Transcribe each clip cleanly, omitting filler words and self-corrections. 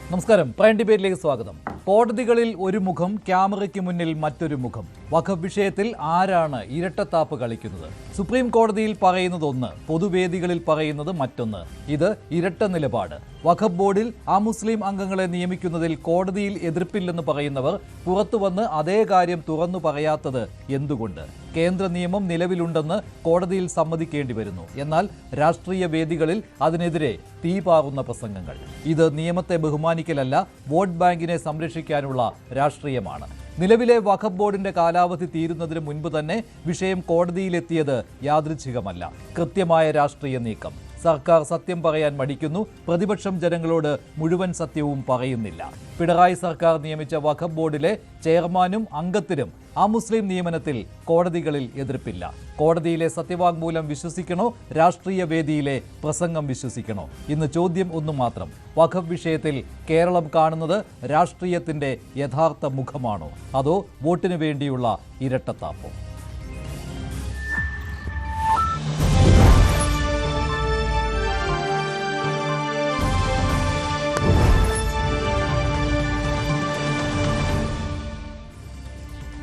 നമസ്കാരം. പ്രൈം ഡിബേറ്റിലേക്ക് സ്വാഗതം. കോടതികളിൽ ഒരു മുഖം, ക്യാമറയ്ക്ക് മുന്നിൽ മറ്റൊരു മുഖം. വഖഫ് വിഷയത്തിൽ ആരാണ് ഇരട്ടത്താപ്പ് കളിക്കുന്നത്? സുപ്രീം കോടതിയിൽ പറയുന്നത് ഒന്ന്, പൊതുവേദികളിൽ പറയുന്നത് മറ്റൊന്ന്. ഇത് ഇരട്ട നിലപാട്. വഖഫ് ബോർഡിൽ അമുസ്ലിം അംഗങ്ങളെ നിയമിക്കുന്നതിൽ കോടതിയിൽ എതിർപ്പില്ലെന്ന് പറയുന്നവർ പുറത്തുവന്ന് അതേ കാര്യം തുറന്നു പറയാത്തത് എന്തുകൊണ്ട്? കേന്ദ്ര നിയമം നിലവിലുണ്ടെന്ന് കോടതിയിൽ സമ്മതിക്കേണ്ടി വരുന്നു. എന്നാൽ രാഷ്ട്രീയ വേദികളിൽ അതിനെതിരെ തീപാറുന്ന പ്രസംഗങ്ങൾ. ഇത് നിയമത്തെ ബഹുമാനിക്കലല്ല, വോട്ട് ബാങ്കിനെ സംരക്ഷിക്കാനുള്ള രാഷ്ട്രീയമാണ്. നിലവിലെ വഖഫ് ബോർഡിന്റെ കാലാവധി തീരുന്നതിന് മുൻപ് തന്നെ വിഷയം കോടതിയിലെത്തിയത് യാദൃച്ഛികമല്ല, കൃത്യമായ രാഷ്ട്രീയ നീക്കം. സർക്കാർ സത്യം പറയാൻ മടിക്കുന്നു. പ്രതിപക്ഷം ജനങ്ങളോട് മുഴുവൻ സത്യവും പറയുന്നില്ല. പിണറായി സർക്കാർ നിയമിച്ച വഖഫ് ബോർഡിലെ ചെയർമാനും അംഗത്തിനും അമുസ്ലിം നിയമനത്തിൽ കോടതികളിൽ എതിർപ്പില്ല. കോടതിയിലെ സത്യവാങ്മൂലം വിശ്വസിക്കണോ, രാഷ്ട്രീയ വേദിയിലെ പ്രസംഗം വിശ്വസിക്കണോ? ഇന്ന് ചോദ്യം ഒന്നു മാത്രം. വഖഫ് വിഷയത്തിൽ കേരളം കാണുന്നത് രാഷ്ട്രീയത്തിന്റെ യഥാർത്ഥ മുഖമാണോ, അതോ വോട്ടിനു വേണ്ടിയുള്ള ഇരട്ടത്താപ്പോ?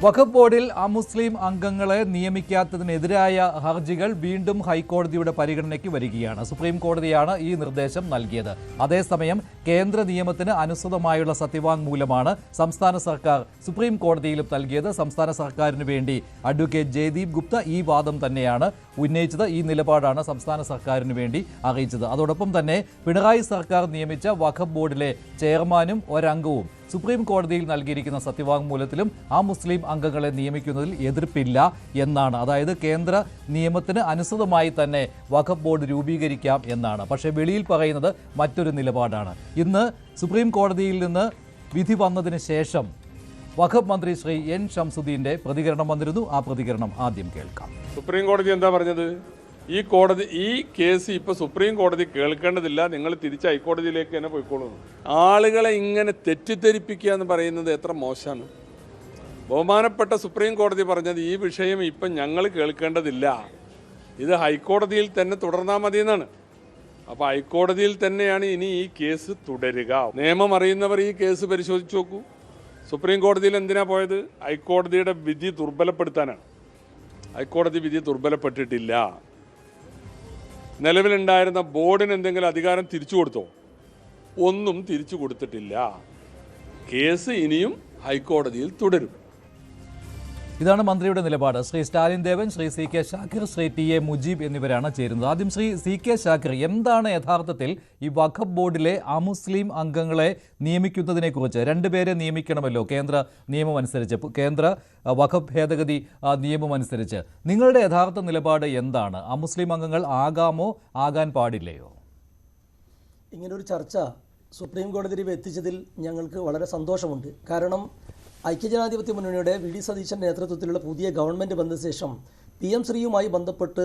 വഖഫ് ബോർഡിൽ അമുസ്ലിം അംഗങ്ങളെ നിയമിക്കാത്തതിനെതിരായ ഹർജികൾ വീണ്ടും ഹൈക്കോടതിയുടെ പരിഗണനയ്ക്ക് വരികയാണ്. സുപ്രീം കോടതിയാണ് ഈ നിർദ്ദേശം നൽകിയത്. അതേസമയം കേന്ദ്ര നിയമത്തിന് അനുസൃതമായുള്ള സത്യവാങ്മൂലമാണ് സംസ്ഥാന സർക്കാർ സുപ്രീം കോടതിയിലും നൽകിയത്. സംസ്ഥാന സർക്കാരിന് വേണ്ടി അഡ്വക്കേറ്റ് ജയദീപ് ഗുപ്ത ഈ വാദം തന്നെയാണ് ഉന്നയിച്ചത്. ഈ നിലപാടാണ് സംസ്ഥാന സർക്കാരിന് വേണ്ടി അറിയിച്ചത്. അതോടൊപ്പം തന്നെ പിണറായി സർക്കാർ നിയമിച്ച വഖഫ് ബോർഡിലെ ചെയർമാനും ഒരംഗവും സുപ്രീം കോടതിയിൽ നൽകിയിരിക്കുന്ന സത്യവാങ്മൂലത്തിലും ആ മുസ്ലിം അംഗങ്ങളെ നിയമിക്കുന്നതിൽ എതിർപ്പില്ല എന്നാണ്. അതായത് കേന്ദ്ര നിയമത്തിന് അനുസൃതമായി തന്നെ വഖഫ് ബോർഡ് രൂപീകരിക്കാം എന്നാണ്. പക്ഷേ വെളിയിൽ പറയുന്നത് മറ്റൊരു നിലപാടാണ്. ഇന്ന് സുപ്രീം കോടതിയിൽ നിന്ന് വിധി വന്നതിന് ശേഷം വഖഫ് മന്ത്രി ശ്രീ എൻ ഷംസുദ്ദീന്റെ പ്രതികരണം വന്നിരുന്നു. ആ പ്രതികരണം ആദ്യം കേൾക്കാം. സുപ്രീം കോടതി എന്താ പറഞ്ഞത്? ഈ കേസ് ഇപ്പോൾ സുപ്രീം കോടതി കേൾക്കേണ്ടതില്ല, നിങ്ങൾ തിരിച്ച് ഹൈക്കോടതിയിലേക്ക് തന്നെ പോയിക്കോളൂ. ആളുകളെ ഇങ്ങനെ തെറ്റിദ്ധരിപ്പിക്കുക എന്ന് പറയുന്നത് എത്ര മോശമാണ്. ബഹുമാനപ്പെട്ട സുപ്രീം കോടതി പറഞ്ഞത് ഈ വിഷയം ഇപ്പം ഞങ്ങൾ കേൾക്കേണ്ടതില്ല, ഇത് ഹൈക്കോടതിയിൽ തന്നെ തുടർന്നാൽ മതി എന്നാണ്. അപ്പോൾ ഹൈക്കോടതിയിൽ തന്നെയാണ് ഇനി ഈ കേസ് തുടരുക. നിയമം അറിയുന്നവർ ഈ കേസ് പരിശോധിച്ച് നോക്കൂ. സുപ്രീം കോടതിയിൽ എന്തിനാ പോയത്? ഹൈക്കോടതിയുടെ വിധി ദുർബലപ്പെടുത്താനാണ്. ഹൈക്കോടതി വിധി ദുർബലപ്പെട്ടിട്ടില്ല. നിലവിലുണ്ടായിരുന്ന ബോർഡിന് എന്തെങ്കിലും അധികാരം തിരിച്ചു കൊടുത്തോ? ഒന്നും തിരിച്ചു കൊടുത്തിട്ടില്ല. കേസ് ഇനിയും ഹൈക്കോടതിയിൽ തുടരും. ഇതാണ് മന്ത്രിയുടെ നിലപാട്. Shri Stalin Devan, Shri C K Shakir, Shri T A Mujeeb എന്നിവരാണ് ചേരുന്നത്. ആദ്യം ശ്രീ സി കെ ഷാക്കിർ, എന്താണ് യഥാർത്ഥത്തിൽ ഈ വഖഫ് ബോർഡിലെ അമുസ്ലിം അംഗങ്ങളെ നിയമിക്കുന്നതിനെക്കുറിച്ച്? രണ്ടുപേരെ നിയമിക്കണമല്ലോ കേന്ദ്ര നിയമം അനുസരിച്ച്, കേന്ദ്ര വഖഫ് ഭേദഗതി നിയമം അനുസരിച്ച്. നിങ്ങളുടെ യഥാർത്ഥ നിലപാട് എന്താണ്? അമുസ്ലിം അംഗങ്ങൾ ആകാമോ, ആകാൻ പാടില്ലയോ? ഇങ്ങനൊരു ചർച്ച സുപ്രീം കോടതിയിൽ എത്തിച്ചതിൽ ഞങ്ങൾക്ക് വളരെ സന്തോഷമുണ്ട്. കാരണം ഐക്യജനാധിപത്യ മുന്നണിയുടെ വി ഡി സതീശൻ്റെ നേതൃത്വത്തിലുള്ള പുതിയ ഗവൺമെൻറ് വന്ന ശേഷം PM ശ്രീയുമായി ബന്ധപ്പെട്ട്,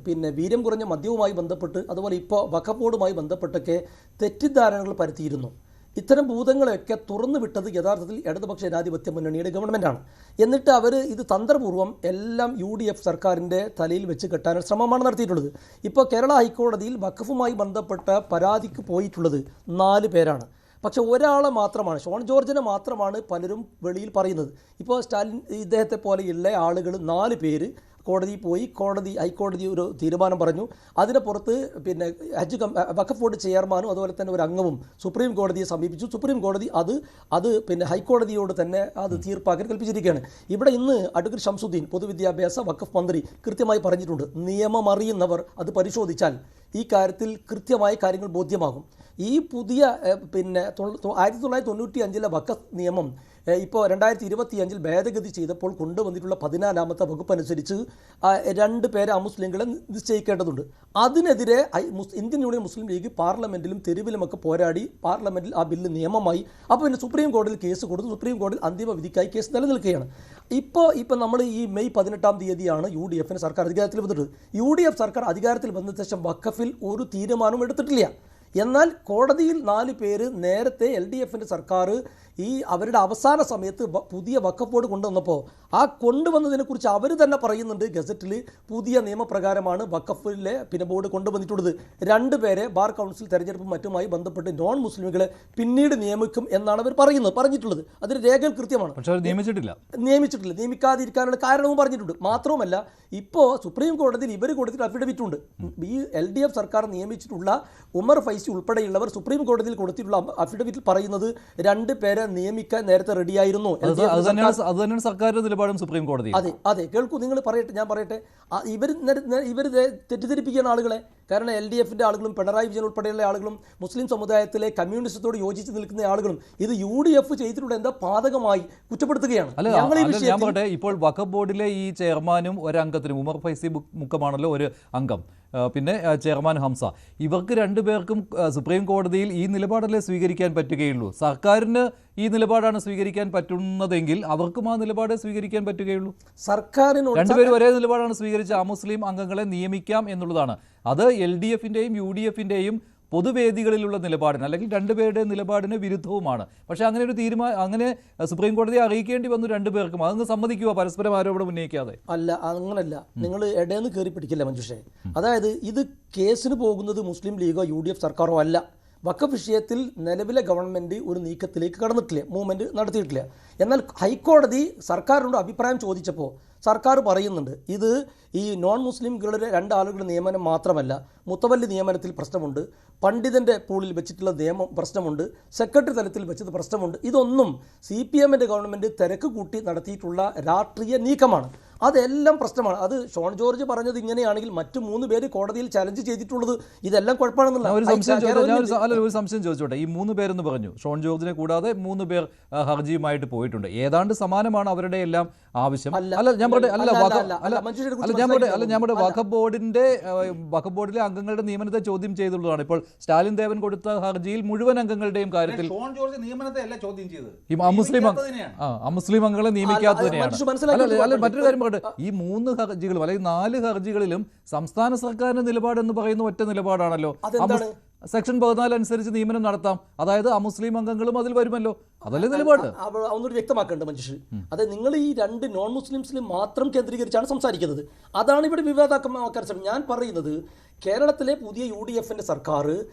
പിന്നെ വീര്യം കുറഞ്ഞ മദ്യവുമായി ബന്ധപ്പെട്ട്, അതുപോലെ ഇപ്പോൾ വഖഫ് ബോർഡുമായി ബന്ധപ്പെട്ടൊക്കെ തെറ്റിദ്ധാരണകൾ പരത്തിയിരുന്നു. ഇത്തരം ഭൂതങ്ങളെയൊക്കെ തുറന്നു വിട്ടത് യഥാർത്ഥത്തിൽ ഇടതുപക്ഷ ജനാധിപത്യ മുന്നണിയുടെ ഗവൺമെൻറ്റാണ്. എന്നിട്ട് അവർ ഇത് തന്ത്രപൂർവ്വം എല്ലാം UDF സർക്കാരിൻ്റെ തലയിൽ വെച്ച് കെട്ടാനുള്ള ശ്രമമാണ് നടത്തിയിട്ടുള്ളത്. ഇപ്പോൾ കേരള ഹൈക്കോടതിയിൽ വഖഫുമായി ബന്ധപ്പെട്ട പരാതിക്ക് പോയിട്ടുള്ളത് 4 പേരാണ്. പക്ഷേ ഒരാളെ മാത്രമാണ്, ഷോൺ ജോർജിനെ മാത്രമാണ് പലരും വെളിയിൽ പറയുന്നത്. ഇപ്പോൾ സ്റ്റാലിൻ ഇദ്ദേഹത്തെ പോലെയുള്ള ആളുകൾ 4 പേര് കോടതിയിൽ പോയി, ഹൈക്കോടതി ഒരു തീരുമാനം പറഞ്ഞു. അതിന് പുറത്ത് പിന്നെ വഖഫ് ബോർഡ് ചെയർമാനും അതുപോലെ തന്നെ ഒരു അംഗവും സുപ്രീം കോടതിയെ സമീപിച്ചു. സുപ്രീം കോടതി അത് പിന്നെ ഹൈക്കോടതിയോട് തന്നെ അത് തീർപ്പാക്കാൻ കൽപ്പിച്ചിരിക്കുകയാണ്. ഇവിടെ ഇന്ന് അഡ്വക്കേറ്റ് ഷംസുദ്ദീൻ പൊതുവിദ്യാഭ്യാസ വഖഫ് മന്ത്രി കൃത്യമായി പറഞ്ഞിട്ടുണ്ട്, നിയമം അറിയുന്നവർ അത് പരിശോധിച്ചാൽ ഈ കാര്യത്തിൽ കൃത്യമായ കാര്യങ്ങൾ ബോധ്യമാകും. ഈ പുതിയ പിന്നെ 1995 വഖഫ് നിയമം ഇപ്പോൾ 2025 ഭേദഗതി ചെയ്തപ്പോൾ കൊണ്ടുവന്നിട്ടുള്ള 14ാമത്തെ വകുപ്പ് അനുസരിച്ച് 2 പേരെ അമുസ്ലിങ്ങളെ നിശ്ചയിക്കേണ്ടതുണ്ട്. അതിനെതിരെ ഇന്ത്യൻ യൂണിയൻ മുസ്ലിം ലീഗ് പാർലമെൻറ്റിലും തെരുവിലുമൊക്കെ പോരാടി പാർലമെൻറ്റിൽ ആ ബില്ല് നിയമമായി. അപ്പോൾ പിന്നെ സുപ്രീം കോടതിയിൽ കേസ് കൊടുത്തു. സുപ്രീം കോടതിയിൽ അന്തിമ വിധിക്കായി കേസ് നിലനിൽക്കുകയാണ്. ഇപ്പോൾ നമ്മൾ ഈ മെയ് 18-ാം തീയതിയാണ് UDF സർക്കാർ അധികാരത്തിൽ വന്നിട്ട്. UDF സർക്കാർ അധികാരത്തിൽ വന്ന ശേഷം വഖഫിൽ ഒരു തീരുമാനവും എടുത്തിട്ടില്ല. എന്നാൽ കോടതിയിൽ 4 പേര് നേരത്തെ LDF സർക്കാർ ഈ അവരുടെ അവസാന സമയത്ത് പുതിയ വഖഫ് ബോർഡ് കൊണ്ടുവന്നപ്പോൾ ആ കൊണ്ടുവന്നതിനെക്കുറിച്ച് അവർ തന്നെ പറയുന്നുണ്ട് ഗസറ്റിൽ പുതിയ നിയമപ്രകാരമാണ് വഖഫിലെ പിന്നെ ബോർഡ് കൊണ്ടുവന്നിട്ടുള്ളത്. 2 പേരെ ബാർ കൗൺസിൽ തെരഞ്ഞെടുപ്പും മറ്റുമായി ബന്ധപ്പെട്ട് നോൺ മുസ്ലിമുകളെ പിന്നീട് നിയമിക്കും എന്നാണ് അവർ പറഞ്ഞിട്ടുള്ളത്. അതിന് രേഖകൾ കൃത്യമാണ്. പക്ഷേ അവർ നിയമിച്ചിട്ടില്ല. നിയമിക്കാതിരിക്കാനുള്ള കാരണവും പറഞ്ഞിട്ടുണ്ട്. മാത്രവുമല്ല, ഇപ്പോൾ സുപ്രീം കോടതിയിൽ ഇവർ കൊടുത്തിട്ട് അഫിഡവിറ്റ് ഉണ്ട്. ഈ LDF സർക്കാർ നിയമിച്ചിട്ടുള്ള ഉമർ ഫൈസി ഉൾപ്പെടെയുള്ളവർ സുപ്രീം കോടതിയിൽ കൊടുത്തിട്ടുള്ള അഫിഡവിറ്റിൽ പറയുന്നത് 2 പേരെ നിയമിക്കാൻ നേരത്തെ റെഡിയായിരുന്നു. അത് തന്നെയാണ് സർക്കാരിന്റെ നിലപാടും സുപ്രീം കോടതി. അതെ കേൾക്കൂ, നിങ്ങൾ പറയട്ടെ, ഞാൻ പറയട്ടെ. ഇവർ തെറ്റിദ്ധരിപ്പിക്കുന്ന ആളുകളെ. കാരണം LDFന്റെ ആളുകളും പിണറായി വിജയൻ ഉൾപ്പെടെയുള്ള ആളുകളും മുസ്ലിം സമുദായത്തിലെ കമ്മ്യൂണിസ്റ്റത്തോട് യോജിച്ച് നിൽക്കുന്ന ആളുകളും ഇത് UDF ചെയ്തിട്ടുള്ള എന്താ പാതകമായി കുറ്റപ്പെടുത്തുകയാണ്. ഞാൻ പറയട്ടെ, ഇപ്പോൾ വഖഫ് ബോർഡിലെ ഈ ചെയർമാനും ഒരംഗത്തിനും ഉമർ ഫൈസി മുക്കമാണല്ലോ ഒരു അംഗം, പിന്നെ ചെയർമാൻ ഹംസ, ഇവർക്ക് 2 പേർക്കും സുപ്രീം കോടതിയിൽ ഈ നിലപാടല്ലേ സ്വീകരിക്കാൻ പറ്റുകയുള്ളൂ. സർക്കാരിന് ഈ നിലപാടാണ് സ്വീകരിക്കാൻ പറ്റുന്നതെങ്കിൽ അവർക്കും ആ നിലപാടേ സ്വീകരിക്കാൻ പറ്റുകയുള്ളൂ. സർക്കാരിനോട് 2 പേരും ഒരേ നിലപാടാണ് സ്വീകരിച്ച അമുസ്ലിം അംഗങ്ങളെ നിയമിക്കാം എന്നുള്ളതാണ്. അത് LDFന്റെയും UDFന്റെയും പൊതുവേദികളിലുള്ള നിലപാടിന് അല്ലെങ്കിൽ 2 പേരുടെ നിലപാടിന് വിരുദ്ധവുമാണ്. പക്ഷേ അങ്ങനെ ഒരു അങ്ങനെ സുപ്രീം കോടതിയെ അറിയിക്കേണ്ടി വന്നു 2 പേർക്കും. അതൊന്ന് സമ്മതിക്കുക, പരസ്പരം ആരോപണം ഉന്നയിക്കാതെ. അല്ല, അങ്ങനല്ല. നിങ്ങൾ ഇടയെന്ന് കയറി പിടിക്കില്ല മഞ്ജുഷേ. അതായത് ഇത് കേസിന് പോകുന്നത് മുസ്ലിം ലീഗോ UDF സർക്കാരോ അല്ല. വഖഫ് വിഷയത്തിൽ നിലവിലെ ഗവൺമെൻറ് ഒരു നീക്കത്തിലേക്ക് കടന്നിട്ടില്ല, മൂവ്മെൻറ്റ് നടത്തിയിട്ടില്ല. എന്നാൽ ഹൈക്കോടതി സർക്കാരിനോട് അഭിപ്രായം ചോദിച്ചപ്പോൾ സർക്കാർ പറയുന്നുണ്ട് ഇത് ഈ നോൺ മുസ്ലിംകളുടെ 2 ആളുകളുടെ നിയമനം മാത്രമല്ല, മുത്തവല്ലി നിയമനത്തിൽ പ്രശ്നമുണ്ട്, പണ്ഡിതൻ്റെ പൂളിൽ വെച്ചിട്ടുള്ള നിയമം പ്രശ്നമുണ്ട്, സെക്രട്ടറി തലത്തിൽ വെച്ചത് പ്രശ്നമുണ്ട്. ഇതൊന്നും CPMൻ്റെ ഗവൺമെൻറ് തിരക്ക് കൂട്ടി നടത്തിയിട്ടുള്ള രാഷ്ട്രീയ നീക്കമാണ്. അതെല്ലാം പ്രശ്നമാണ്. അത് ഷോൺ ജോർജ് പറഞ്ഞത് ഇങ്ങനെയാണെങ്കിൽ മറ്റു 3 പേര് കോടതിയിൽ ചലഞ്ച് ചെയ്തിട്ടുള്ളത് ഇതെല്ലാം കുഴപ്പമാണെന്നുള്ള ഒരു സംശയം ചോദിച്ചോട്ടെ. ഈ 3 പേരെന്ന് പറഞ്ഞു, ഷോൺ ജോർജിനെ കൂടാതെ 3 പേർ ഹർജിയുമായിട്ട് പോയിട്ടുണ്ട്. ഏതാണ്ട് സമാനമാണ് അവരുടെ എല്ലാം ആവശ്യം. വഖഫ് ബോർഡിലെ അംഗങ്ങളുടെ നിയമനത്തെ ചോദ്യം ചെയ്തുള്ളതാണ്. ഇപ്പോൾ സ്റ്റാലിൻ ദേവൻ കൊടുത്ത ഹർജിയിൽ മുഴുവൻ അംഗങ്ങളുടെയും കാര്യത്തിൽ അമുസ്ലിം അംഗങ്ങളെ നിയമിക്കാത്തതിനെയാണ്. മറ്റൊരു കാര്യം പറയട്ടെ, ഈ 3 ഹർജികളും അല്ലെങ്കിൽ 4 ഹർജികളിലും സംസ്ഥാന സർക്കാരിന്റെ നിലപാടെന്ന് പറയുന്ന ഒറ്റ നിലപാടാണല്ലോ. സെക്ഷൻ 14 അനുസരിച്ച് നിയമനം നടത്താം, അതായത് അമുസ്ലിം അംഗങ്ങളും അതിൽ വരുമല്ലോ, അതല്ലേ നിലപാട്. ഒന്നൊരു വ്യക്തമാക്കേണ്ട മനുഷ്യർ. അതെ, നിങ്ങൾ ഈ 2 നോൺ മുസ്ലിംസിൽ മാത്രം കേന്ദ്രീകരിച്ചാണ് സംസാരിക്കുന്നത്. അതാണ് ഇവിടെ വിവാദമാക്കാൻ ശ്രമിക്കുന്നത്. ഞാൻ പറയുന്നത് കേരളത്തിലെ പുതിയ UDFന്റെ സർക്കാർ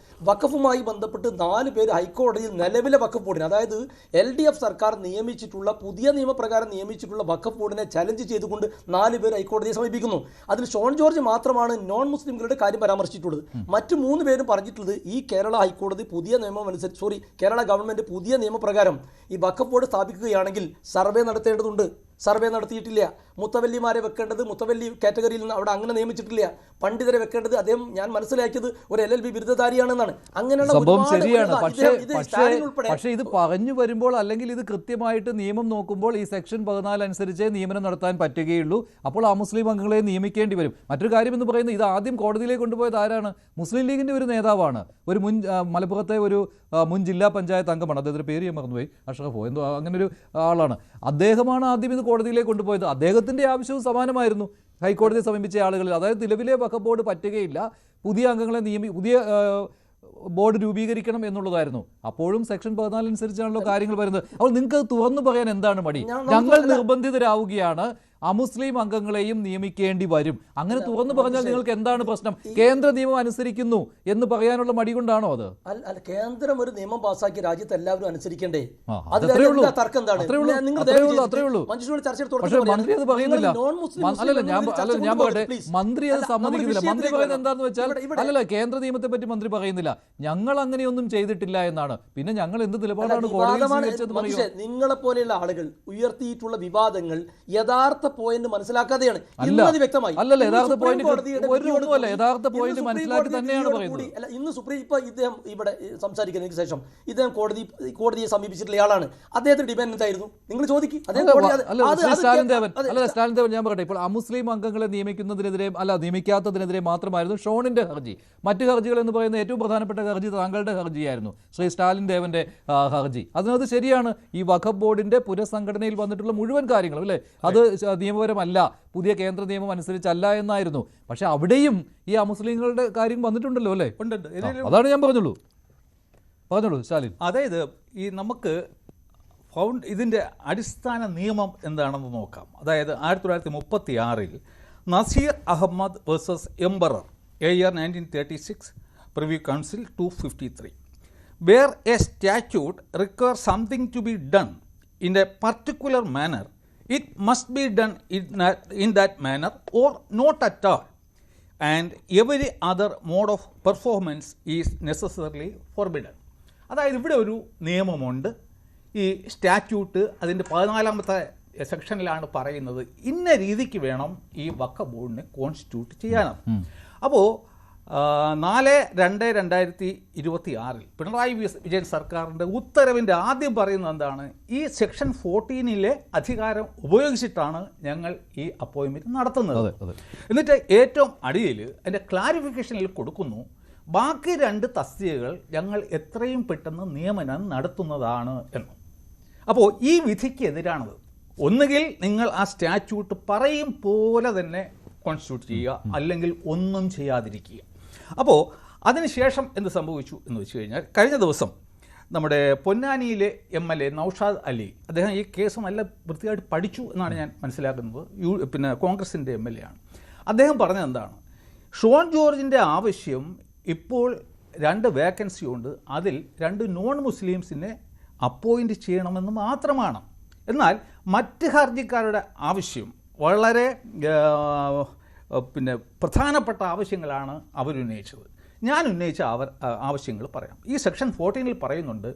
വഖഫുമായി ബന്ധപ്പെട്ട് 4 പേര് ഹൈക്കോടതിയിൽ നിലവിലെ വഖഫ് ബോർഡിനെ, അതായത് LDF സർക്കാർ നിയമിച്ചിട്ടുള്ള പുതിയ നിയമപ്രകാരം നിയമിച്ചിട്ടുള്ള വഖഫ് ബോർഡിനെ ചലഞ്ച് ചെയ്തുകൊണ്ട് 4 പേര് ഹൈക്കോടതിയെ സമീപിക്കുന്നു. അതിൽ ഷോൺ ജോർജ് മാത്രമാണ് നോൺ മുസ്ലിംകളുടെ കാര്യം പരാമർശിച്ചിട്ടുള്ളത്. മറ്റു 3 പേരും പറഞ്ഞിട്ടുള്ളത് ഈ കേരള ഹൈക്കോടതി പുതിയ നിയമം അനുസരിച്ച് കേരള ഗവൺമെൻറ് പുതിയ നിയമപ്രകാരം ഈ വഖഫ് ബോർഡ് സ്ഥാപിക്കുകയാണെങ്കിൽ സർവേ നടത്തേണ്ടതുണ്ട്. സർവേ നടത്തിയിട്ടില്ല. മുത്തവല്ലിമാരെ വെക്കേണ്ടത് മുത്തവല്ലി കാറ്റഗറിയിൽ നിന്ന് അവിടെ അങ്ങനെ നിയമിച്ചിട്ടില്ല. പണ്ഡിതരെ വെക്കേണ്ടത് അദ്ദേഹം, ഞാൻ മനസ്സിലാക്കിയത്, ഒരു LLB ബിരുദധാരിയാണെന്നാണ്. അങ്ങനെയുള്ള സംഭവം ശരിയാണ്. പക്ഷേ ഇത് പറഞ്ഞു വരുമ്പോൾ അല്ലെങ്കിൽ ഇത് കൃത്യമായിട്ട് നിയമം നോക്കുമ്പോൾ ഈ സെക്ഷൻ 14 അനുസരിച്ച് നിയമനം നടത്താൻ പറ്റുകയുള്ളൂ. അപ്പോൾ ആ മുസ്ലിം അംഗങ്ങളെ നിയമിക്കേണ്ടി വരും. മറ്റൊരു കാര്യം എന്ന് പറയുന്നത്, ഇത് ആദ്യം കോടതിയിലേക്ക് കൊണ്ടുപോയത് ആരാണ്? മുസ്ലിം ലീഗിന്റെ ഒരു നേതാവാണ്, ഒരു മുൻ മലപ്പുറത്തെ ഒരു മുൻ ജില്ലാ പഞ്ചായത്ത് അംഗമാണ്, അദ്ദേഹത്തിന്റെ പേര് ഞാൻ മറന്നുപോയി, അഷ്റഫോ എന്തോ അങ്ങനെ ഒരു ആളാണ്. അദ്ദേഹമാണ് ആദ്യം ഇത് കോടതിയിലേക്ക് കൊണ്ടുപോയത്. അദ്ദേഹത്തിന്റെ ആവശ്യവും സമാനമായിരുന്നു ഹൈക്കോടതിയെ സമീപിച്ച ആളുകളിൽ. അതായത് നിലവിലെ വഖഫ് ബോർഡ് പറ്റുകയില്ല, പുതിയ അംഗങ്ങളെ പുതിയ ബോർഡ് രൂപീകരിക്കണം എന്നുള്ളതായിരുന്നു. അപ്പോഴും സെക്ഷൻ 14 അനുസരിച്ചാണല്ലോ കാര്യങ്ങൾ വരുന്നത്. അപ്പോൾ നിങ്ങൾക്ക് തുറന്നു പറയാൻ എന്താണ് മടി? ഞങ്ങൾ നിർബന്ധിതരാവുകയാണ്, അമുസ്ലിം അംഗങ്ങളെയും നിയമിക്കേണ്ടി വരും. അങ്ങനെ തുറന്നു പറഞ്ഞാൽ നിങ്ങൾക്ക് എന്താണ് പ്രശ്നം? കേന്ദ്ര നിയമം അനുസരിക്കുന്നു എന്ന് പറയാനുള്ള മടി കൊണ്ടാണോ അത്? അല്ല, കേന്ദ്രം ഒരു നിയമം പാസ്സാക്കി രാജ്യത്ത് എല്ലാവരും അനുസരിക്കേണ്ടേ? തർക്കം എന്താണ്? മന്ത്രി അത് പറയുന്നില്ല. ഞാൻ പറയട്ടെ, മന്ത്രി അത് സമ്മതിക്കുന്നില്ല. മന്ത്രി പറയുന്നത് എന്താണെന്ന് വെച്ചാൽ, അല്ലല്ല, കേന്ദ്ര നിയമത്തെ പറ്റി മന്ത്രി പറയുന്നില്ല, ഞങ്ങൾ അങ്ങനെയൊന്നും ചെയ്തിട്ടില്ല എന്നാണ്. പിന്നെ ഞങ്ങൾ എന്ത് നിലപാടാണ് കോടതിയിൽ? നിങ്ങളെ പോലെയുള്ള ആളുകൾ ഉയർത്തിയിട്ടുള്ള വിവാദങ്ങൾ യഥാർത്ഥ പോയിന്റ് മനസ്സിലാക്കാതെയാണ്. വ്യക്തമായി യഥാർത്ഥ പോയിന്റ് മനസ്സിലാക്കി തന്നെയാണ് പറയുന്നത്. ഇന്ന് സുപ്രീം ഇദ്ദേഹം ഇവിടെ സംസാരിക്കുന്നതിന് ശേഷം ഇദ്ദേഹം കോടതിയെ സമീപിച്ചിട്ടുള്ള ആളാണ്. അദ്ദേഹത്തിന്റെ ഡിമാൻഡ് എന്തായിരുന്നു? നിങ്ങൾ ചോദിക്കും. സ്റ്റാലിൻ ദേവൻ, ഞാൻ പറയട്ടെ, ഇപ്പോൾ അമുസ്ലിം അംഗങ്ങളെ നിയമിക്കുന്നതിനെതിരെ നിയമിക്കാത്തതിനെതിരെ മാത്രമായിരുന്നു ഷോണിന്റെ ഹർജി. മറ്റു ഹർജികൾ എന്ന് പറയുന്ന ഏറ്റവും പ്രധാനപ്പെട്ട ഹർജി താങ്കളുടെ ഹർജിയായിരുന്നു, ശ്രീ സ്റ്റാലിൻ ദേവന്റെ ഹർജി. അതിനകത്ത് ശരിയാണ്, ഈ വഖഫ് ബോർഡിന്റെ പുനഃസംഘടനയിൽ വന്നിട്ടുള്ള മുഴുവൻ കാര്യങ്ങളും അല്ലേ, അത് നിയമപരമല്ല, പുതിയ കേന്ദ്ര നിയമം അനുസരിച്ചല്ല എന്നായിരുന്നു. പക്ഷെ അവിടെയും ഈ അമുസ്ലിങ്ങളുടെ കാര്യം വന്നിട്ടുണ്ടല്ലോ അല്ലേ? ഉണ്ട്. അതാണ് ഞാൻ പറഞ്ഞുള്ളൂ സ്റ്റാലിൻ. അതായത് ഈ നമുക്ക് ഇതിൻ്റെ അടിസ്ഥാന നിയമം എന്താണെന്ന് നോക്കാം. അതായത് 1936 Naseer Ahmad versus emperor AR 1936 Privy Council 253 where a statute requires something to be done in a particular manner, it must be done in that manner or not at all, and every other mode of performance is necessarily forbidden. അതായത് ഇവിടെ ഒരു നിയമമുണ്ട്. ഈ statute അതിൻ്റെ 14ാമത്തെ സെക്ഷനിലാണ് പറയുന്നത് ഇന്ന രീതിക്ക് വേണം ഈ വഖഫ് ബോർഡിനെ കോൺസ്റ്റിറ്റ്യൂട്ട് ചെയ്യാനാണ്. അപ്പോൾ 4/2/2026 പിണറായി വിജയൻ സർക്കാരിൻ്റെ ഉത്തരവിൻ്റെ ആദ്യം പറയുന്നത് എന്താണ്? ഈ സെക്ഷൻ 14 അധികാരം ഉപയോഗിച്ചിട്ടാണ് ഞങ്ങൾ ഈ അപ്പോയിൻമെൻറ്റ് നടത്തുന്നത്. എന്നിട്ട് ഏറ്റവും അടിയിൽ അതിൻ്റെ ക്ലാരിഫിക്കേഷനിൽ കൊടുക്കുന്നു, ബാക്കി 2 തസ്തികകൾ ഞങ്ങൾ എത്രയും പെട്ടെന്ന് നിയമനം നടത്തുന്നതാണ് എന്ന്. അപ്പോൾ ഈ വിധിക്ക് എതിരാണത്. ഒന്നുകിൽ നിങ്ങൾ ആ സ്റ്റാറ്റ്യൂട്ട് പറയും പോലെ തന്നെ കോൺസ്റ്റിറ്റ്യൂട്ട് ചെയ്യുക, അല്ലെങ്കിൽ ഒന്നും ചെയ്യാതിരിക്കുക. അപ്പോൾ അതിനുശേഷം എന്ത് സംഭവിച്ചു എന്ന് വെച്ച് കഴിഞ്ഞാൽ, കഴിഞ്ഞ ദിവസം നമ്മുടെ പൊന്നാനിയിലെ MLA നൗഷാദ് അലി, അദ്ദേഹം ഈ കേസ് നല്ല വൃത്തിയായിട്ട് പഠിച്ചു എന്നാണ് ഞാൻ മനസ്സിലാക്കുന്നത്. പിന്നെ കോൺഗ്രസിൻ്റെ MLA ആണ്. അദ്ദേഹം പറഞ്ഞത് എന്താണ്? ഷോൺ ജോർജിൻ്റെ ആവശ്യം ഇപ്പോൾ 2 വേക്കൻസി ഉണ്ട്, അതിൽ 2 നോൺ മുസ്ലിംസിനെ അപ്പോയിൻറ്റ് ചെയ്യണമെന്ന് മാത്രമാണ്. എന്നാൽ മറ്റ് ഹർജിക്കാരുടെ ആവശ്യം വളരെ പിന്നെ പ്രധാനപ്പെട്ട ആവശ്യങ്ങളാണ് അവരുന്നയിച്ചത്. ഞാൻ ഉന്നയിച്ച ആവശ്യങ്ങൾ പറയാം. ഈ സെക്ഷൻ 14 പറയുന്നുണ്ട്,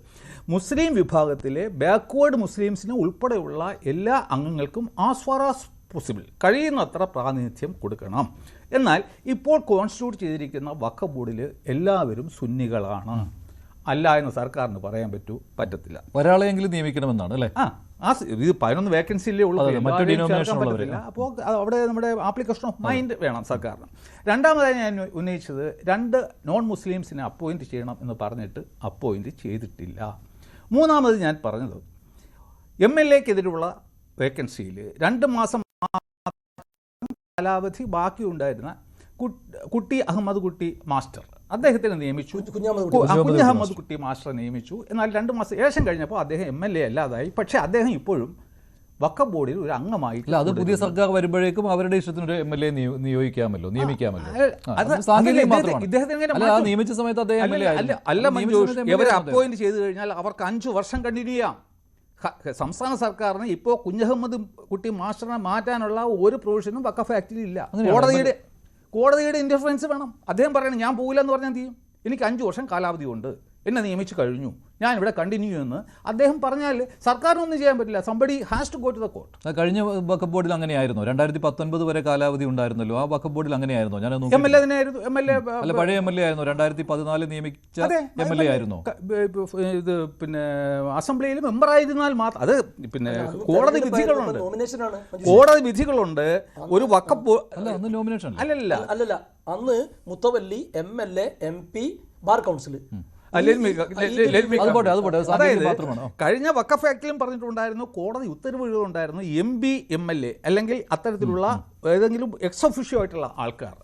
മുസ്ലിം വിഭാഗത്തിലെ ബാക്ക്വേർഡ് മുസ്ലിംസിന് ഉൾപ്പെടെയുള്ള എല്ലാ അംഗങ്ങൾക്കും ആസ് ഫാർ ആസ് പോസിബിൾ കഴിയുന്നത്ര പ്രാതിനിധ്യം കൊടുക്കണം. എന്നാൽ ഇപ്പോൾ കോൺസ്റ്റിറ്റ്യൂട്ട് ചെയ്തിരിക്കുന്ന വഖഫ് ബോർഡിൽ എല്ലാവരും സുന്നികളാണ്. അല്ല എന്ന് സർക്കാരിന് പറയാൻ പറ്റത്തില്ല. ഒരാളെയെങ്കിലും നിയമിക്കണമെന്നാണ് അല്ലേ? ഇത് 11 വേക്കൻസിയിലേ ഉള്ളൂ. അപ്പോൾ അവിടെ നമ്മുടെ ആപ്ലിക്കേഷൻ ഓഫ് മൈൻഡ് വേണം സർക്കാരിന്. രണ്ടാമതായി ഞാൻ ഉന്നയിച്ചത് 2 നോൺ മുസ്ലിംസിനെ അപ്പോയിൻറ്റ് ചെയ്യണം എന്ന് പറഞ്ഞിട്ട് അപ്പോയിൻറ്റ് ചെയ്തിട്ടില്ല. മൂന്നാമത് ഞാൻ പറഞ്ഞത് MLAക്കെതിരെയുള്ള വേക്കൻസിയിൽ 2 മാസം കാലാവധി ബാക്കിയുണ്ടായിരുന്ന കുട്ടി അഹമ്മദ് കുട്ടി മാസ്റ്റർ, അദ്ദേഹത്തിനെ നിയമിച്ചു. കുഞ്ഞഹമ്മദ് കുട്ടി മാസ്റ്ററെ നിയമിച്ചു. എന്നാൽ 2 മാസം ഏകദേശം കഴിഞ്ഞപ്പോൾ അദ്ദേഹം MLA അല്ലാതായി. പക്ഷേ അദ്ദേഹം ഇപ്പോഴും വഖഫ് ബോർഡിൽ ഒരു അംഗമായിട്ടില്ല. അത് പുതിയ സർക്കാർ വരുമ്പോഴേക്കും അവരുടെ ഇഷ്ടത്തിനൊരു MLA നിയമിക്കാമല്ലോ. നിയമിച്ച സമയത്ത് അദ്ദേഹം ഇവരെ അപ്പോയിന്റ് ചെയ്തു കഴിഞ്ഞാൽ അവർക്ക് 5 വർഷം കണ്ടിന്യൂ ചെയ്യാം. സംസ്ഥാന സർക്കാരിന് ഇപ്പോൾ കുഞ്ഞഹമ്മദ് കുട്ടി മാസ്റ്ററിനെ മാറ്റാനുള്ള ഒരു പ്രൊവിഷനും വഖഫ് ആക്ടിൽ ഇല്ല. കോടതിയുടെ ഇൻ്റർഫറൻസ് വേണം. അദ്ദേഹം പറയണം ഞാൻ പോകില്ല എന്ന് പറഞ്ഞാൽ എന്ത് ചെയ്യും? എനിക്ക് 5 വർഷം കാലാവധി ഉണ്ട്, എന്നെ നിയമിച്ചു കഴിഞ്ഞു, ഞാൻ ഇവിടെ കണ്ടിന്യൂ എന്ന് അദ്ദേഹം പറഞ്ഞാൽ സർക്കാരിനൊന്നും ചെയ്യാൻ പറ്റില്ല. Somebody has to go to the court. കഴിഞ്ഞ വഖഫ് ബോർഡിൽ അങ്ങനെയായിരുന്നു. 2019 വരെ കാലാവധി ഉണ്ടായിരുന്നല്ലോ. ആ വഖഫ് ബോർഡിൽ അങ്ങനെയായിരുന്നു. ഞാൻ പഴയ MLA ആയിരുന്നു. 2014 നിയമിച്ച MLA ആയിരുന്നു. ഇത് പിന്നെ അസംബ്ലിയിൽ മെമ്പറായിരുന്നാൽ മാത്രം. അത് പിന്നെ കോടതി വിധികളുണ്ട്. ഒരു വഖഫ് നോമിനേഷൻ അല്ലല്ല, അന്ന് മുത്തവല്ലി MLA MP ബാർ കൗൺസിൽ. കഴിഞ്ഞ വഖഫ് ആക്ടിലും പറഞ്ഞിട്ടുണ്ടായിരുന്നു, കോടതി ഉത്തരവുകളുണ്ടായിരുന്നു, MP MLA അല്ലെങ്കിൽ അത്തരത്തിലുള്ള ഏതെങ്കിലും എക്സ് ഒഫീഷ്യോ ആയിട്ടുള്ള ആൾക്കാർ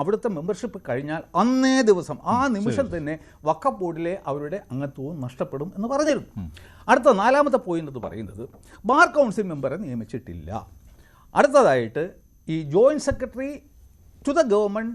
അവിടുത്തെ മെമ്പർഷിപ്പ് കഴിഞ്ഞാൽ അന്നേ ദിവസം ആ നിമിഷം തന്നെ വഖഫ് ബോർഡിലെ അവരുടെ അംഗത്വവും നഷ്ടപ്പെടും എന്ന് പറഞ്ഞിരുന്നു. അടുത്ത 4ാമത്തെ പോയിന്റ് എന്ന് പറയുന്നത് ബാർ കൗൺസിൽ മെമ്പറെ നിയമിച്ചിട്ടില്ല. അടുത്തതായിട്ട് ഈ joint secretary to the government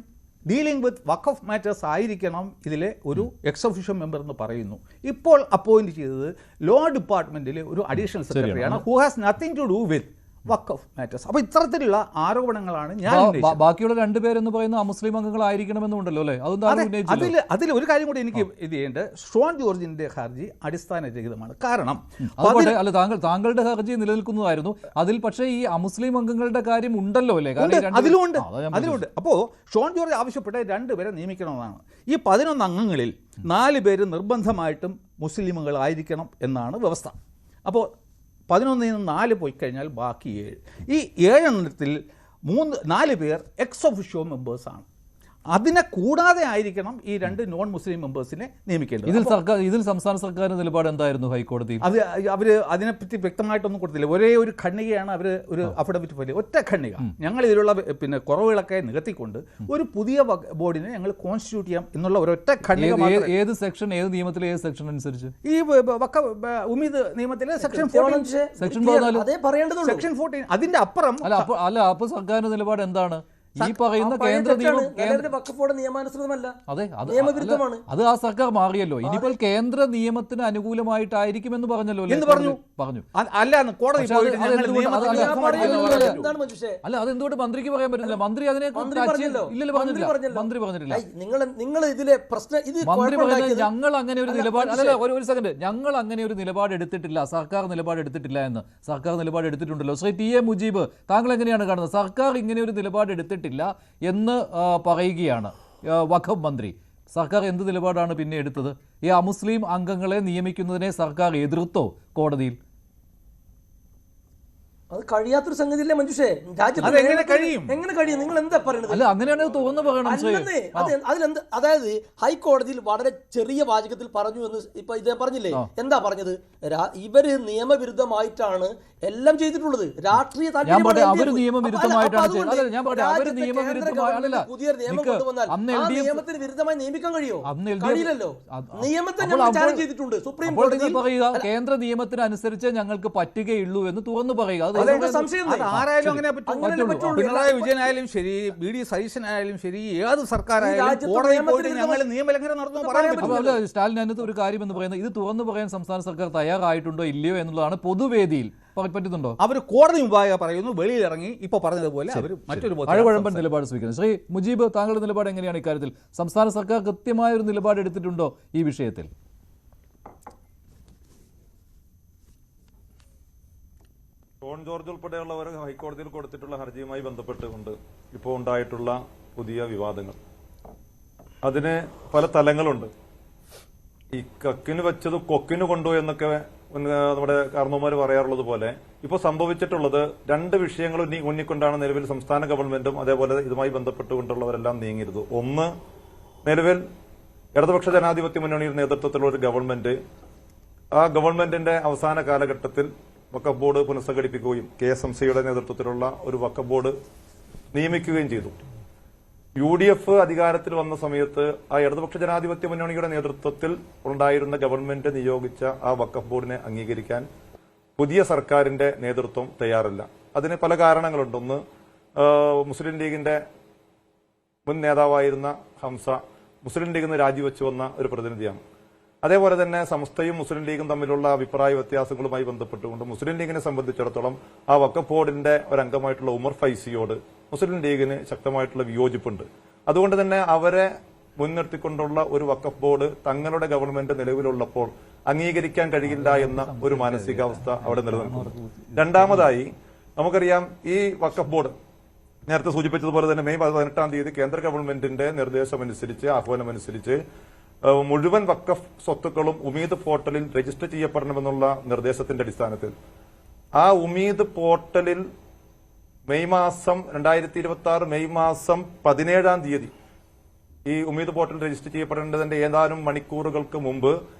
dealing with Waqf matters ആയിരിക്കണം ഇതിലെ ഒരു എക്സ് ഒഫീഷ്യോ മെമ്പർ എന്ന് പറയുന്നു. ഇപ്പോൾ അപ്പോയിൻറ്റ് ചെയ്തത് ലോ ഡിപ്പാർട്ട്മെൻറ്റിലെ ഒരു അഡീഷണൽ സെക്രട്ടറിയാണ്, who has nothing to do with Waqf matters. അപ്പോൾ ഇത്തരത്തിലുള്ള ആരോപണങ്ങളാണ് ഞാൻ. ബാക്കിയുള്ള 2 പേരെന്ന് പറയുന്ന അമുസ്ലിം അംഗങ്ങളായിരിക്കണമെന്നുണ്ടല്ലോ അല്ലേ? അതിൽ ഒരു കാര്യം കൂടി എനിക്ക് ഇത് ചെയ്യേണ്ടത്, ഷോൺ ജോർജിന്റെ ഹർജി അടിസ്ഥാനരഹിതമാണ്. കാരണം അല്ല, താങ്കളുടെ ഹർജി നിലനിൽക്കുന്നതായിരുന്നു. അതിൽ പക്ഷേ ഈ അമുസ്ലിം അംഗങ്ങളുടെ കാര്യം ഉണ്ടല്ലോ അല്ലേ? അതിലുണ്ട്. അപ്പോൾ ഷോൺ ജോർജ് ആവശ്യപ്പെട്ട 2 പേരെ നിയമിക്കണമെന്നാണ്. ഈ 11 അംഗങ്ങളിൽ 4 പേര് നിർബന്ധമായിട്ടും മുസ്ലിമുകളായിരിക്കണം എന്നാണ് വ്യവസ്ഥ. അപ്പോൾ 11 നിന്ന് 4 പോയി കഴിഞ്ഞാൽ ബാക്കി 7. ഈ 7 എണ്ണത്തിൽ 4 പേർ എക്സ് ഒഫീഷ്യോ മെമ്പേഴ്സാണ്. അതിനെ കൂടാതെ ആയിരിക്കണം ഈ 2 നോൺ മുസ്ലിം മെമ്പേഴ്സിനെ നിയമിക്കേണ്ടത്. ഇതിൽ സംസ്ഥാന സർക്കാരിന്റെ നിലപാട് എന്തായിരുന്നു ഹൈക്കോടതി? അത് അവര് അതിനെപ്പറ്റി വ്യക്തമായിട്ടൊന്നും കൊടുത്തില്ല. ഒരേ ഒരു ഖണ്ഡികയാണ് അവർ ഒരു അഫിഡവിറ്റ് ഫയൽ, ഒറ്റ ഖണ്ഡിക. ഞങ്ങൾ ഇതിലുള്ള കുറവുകളൊക്കെ നികത്തിക്കൊണ്ട് ഒരു പുതിയ ബോർഡിനെ ഞങ്ങൾ കോൺസ്റ്റിറ്റ്യൂട്ട് ചെയ്യാം എന്നുള്ള ഒരൊറ്റ ഖണ്ഡിക. ഏത് സെക്ഷൻ, ഏത് നിയമത്തിലെ ഏത് സെക്ഷൻ അനുസരിച്ച്? ഈ ഉമീദ് നിയമത്തിലെ സെക്ഷൻ 14. സെക്ഷൻ 14 അതിന്റെ അപ്പുറം അല്ല. അപ്പൊ സർക്കാരിന്റെ നിലപാട് എന്താണ്? ഈ പറയുന്ന കേന്ദ്ര നിയമാനുസൃതമല്ല, അതെ, നിയമവിരുദ്ധമാണ്. അത് ആ സർക്കാർ മാറിയല്ലോ. ഇനിയിപ്പോൾ കേന്ദ്ര നിയമത്തിന് അനുകൂലമായിട്ടായിരിക്കുമെന്ന് പറഞ്ഞല്ലോ. പറഞ്ഞു അല്ല, കോടതി അല്ല, അതെന്തുകൊണ്ട് മന്ത്രിക്ക് പറയാൻ പറ്റുന്നില്ല? മന്ത്രി അതിനെ ഇല്ലല്ലോ, പറഞ്ഞില്ല. മന്ത്രി പറഞ്ഞിട്ടില്ല. നിങ്ങൾ ഇതിലെ പ്രശ്നം ഇത് മന്ത്രി പറഞ്ഞത് ഞങ്ങൾ അങ്ങനെ ഒരു നിലപാട്, അല്ല ഒരു സെക്കൻഡ്, ഞങ്ങൾ അങ്ങനെ ഒരു നിലപാട് എടുത്തിട്ടില്ല, സർക്കാർ നിലപാട് എടുത്തിട്ടില്ല എന്ന്. സർക്കാർ നിലപാട് എടുത്തിട്ടുണ്ടല്ലോ. ശ്രീ ടി എ മുജീബ്, താങ്കൾ എങ്ങനെയാണ് കാണുന്നത്? സർക്കാർ ഇങ്ങനെ ഒരു നിലപാട് എടുത്തിട്ടില്ല എന്ന് പറയുകയാണ് വഖഫ് മന്ത്രി. സർക്കാർ എന്ത് നിലപാടാണ് പിന്നെ എടുത്തത്? ഈ അമുസ്ലിം അംഗങ്ങളെ നിയമിക്കുന്നതിനെ സർക്കാർ എതിർത്തോ കോടതിയിൽ? അത് കഴിയാത്തൊരു സംഗതിയല്ലേ മഞ്ജുഷേ? എങ്ങനെ കഴിയും? നിങ്ങൾ എന്താ പറയുന്നത്? അല്ല, അങ്ങനെയാണ് തുറന്നു പറയണം. അതിലെന്ത്, അതായത് ഹൈക്കോടതിയിൽ വളരെ ചെറിയ വാചകത്തിൽ പറഞ്ഞു എന്ന് ഇപ്പൊ ഇതേ പറഞ്ഞില്ലേ? എന്താ പറഞ്ഞത്? ഇവര് നിയമവിരുദ്ധമായിട്ടാണ് എല്ലാം ചെയ്തിട്ടുള്ളത്. രാഷ്ട്രീയ പുതിയ നിയമം കൊണ്ടുവന്നാൽ ആ നിയമത്തിന് വിരുദ്ധമായി നിയമിക്കാൻ കഴിയില്ലല്ലോ. നിയമത്തെ ചാലഞ്ച് ചെയ്തിട്ടുണ്ട് സുപ്രീം കോടതി. പറയുക കേന്ദ്ര നിയമത്തിനനുസരിച്ച് ഞങ്ങൾക്ക് പറ്റുകയുള്ളൂ എന്ന് തുറന്നു പറയുക. ആരായാലും അങ്ങനെ പറ്റുള്ളൂ. പിണറായി വിജയനായാലും ശരി, BD സതീശനായാലും ശരി, ഏത് സർക്കാരായാലും കോടതിയിൽ പോയിട്ട് ഞങ്ങൾ നിയമലംഘനം നടത്തുന്നു പറയാൻ പറ്റില്ല. സ്റ്റാലിൻ, അതിനകത്ത് ഒരു കാര്യം എന്ന് പറയുന്നത്, ഇത് തുറന്നു പറയാൻ സംസ്ഥാന സർക്കാർ തയ്യാറായിട്ടുണ്ടോ ഇല്ലയോ എന്നുള്ളതാണ്. പൊതുവേദിയിൽ പറ്റുന്നുണ്ടോ? അവർ കോടതി മുമ്പാകെ പറയുന്നു, വെളിയിൽ ഇറങ്ങി ഇപ്പൊ പറഞ്ഞതുപോലെ അവർ മറ്റൊരു അഴകുഴമ്പൻ നിലപാട് സ്വീകരിക്കുന്നു. ശ്രീ മുജീബ്, താങ്കളുടെ നിലപാട് എങ്ങനെയാണ് ഇക്കാര്യത്തിൽ? സംസ്ഥാന സർക്കാർ കൃത്യമായ ഒരു നിലപാട് എടുത്തിട്ടുണ്ടോ ഈ വിഷയത്തിൽ? ജോൺ ജോർജ് ഉൾപ്പെടെയുള്ളവർ ഹൈക്കോടതിയിൽ കൊടുത്തിട്ടുള്ള ഹർജിയുമായി ബന്ധപ്പെട്ടുകൊണ്ട് ഇപ്പോൾ ഉണ്ടായിട്ടുള്ള പുതിയ വിവാദങ്ങൾ, അതിന് പല തലങ്ങളുണ്ട്. ഈ കക്കിന് വെച്ചത് കൊക്കിന് കൊണ്ടു എന്നൊക്കെ നമ്മുടെ കാരണവന്മാർ പറയാറുള്ളത് പോലെ ഇപ്പോൾ സംഭവിച്ചിട്ടുള്ളത് 2 വിഷയങ്ങൾ ഉന്നിക്കൊണ്ടാണ് നിലവിൽ സംസ്ഥാന ഗവൺമെന്റും അതേപോലെ ഇതുമായി ബന്ധപ്പെട്ടുകൊണ്ടുള്ളവരെല്ലാം നീങ്ങിയത്. ഒന്ന്, നിലവിൽ ഇടതുപക്ഷ ജനാധിപത്യ മുന്നണിയുടെ നേതൃത്വത്തിലുള്ള ഒരു ഗവൺമെന്റ്, ആ ഗവൺമെന്റിന്റെ അവസാന കാലഘട്ടത്തിൽ വഖഫ് ബോർഡ് പുനഃസംഘടിപ്പിക്കുകയും KSMCയുടെ നേതൃത്വത്തിലുള്ള ഒരു വഖഫ് ബോർഡ് നിയമിക്കുകയും ചെയ്തു. UDF അധികാരത്തിൽ വന്ന സമയത്ത് ആ ഇടതുപക്ഷ ജനാധിപത്യ മുന്നണിയുടെ നേതൃത്വത്തിൽ ഉണ്ടായിരുന്ന ഗവൺമെന്റ് നിയോഗിച്ച ആ വഖഫ് ബോർഡിനെ അംഗീകരിക്കാൻ പുതിയ സർക്കാരിന്റെ നേതൃത്വം തയ്യാറല്ല. അതിന് പല കാരണങ്ങളുണ്ട്. ഒന്ന്, മുസ്ലിം ലീഗിന്റെ മുൻ നേതാവായിരുന്ന ഹംസ മുസ്ലിം ലീഗിൽ നിന്ന് രാജിവെച്ചു വന്ന ഒരു പ്രതിനിധിയാണ്. അതേപോലെ തന്നെ സമസ്തയും മുസ്ലിം ലീഗും തമ്മിലുള്ള അഭിപ്രായ വ്യത്യാസങ്ങളുമായി ബന്ധപ്പെട്ടുകൊണ്ട് മുസ്ലിം ലീഗിനെ സംബന്ധിച്ചിടത്തോളം ആ വഖഫ് ബോർഡിന്റെ ഒരംഗമായിട്ടുള്ള ഉമർ ഫൈസിയോട് മുസ്ലിം ലീഗിന് ശക്തമായിട്ടുള്ള വിയോജിപ്പുണ്ട്. അതുകൊണ്ട് തന്നെ അവരെ മുൻനിർത്തിക്കൊണ്ടുള്ള ഒരു വഖഫ് ബോർഡ് തങ്ങളുടെ ഗവൺമെന്റ് നിലവിലുള്ളപ്പോൾ അംഗീകരിക്കാൻ കഴിയില്ല എന്ന ഒരു മാനസികാവസ്ഥ അവിടെ നിലനിൽക്കുന്നു. രണ്ടാമതായി, നമുക്കറിയാം ഈ വഖഫ് ബോർഡ് നേരത്തെ സൂചിപ്പിച്ചതുപോലെ തന്നെ മെയ് 18-ാം തീയതി കേന്ദ്ര ഗവൺമെന്റിന്റെ നിർദ്ദേശമനുസരിച്ച്, ആഹ്വാനമനുസരിച്ച് മുഴുവൻ വഖഫ് സ്വത്തുക്കളും ഉമീദ് പോർട്ടലിൽ രജിസ്റ്റർ ചെയ്യപ്പെടണമെന്നുള്ള നിർദ്ദേശത്തിന്റെ അടിസ്ഥാനത്തിൽ ആ ഉമീദ് പോർട്ടലിൽ 2026 മെയ് മാസം 17-ാം തീയതി ഈ ഉമീദ് പോർട്ടൽ രജിസ്റ്റർ ചെയ്യപ്പെടേണ്ടതിന്റെ ഏതാനും മണിക്കൂറുകൾക്ക് മുമ്പ്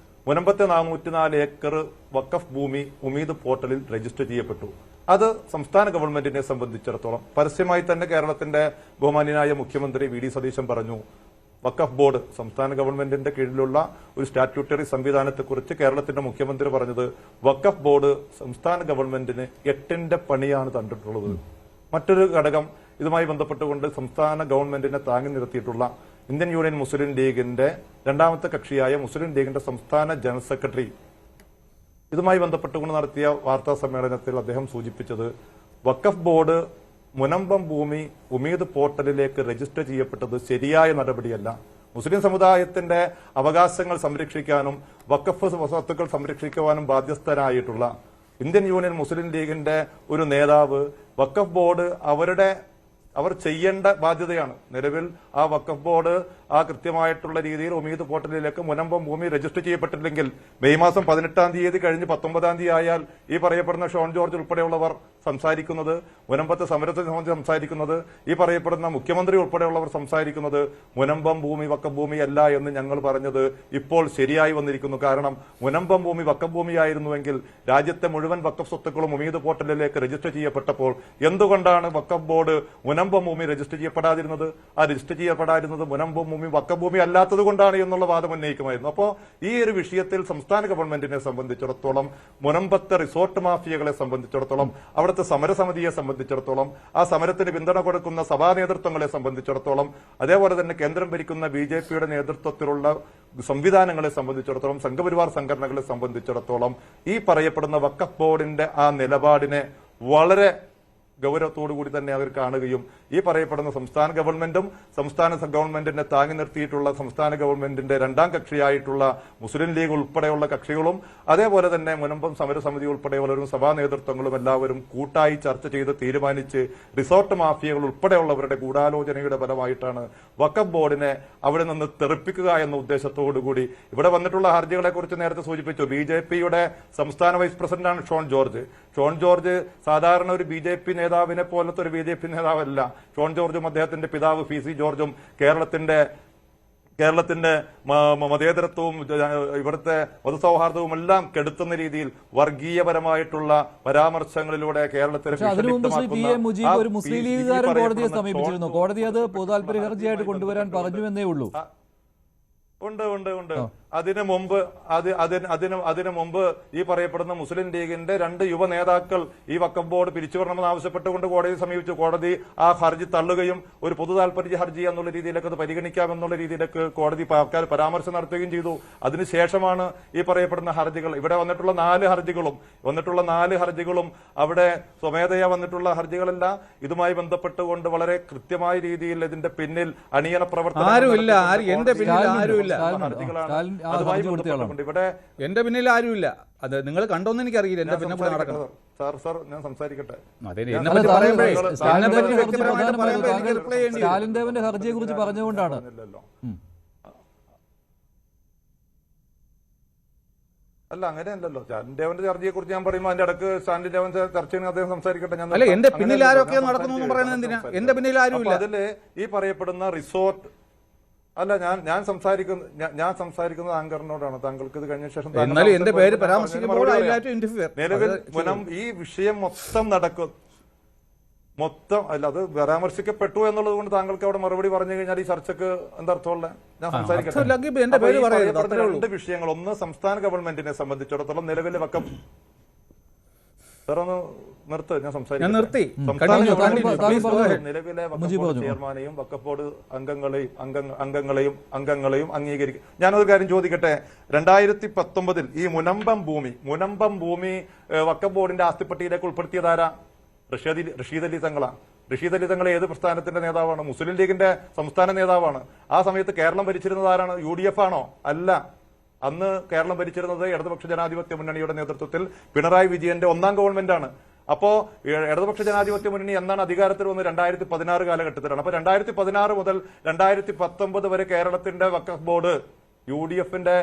മുനമ്പത്തെ 404 ഏക്കർ വഖഫ് ഭൂമി ഉമീദ് പോർട്ടലിൽ രജിസ്റ്റർ ചെയ്യപ്പെട്ടു. അത് സംസ്ഥാന ഗവൺമെന്റിനെ സംബന്ധിച്ചിടത്തോളം പരസ്യമായി തന്നെ കേരളത്തിന്റെ ബഹുമാന്യനായ മുഖ്യമന്ത്രി VD സതീശൻ പറഞ്ഞു, വഖഫ് ബോർഡ് സംസ്ഥാന ഗവൺമെന്റിന്റെ കീഴിലുള്ള ഒരു സ്റ്റാറ്റ്യൂട്ടറി സംവിധാനത്തെക്കുറിച്ച് കേരളത്തിന്റെ മുഖ്യമന്ത്രി പറഞ്ഞത്, വഖഫ് ബോർഡ് സംസ്ഥാന ഗവൺമെന്റിന് 8ന്റെ പണിയാണ് തന്നിട്ടുള്ളത്. മറ്റൊരു ഘടകം ഇതുമായി ബന്ധപ്പെട്ടുകൊണ്ട് സംസ്ഥാന ഗവൺമെന്റിനെ താങ്ങി നിർത്തിയിട്ടുള്ള ഇന്ത്യൻ യൂണിയൻ മുസ്ലിം ലീഗിന്റെ രണ്ടാമത്തെ കക്ഷിയായ മുസ്ലിം ലീഗിന്റെ സംസ്ഥാന ജനറൽ സെക്രട്ടറി ഇതുമായി ബന്ധപ്പെട്ടുകൊണ്ട് നടത്തിയ വാർത്താ സമ്മേളനത്തിൽ അദ്ദേഹം സൂചിപ്പിച്ചത്, വഖഫ് ബോർഡ് മുനമ്പം ഭൂമി ഉമീദ് പോർട്ടലിലേക്ക് രജിസ്റ്റർ ചെയ്യപ്പെട്ടത് ശരിയായ നടപടിയല്ല. മുസ്ലിം സമുദായത്തിന്റെ അവകാശങ്ങൾ സംരക്ഷിക്കാനും വഖഫ് സ്വത്തുക്കൾ സംരക്ഷിക്കുവാനും ബാധ്യസ്ഥരായിട്ടുള്ള ഇന്ത്യൻ യൂണിയൻ മുസ്ലിം ലീഗിന്റെ ഒരു നേതാവ് വഖഫ് ബോർഡ് അവർ ചെയ്യേണ്ട ബാധ്യതയാണ്. നിലവിൽ ആ വഖഫ് ബോർഡ് ആ കൃത്യമായിട്ടുള്ള രീതിയിൽ ഉമീദ് പോർട്ടലിലേക്ക് മുനമ്പം ഭൂമി രജിസ്റ്റർ ചെയ്യപ്പെട്ടില്ലെങ്കിൽ മെയ് മാസം 18-ാം തീയതി കഴിഞ്ഞ് 19-ാം തീയതി ആയാൽ ഈ പറയപ്പെടുന്ന ഷോൺ ജോർജ് ഉൾപ്പെടെയുള്ളവർ സംസാരിക്കുന്നത്, മുനമ്പത്തെ സമരത്തെ സംബന്ധിച്ച് സംസാരിക്കുന്നത്, ഈ പറയപ്പെടുന്ന മുഖ്യമന്ത്രി ഉൾപ്പെടെയുള്ളവർ സംസാരിക്കുന്നത് മുനമ്പം ഭൂമി വക്കം ഭൂമിയല്ല എന്ന് ഞങ്ങൾ പറഞ്ഞത് ഇപ്പോൾ ശരിയായി വന്നിരിക്കുന്നു. കാരണം മുനമ്പം ഭൂമി വക്കം ഭൂമിയായിരുന്നുവെങ്കിൽ രാജ്യത്തെ മുഴുവൻ വക്കഫ് സ്വത്തുക്കളും ഉമീദ് പോർട്ടലിലേക്ക് രജിസ്റ്റർ ചെയ്യപ്പെട്ടപ്പോൾ എന്തുകൊണ്ടാണ് വക്കഫ് ബോർഡ് മുനമ്പം ഭൂമി രജിസ്റ്റർ ചെയ്യപ്പെടാതിരുന്നത്? ആ രജിസ്റ്റർ ചെയ്യപ്പെടാതിരുന്നത് മുനമ്പം ഭൂമി വക്കം ഭൂമി അല്ലാത്തത് കൊണ്ടാണ് എന്നുള്ള വാദം ഉന്നയിക്കുമായിരുന്നു. അപ്പോൾ ഈ ഒരു വിഷയത്തിൽ സംസ്ഥാന ഗവൺമെന്റിനെ സംബന്ധിച്ചിടത്തോളം, മുനമ്പത്തെ റിസോർട്ട് മാഫിയകളെ സംബന്ധിച്ചിടത്തോളം, അവിടുത്തെ സമരസമിതിയെ സംബന്ധിച്ചിടത്തോളം, ആ സമരത്തിന് പിന്തുണ കൊടുക്കുന്ന സഭാ നേതൃത്വങ്ങളെ സംബന്ധിച്ചിടത്തോളം, അതേപോലെ തന്നെ കേന്ദ്രം ഭരിക്കുന്ന BJPയുടെ നേതൃത്വത്തിലുള്ള സംവിധാനങ്ങളെ സംബന്ധിച്ചിടത്തോളം, സംഘപരിവാർ സംഘടനകളെ സംബന്ധിച്ചിടത്തോളം ഈ പറയപ്പെടുന്ന വഖഫ് ബോർഡിന്റെ ആ നിലപാടിനെ വളരെ ഗൗരവത്തോടുകൂടി തന്നെ അവർ കാണുകയും ഈ പറയപ്പെടുന്ന സംസ്ഥാന ഗവൺമെന്റും സംസ്ഥാന ഗവൺമെന്റിനെ താങ്ങി നിർത്തിയിട്ടുള്ള സംസ്ഥാന ഗവൺമെന്റിന്റെ രണ്ടാം കക്ഷിയായിട്ടുള്ള മുസ്ലിം ലീഗ് ഉൾപ്പെടെയുള്ള കക്ഷികളും അതേപോലെ തന്നെ മുനമ്പം സമരസമിതി ഉൾപ്പെടെയുള്ളവരും സഭാ നേതൃത്വങ്ങളും എല്ലാവരും കൂട്ടായി ചർച്ച ചെയ്ത് തീരുമാനിച്ച് റിസോർട്ട് മാഫിയകൾ ഉൾപ്പെടെയുള്ളവരുടെ ഗൂഢാലോചനയുടെ ഫലമായിട്ടാണ് വഖഫ് ബോർഡിനെ അവിടെ നിന്ന് തെറിപ്പിക്കുക എന്ന ഉദ്ദേശത്തോടുകൂടി ഇവിടെ വന്നിട്ടുള്ള ഹർജികളെ കുറിച്ച് നേരത്തെ സൂചിപ്പിച്ചു. BJPയുടെ സംസ്ഥാന വൈസ് പ്രസിഡന്റാണ് ഷോൺ ജോർജ്. ഷോൺ ജോർജ് സാധാരണ ഒരു BJP നേതാവിനെ പോലത്തെ ഒരു BJP നേതാവല്ല. ഷോൺ ജോർജും അദ്ദേഹത്തിന്റെ പിതാവ് PC ജോർജും കേരളത്തിന്റെ മതേതരത്വവും ഇവിടുത്തെ മതസൗഹാർദ്ദവും എല്ലാം കെടുത്തുന്ന രീതിയിൽ വർഗീയപരമായിട്ടുള്ള പരാമർശങ്ങളിലൂടെ കേരളത്തിലെ ഒരു മുസ്ലിം ലീഗുകാരൻ കോടതിയെ സമീപിച്ചിരുന്നു. കോടതി അത് പൊതുതാൽപര്യ ഹർജിയായിട്ട് കൊണ്ടുവരാൻ പറഞ്ഞു എന്നേ ഉള്ളൂ. ഉണ്ട്. അതിനു മുമ്പ് ഈ പറയപ്പെടുന്ന മുസ്ലിം ലീഗിന്റെ 2 യുവ നേതാക്കൾ ഈ വഖഫ് ബോർഡ് പിരിച്ചുവിടണമെന്ന് ആവശ്യപ്പെട്ടുകൊണ്ട് കോടതിയെ സമീപിച്ചു. കോടതി ആ ഹർജി തള്ളുകയും ഒരു പൊതു താൽപര്യ ഹർജി എന്നുള്ള രീതിയിലേക്ക് അത് പരിഗണിക്കാമെന്നുള്ള രീതിയിലേക്ക് കോടതി പരാമർശം നടത്തുകയും ചെയ്തു. അതിനുശേഷമാണ് ഈ പറയപ്പെടുന്ന ഹർജികൾ ഇവിടെ വന്നിട്ടുള്ള 4 ഹർജികളും അവിടെ സ്വമേധയാ വന്നിട്ടുള്ള ഹർജികളെല്ലാം ഇതുമായി ബന്ധപ്പെട്ടുകൊണ്ട് വളരെ കൃത്യമായ രീതിയിൽ ഇതിന്റെ പിന്നിൽ അണിയറ പ്രവർത്തനം ഇവിടെ എന്റെ പിന്നിൽ ആരുമില്ല. അത് നിങ്ങൾ കണ്ടോന്ന് എനിക്കറിയില്ല. എന്റെ പിന്നെ നടക്കണം. സാർ ഞാൻ സംസാരിക്കട്ടെ. സ്റ്റാലിൻ ദേവന്റെ ഹർജിയെ കുറിച്ച് പറഞ്ഞുകൊണ്ടാണ്. അല്ല, അങ്ങനെയല്ലല്ലോ. സ്റ്റാലിൻ ദേവന്റെ ഹർജിയെ കുറിച്ച് ഞാൻ പറയുമ്പോൾ അതിന്റെ ഇടക്ക് സ്റ്റാലിൻ ദേവൻ ചർച്ച ചെയ്യുന്ന അദ്ദേഹം സംസാരിക്കട്ടെ. ഞാൻ എന്റെ പിന്നിൽ ആരൊക്കെ നടക്കുന്നു പറയുന്നത് എന്തിനാ? എന്റെ പിന്നിൽ ആരുമില്ല. അതില് ഈ പറയപ്പെടുന്ന റിസോർട്ട് അല്ല, ഞാൻ സംസാരിക്കുന്നത് ആങ്കറിനോടാണ്. താങ്കൾക്ക് ഇത് കഴിഞ്ഞ ശേഷം എന്റെ പേര് പരാമർശിക്കുമ്പോൾ നിലവിൽ ഈ വിഷയം മൊത്തം അല്ല, അത് പരാമർശിക്കപ്പെട്ടു എന്നുള്ളത് കൊണ്ട് താങ്കൾക്ക് അവിടെ മറുപടി പറഞ്ഞു കഴിഞ്ഞാൽ ഈ ചർച്ചക്ക് എന്താർത്ഥമുള്ള? ഞാൻ സംസാരിക്കട്ടെ. 2 വിഷയങ്ങൾ. ഒന്ന്, സംസ്ഥാന ഗവൺമെന്റിനെ സംബന്ധിച്ചിടത്തോളം നിലവിലെ വക്കം നിർത്ത്, ഞാൻ സംസാരിക്കും. നിലവിലെ വഖഫ് ബോർഡ് ചെയർമാനെയും വഖഫ് ബോർഡ് അംഗങ്ങളെയും അംഗീകരിക്കും. ഞാനൊരു കാര്യം ചോദിക്കട്ടെ. 2019 ഈ മുനമ്പം ഭൂമി വഖഫ് ബോർഡിന്റെ ആസ്തിപ്പട്ടിയിലേക്ക് ഉൾപ്പെടുത്തിയതാരാ? റഷീദ് അലി തങ്ങളാണ്. റഷീദ് അലി തങ്ങൾ ഏത് പ്രസ്ഥാനത്തിന്റെ നേതാവാണ്? മുസ്ലിം ലീഗിന്റെ സംസ്ഥാന നേതാവാണ്. ആ സമയത്ത് കേരളം ഭരിച്ചിരുന്നത് ആരാണ്? UDF ആണോ? അല്ല. അന്ന് കേരളം ഭരിച്ചിരുന്നത് ഇടതുപക്ഷ ജനാധിപത്യ മുന്നണിയുടെ നേതൃത്വത്തിൽ പിണറായി വിജയന്റെ 1ാം ഗവൺമെന്റാണ്. അപ്പോ ഇടതുപക്ഷ ജനാധിപത്യ മുന്നണി എന്നാണ് അധികാരത്തിൽ വന്നത്? 2016 കാലഘട്ടത്തിലാണ്. അപ്പൊ 2016 മുതൽ 2019 വരെ കേരളത്തിന്റെ വഖഫ് ബോർഡ് UDFന്റെ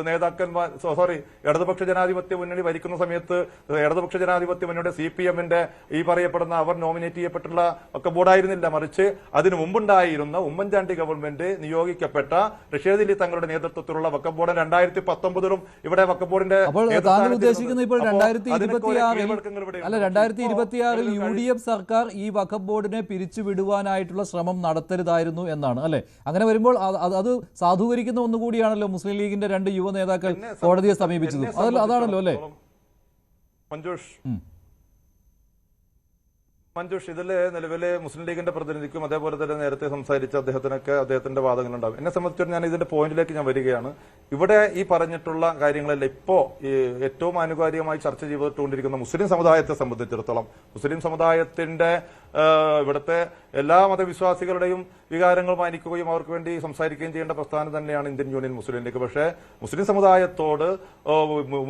നേതാക്കന്മാർ ഇടതുപക്ഷ ജനാധിപത്യ മുന്നണി ഭരിക്കുന്ന സമയത്ത് ഇടതുപക്ഷ ജനാധിപത്യ മുന്നണിയുടെ CPMന്റെ ഈ പറയപ്പെടുന്ന അവർ നോമിനേറ്റ് ചെയ്യപ്പെട്ടുള്ള വഖഫ് ബോർഡായിരുന്നില്ല. മറിച്ച് അതിനു മുമ്പുണ്ടായിരുന്ന ഉമ്മൻചാണ്ടി ഗവൺമെന്റ് നിയോഗിക്കപ്പെട്ട റഷീദ് അലി തങ്ങളുടെ നേതൃത്വത്തിലുള്ള വഖഫ് ബോർഡ് 2019 ഇവിടെ വഖഫ് ബോർഡിന്റെ ഉദ്ദേശിക്കുന്നത് ഇപ്പോൾ 2026 UDF സർക്കാർ ഈ വഖഫ് ബോർഡിനെ പിരിച്ചുവിടുവാനായിട്ടുള്ള ശ്രമം നടത്തരുതായിരുന്നു എന്നാണ് അല്ലെ? അങ്ങനെ വരുമ്പോൾ അത് സാധൂകരിക്കുന്ന ഒന്നുകൂടി ാണല്ലോ മുസ്ലിം ലീഗിന്റെ 2 യുവ നേതാക്കൾ കോടതിയെ സമീപിച്ചത്. അതാണല്ലോ അല്ലെ മഞ്ജുഷ്? ഇതില് നിലവിലെ മുസ്ലിം ലീഗിന്റെ പ്രതിനിധിക്കും അതേപോലെ തന്നെ നേരത്തെ സംസാരിച്ച അദ്ദേഹത്തിന്റെ വാദങ്ങളുണ്ടാവും. എന്നെ സംബന്ധിച്ചിടത്തോളം ഞാൻ ഇതിന്റെ പോയിന്റിലേക്ക് ഞാൻ വരികയാണ്. ഇവിടെ ഈ പറഞ്ഞിട്ടുള്ള കാര്യങ്ങളെല്ലാം ഇപ്പോ ഏറ്റവും ആനുകാലികമായി ചർച്ച ചെയ്തുകൊണ്ടിരിക്കുന്ന മുസ്ലിം സമുദായത്തെ സംബന്ധിച്ചിടത്തോളം മുസ്ലിം സമുദായത്തിന്റെ ഇവിടുത്തെ എല്ലാ മതവിശ്വാസികളുടെയും വികാരങ്ങൾ മാനിക്കുകയും അവർക്ക് വേണ്ടി സംസാരിക്കുകയും ചെയ്യേണ്ട പ്രസ്ഥാനം തന്നെയാണ് ഇന്ത്യൻ യൂണിയൻ മുസ്ലിം ലീഗ്. പക്ഷേ മുസ്ലിം സമുദായത്തോട്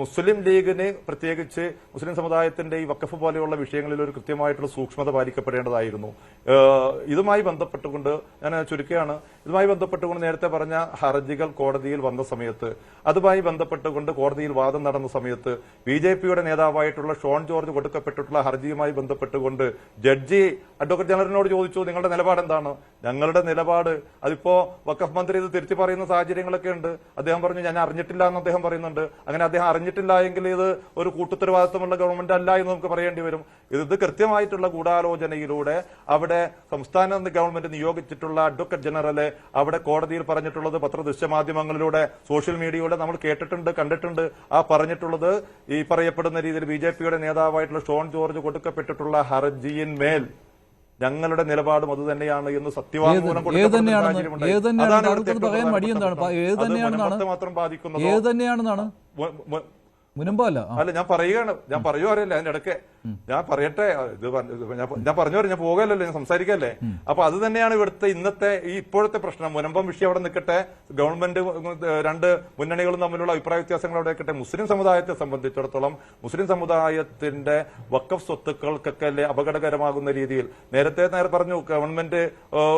മുസ്ലിം ലീഗിന് പ്രത്യേകിച്ച് മുസ്ലിം സമുദായത്തിന്റെ ഈ വഖഫ് പോലെയുള്ള വിഷയങ്ങളിൽ ഒരു കൃത്യമായിട്ടുള്ള സൂക്ഷ്മത പാലിക്കപ്പെടേണ്ടതായിരുന്നു. ഇതുമായി ബന്ധപ്പെട്ടുകൊണ്ട് ഞാൻ ചുരുക്കുകയാണ്, ഇതുമായി ബന്ധപ്പെട്ടുകൊണ്ട് നേരത്തെ പറഞ്ഞ ഹർജികൾ കോടതിയിൽ വന്ന സമയത്ത്, അതുമായി ബന്ധപ്പെട്ടുകൊണ്ട് കോടതിയിൽ വാദം നടന്ന സമയത്ത് ബിജെപിയുടെ നേതാവായിട്ടുള്ള ഷോൺ ജോർജ് കൊടുക്കപ്പെട്ടിട്ടുള്ള ഹർജിയുമായി ബന്ധപ്പെട്ടുകൊണ്ട് ജഡ്ജി അഡ്വക്കേറ്റ് ജനറലിനോട് ചോദിച്ചു, നിങ്ങളുടെ നിലപാട് എന്താണ്? ഞങ്ങളുടെ നിലപാട്, അതിപ്പോ വഖഫ് മന്ത്രി ഇത് തിരുത്തി പറയുന്ന സാഹചര്യങ്ങളൊക്കെ ഉണ്ട്. അദ്ദേഹം പറഞ്ഞു ഞാൻ അറിഞ്ഞിട്ടില്ല എന്ന് അദ്ദേഹം പറയുന്നുണ്ട്. അങ്ങനെ അദ്ദേഹം അറിഞ്ഞിട്ടില്ല എങ്കിൽ ഇത് ഒരു കൂട്ടുത്തരവാദിത്വമുള്ള ഗവൺമെന്റ് അല്ല എന്ന് നമുക്ക് പറയേണ്ടി വരും. ഇത് കൃത്യമായിട്ടുള്ള ഗൂഢാലോചനയിലൂടെ അവിടെ സംസ്ഥാന ഗവൺമെന്റ് നിയോഗിച്ചിട്ടുള്ള അഡ്വക്കേറ്റ് ജനറലെ അവിടെ കോടതിയിൽ പറഞ്ഞിട്ടുള്ളത് പത്രദൃശ്യമാധ്യമങ്ങളിലൂടെ സോഷ്യൽ മീഡിയയിലൂടെ നമ്മൾ കേട്ടിട്ടുണ്ട്, കണ്ടിട്ടുണ്ട്. ആ പറഞ്ഞിട്ടുള്ളത് ഈ പറയപ്പെടുന്ന രീതിയിൽ ബിജെപിയുടെ നേതാവായിട്ടുള്ള ഷോൺ ജോർജ് കൊടുക്കപ്പെട്ടിട്ടുള്ള ഹർജിയിന്മേൽ ഞങ്ങളുടെ നിലപാടും അത് തന്നെയാണ് എന്ന് സത്യവാങ്മൂലം മാത്രം ബാധിക്കുന്നത് മുൻപല്ല. അല്ല, ഞാൻ പറയുകയാണ്, ഞാൻ പറയുവാറില്ല അതിന്റെ ഇടയ്ക്ക് ഞാൻ പറയട്ടെ, ഇത് ഞാൻ പറഞ്ഞു ഞാൻ പോകല്ലോ, ഞാൻ സംസാരിക്കല്ലേ. അപ്പൊ അത് തന്നെയാണ് ഇവിടുത്തെ ഇന്നത്തെ ഈ ഇപ്പോഴത്തെ പ്രശ്നം. മുനമ്പം വിഷയം അവിടെ നിൽക്കട്ടെ, ഗവൺമെന്റ് രണ്ട് മുന്നണികളും തമ്മിലുള്ള അഭിപ്രായ വ്യത്യാസങ്ങൾ അവിടെ നിൽക്കട്ടെ. മുസ്ലിം സമുദായത്തെ സംബന്ധിച്ചിടത്തോളം മുസ്ലിം സമുദായത്തിന്റെ വഖഫ് സ്വത്തുക്കൾക്കൊക്കെ അപകടകരമാകുന്ന രീതിയിൽ നേരത്തെ പറഞ്ഞു, ഗവൺമെന്റ്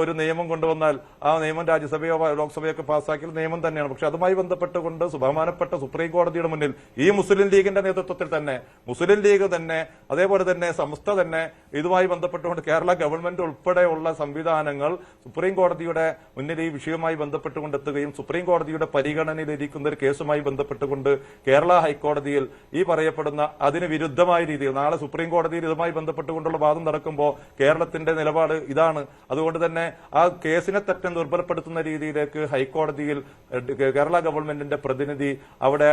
ഒരു നിയമം കൊണ്ടുവന്നാൽ ആ നിയമം രാജ്യസഭയോ ലോക്സഭയൊക്കെ പാസ്സാക്കിയ നിയമം തന്നെയാണ്. പക്ഷെ അതുമായി ബന്ധപ്പെട്ടുകൊണ്ട് ബഹുമാനപ്പെട്ട സുപ്രീം കോടതിയുടെ മുന്നിൽ ഈ മുസ്ലിം ലീഗിന്റെ നേതൃത്വത്തിൽ തന്നെ മുസ്ലിം ലീഗ് തന്നെ അതേപോലെ തന്നെ സംസ്ഥ തന്നെ ഇതുമായി ബന്ധപ്പെട്ടുകൊണ്ട് കേരള ഗവൺമെന്റ് ഉൾപ്പെടെയുള്ള സംവിധാനങ്ങൾ സുപ്രീം കോടതിയുടെ മുന്നിൽ ഈ വിഷയവുമായി ബന്ധപ്പെട്ടുകൊണ്ട് എത്തുകയും സുപ്രീം കോടതിയുടെ പരിഗണനയിലിരിക്കുന്ന ഒരു കേസുമായി ബന്ധപ്പെട്ടുകൊണ്ട് കേരള ഹൈക്കോടതിയിൽ ഈ പറയപ്പെടുന്ന അതിന് വിരുദ്ധമായ രീതിയിൽ നാളെ സുപ്രീം കോടതിയിൽ ഇതുമായി ബന്ധപ്പെട്ടുകൊണ്ടുള്ള വാദം നടക്കുമ്പോൾ കേരളത്തിന്റെ നിലപാട് ഇതാണ്. അതുകൊണ്ട് തന്നെ ആ കേസിനെ തെറ്റം ദുർബലപ്പെടുത്തുന്ന രീതിയിലേക്ക് ഹൈക്കോടതിയിൽ കേരള ഗവൺമെന്റിന്റെ പ്രതിനിധി അവിടെ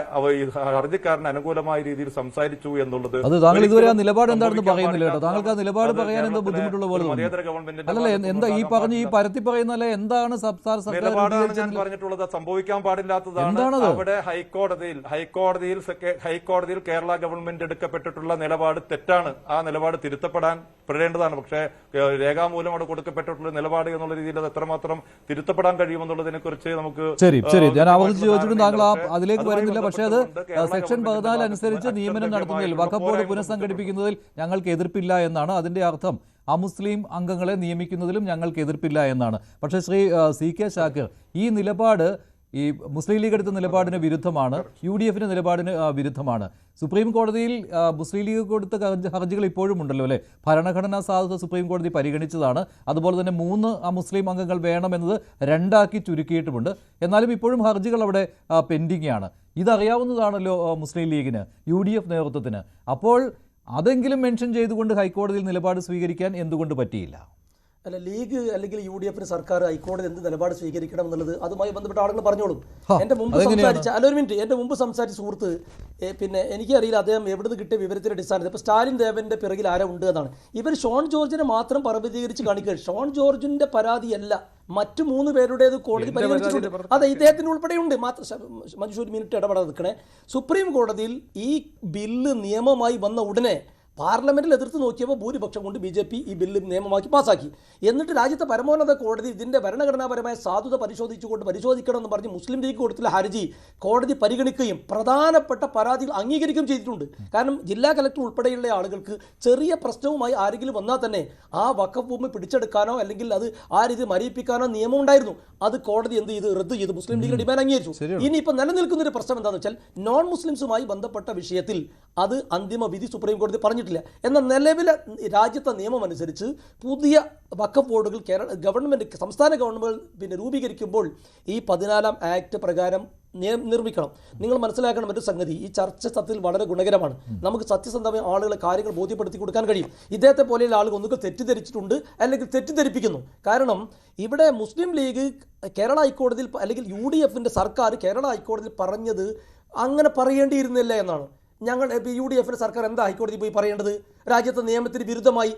ഹർജിക്കാരന് അനുകൂലമായ രീതിയിൽ സംസാരിച്ചു എന്നുള്ളത് നിലപാട് എന്താണെന്ന് പറയുന്നില്ല കേട്ടോ. താങ്കൾക്ക് ആ നിലപാട് പറയാൻ എന്തോ ബുദ്ധിമുട്ടുള്ള പോലെ അല്ലല്ലേ? എന്താ ഈ പറഞ്ഞ ഈ പരത്തി പറയുന്നല്ലേ? എന്താണ് സംസ്ഥാന സർക്കാർ പറഞ്ഞിട്ടുള്ളത്? സംഭവിക്കാൻ പാടില്ലാത്തതാണ്. അവിടെ ഹൈക്കോടതിയിൽ കേരള ഗവൺമെന്റ് എടുക്കപ്പെട്ടിട്ടുള്ള നിലപാട് തെറ്റാണ്. ആ നിലപാട് തിരുത്തപ്പെടേണ്ടതാണ്. പക്ഷേ രേഖാമൂലം അവിടെ കൊടുക്കപ്പെട്ടിട്ടുള്ള നിലപാട് എന്നുള്ള രീതിയിൽ അത് എത്രമാത്രം തിരുത്തപ്പെടാൻ കഴിയുമെന്നുള്ളതിനെ കുറിച്ച് നമുക്ക് ശരി ഞാൻ ആവർത്തിച്ച് ചോദിച്ചിട്ടും താങ്കൾ അതിലേക്ക് വരുന്നില്ല. പക്ഷേ അത് സെക്ഷൻ 14 അനുസരിച്ച് നിയമനം നടത്തുന്നതിൽ വഖഫ് ബോർഡ് പുനഃസംഘടിപ്പിക്കുന്നതിൽ ഞങ്ങൾക്ക് എതിർപ്പില്ല എന്നാണ്. അതിന്റെ അർത്ഥം അമുസ്ലിം അംഗങ്ങളെ നിയമിക്കുന്നതിലും ഞങ്ങൾക്ക് എതിർപ്പില്ല എന്നാണ്. പക്ഷേ ശ്രീ CK ഷാക്കിർ, ഈ നിലപാട് ഈ മുസ്ലിം ലീഗ് എടുത്ത നിലപാടിന് വിരുദ്ധമാണ്, UDF നിലപാടിന് വിരുദ്ധമാണ്. സുപ്രീം കോടതിയിൽ മുസ്ലിം ലീഗ് കൊടുത്ത ഹർജികൾ ഇപ്പോഴും ഉണ്ടല്ലോ അല്ലേ? ഭരണഘടനാ സാധുത സുപ്രീം കോടതി പരിഗണിച്ചതാണ്. അതുപോലെ തന്നെ 3 മുസ്ലിം അംഗങ്ങൾ വേണമെന്നത് 2 ആക്കി ചുരുക്കിയിട്ടുമുണ്ട്. എന്നാലും ഇപ്പോഴും ഹർജികൾ അവിടെ പെൻഡിംഗ് ആണ്. ഇതറിയാവുന്നതാണല്ലോ മുസ്ലിം ലീഗിന്, UDF നേതൃത്വത്തിന്. അപ്പോൾ അതെങ്കിലും മെൻഷൻ ചെയ്തുകൊണ്ട് ഹൈക്കോടതിയിൽ നിലപാട് സ്വീകരിക്കാൻ എന്തുകൊണ്ട് പറ്റിയില്ല? അല്ല, ലീഗ് അല്ലെങ്കിൽ UDF സർക്കാർ ഹൈക്കോടതി എന്ത് നിലപാട് സ്വീകരിക്കണം എന്നുള്ളത് അതുമായി ബന്ധപ്പെട്ട ആളുകൾ പറഞ്ഞോളും. എൻ്റെ മുമ്പ് സംസാരിച്ച എൻ്റെ മുമ്പ് സംസാരിച്ച സുഹൃത്ത് പിന്നെ എനിക്കറിയില്ല അദ്ദേഹം എവിടെ നിന്ന് കിട്ടിയ വിവരത്തിന്റെ അടിസ്ഥാനത്തിൽ ഇപ്പോൾ സ്റ്റാലിൻ ദേവന്റെ പിറകിൽ ആരാ ഉണ്ട് എന്നാണ്. ഇവർ ഷോൺ ജോർജിനെ മാത്രം പർവ്വതീകരിച്ച് കാണിക്കുക. ഷോൺ ജോർജിന്റെ പരാതിയല്ല, മറ്റു 3 പേരുടേത് കോടതി പരിഗണിച്ചിട്ടുണ്ട്. അതെ, ഇദ്ദേഹത്തിന് ഉൾപ്പെടെയുണ്ട്. മഞ്ജു ഒരു മിനിറ്റ് ഇടപെടാതെ നിൽക്കണേ. സുപ്രീം കോടതിയിൽ ഈ ബില്ല് നിയമമായി വന്ന ഉടനെ പാർലമെന്റിൽ എതിർത്ത് നോക്കിയപ്പോൾ ഭൂരിപക്ഷം കൊണ്ട് BJP ഈ ബില്ല് നിയമമാക്കി പാസാക്കി. എന്നിട്ട് രാജ്യത്തെ പരമോന്നത കോടതി ഇതിന്റെ ഭരണഘടനാപരമായ സാധുത പരിശോധിക്കണം എന്ന് പറഞ്ഞ് മുസ്ലിം ലീഗ് കൊടുത്തുള്ള ഹർജി കോടതി പരിഗണിക്കുകയും പ്രധാനപ്പെട്ട പരാതികൾ അംഗീകരിക്കുകയും ചെയ്തിട്ടുണ്ട്. കാരണം ജില്ലാ കലക്ടർ ഉൾപ്പെടെയുള്ള ആളുകൾക്ക് ചെറിയ പ്രശ്നവുമായി ആരെങ്കിലും വന്നാൽ തന്നെ ആ വഖഫ് ഭൂമി പിടിച്ചെടുക്കാനോ അല്ലെങ്കിൽ അത് ആ രീതി മരയിപ്പിക്കാനോ നിയമം ഉണ്ടായിരുന്നു. അത് കോടതി എന്ത് ചെയ്ത് റദ്ദ് ചെയ്ത് മുസ്ലിം ലീഗിന്റെ ഡിമാൻഡ് അംഗീകരിച്ചു. ഇനിയിപ്പോൾ നിലനിൽക്കുന്ന ഒരു പ്രശ്നം എന്താണെന്ന് വെച്ചാൽ നോൺ മുസ്ലിംസുമായി ബന്ധപ്പെട്ട വിഷയത്തിൽ അത് അന്തിമ വിധി സുപ്രീം കോടതി പറഞ്ഞിട്ടില്ല. എന്നാൽ നിലവിലെ രാജ്യത്തെ നിയമം അനുസരിച്ച് പുതിയ വഖഫ് ബോർഡുകൾ ഗവൺമെന്റ് സംസ്ഥാന ഗവൺമെന്റ് രൂപീകരിക്കുമ്പോൾ ഈ 14 ആക്ട് പ്രകാരം നിർമ്മിക്കണം. നിങ്ങൾ മനസ്സിലാക്കണം ഒരു സംഗതി, ഈ ചർച്ച സത്യത്തിൽ വളരെ ഗുണകരമാണ്. നമുക്ക് സത്യസന്ധമായ ആളുകളെ കാര്യങ്ങൾ ബോധ്യപ്പെടുത്തി കൊടുക്കാൻ കഴിയും. ഇദ്ദേഹത്തെ പോലെയുള്ള ആളുകൾ ഒന്നുകിൽ തെറ്റിദ്ധരിച്ചിട്ടുണ്ട് അല്ലെങ്കിൽ തെറ്റിദ്ധരിപ്പിക്കുന്നു. കാരണം ഇവിടെ മുസ്ലിം ലീഗ് കേരള ഹൈക്കോടതിയിൽ അല്ലെങ്കിൽ UDF സർക്കാർ കേരള ഹൈക്കോടതിയിൽ പറഞ്ഞത് അങ്ങനെ പറയേണ്ടിയിരുന്നില്ല എന്നാണ്. ഞങ്ങൾ UDF സർക്കാർ എന്താ ഹൈക്കോടതി പോയി പറയേണ്ടത്? രാജ്യത്തെ നിയമത്തിന് വിരുദ്ധമായി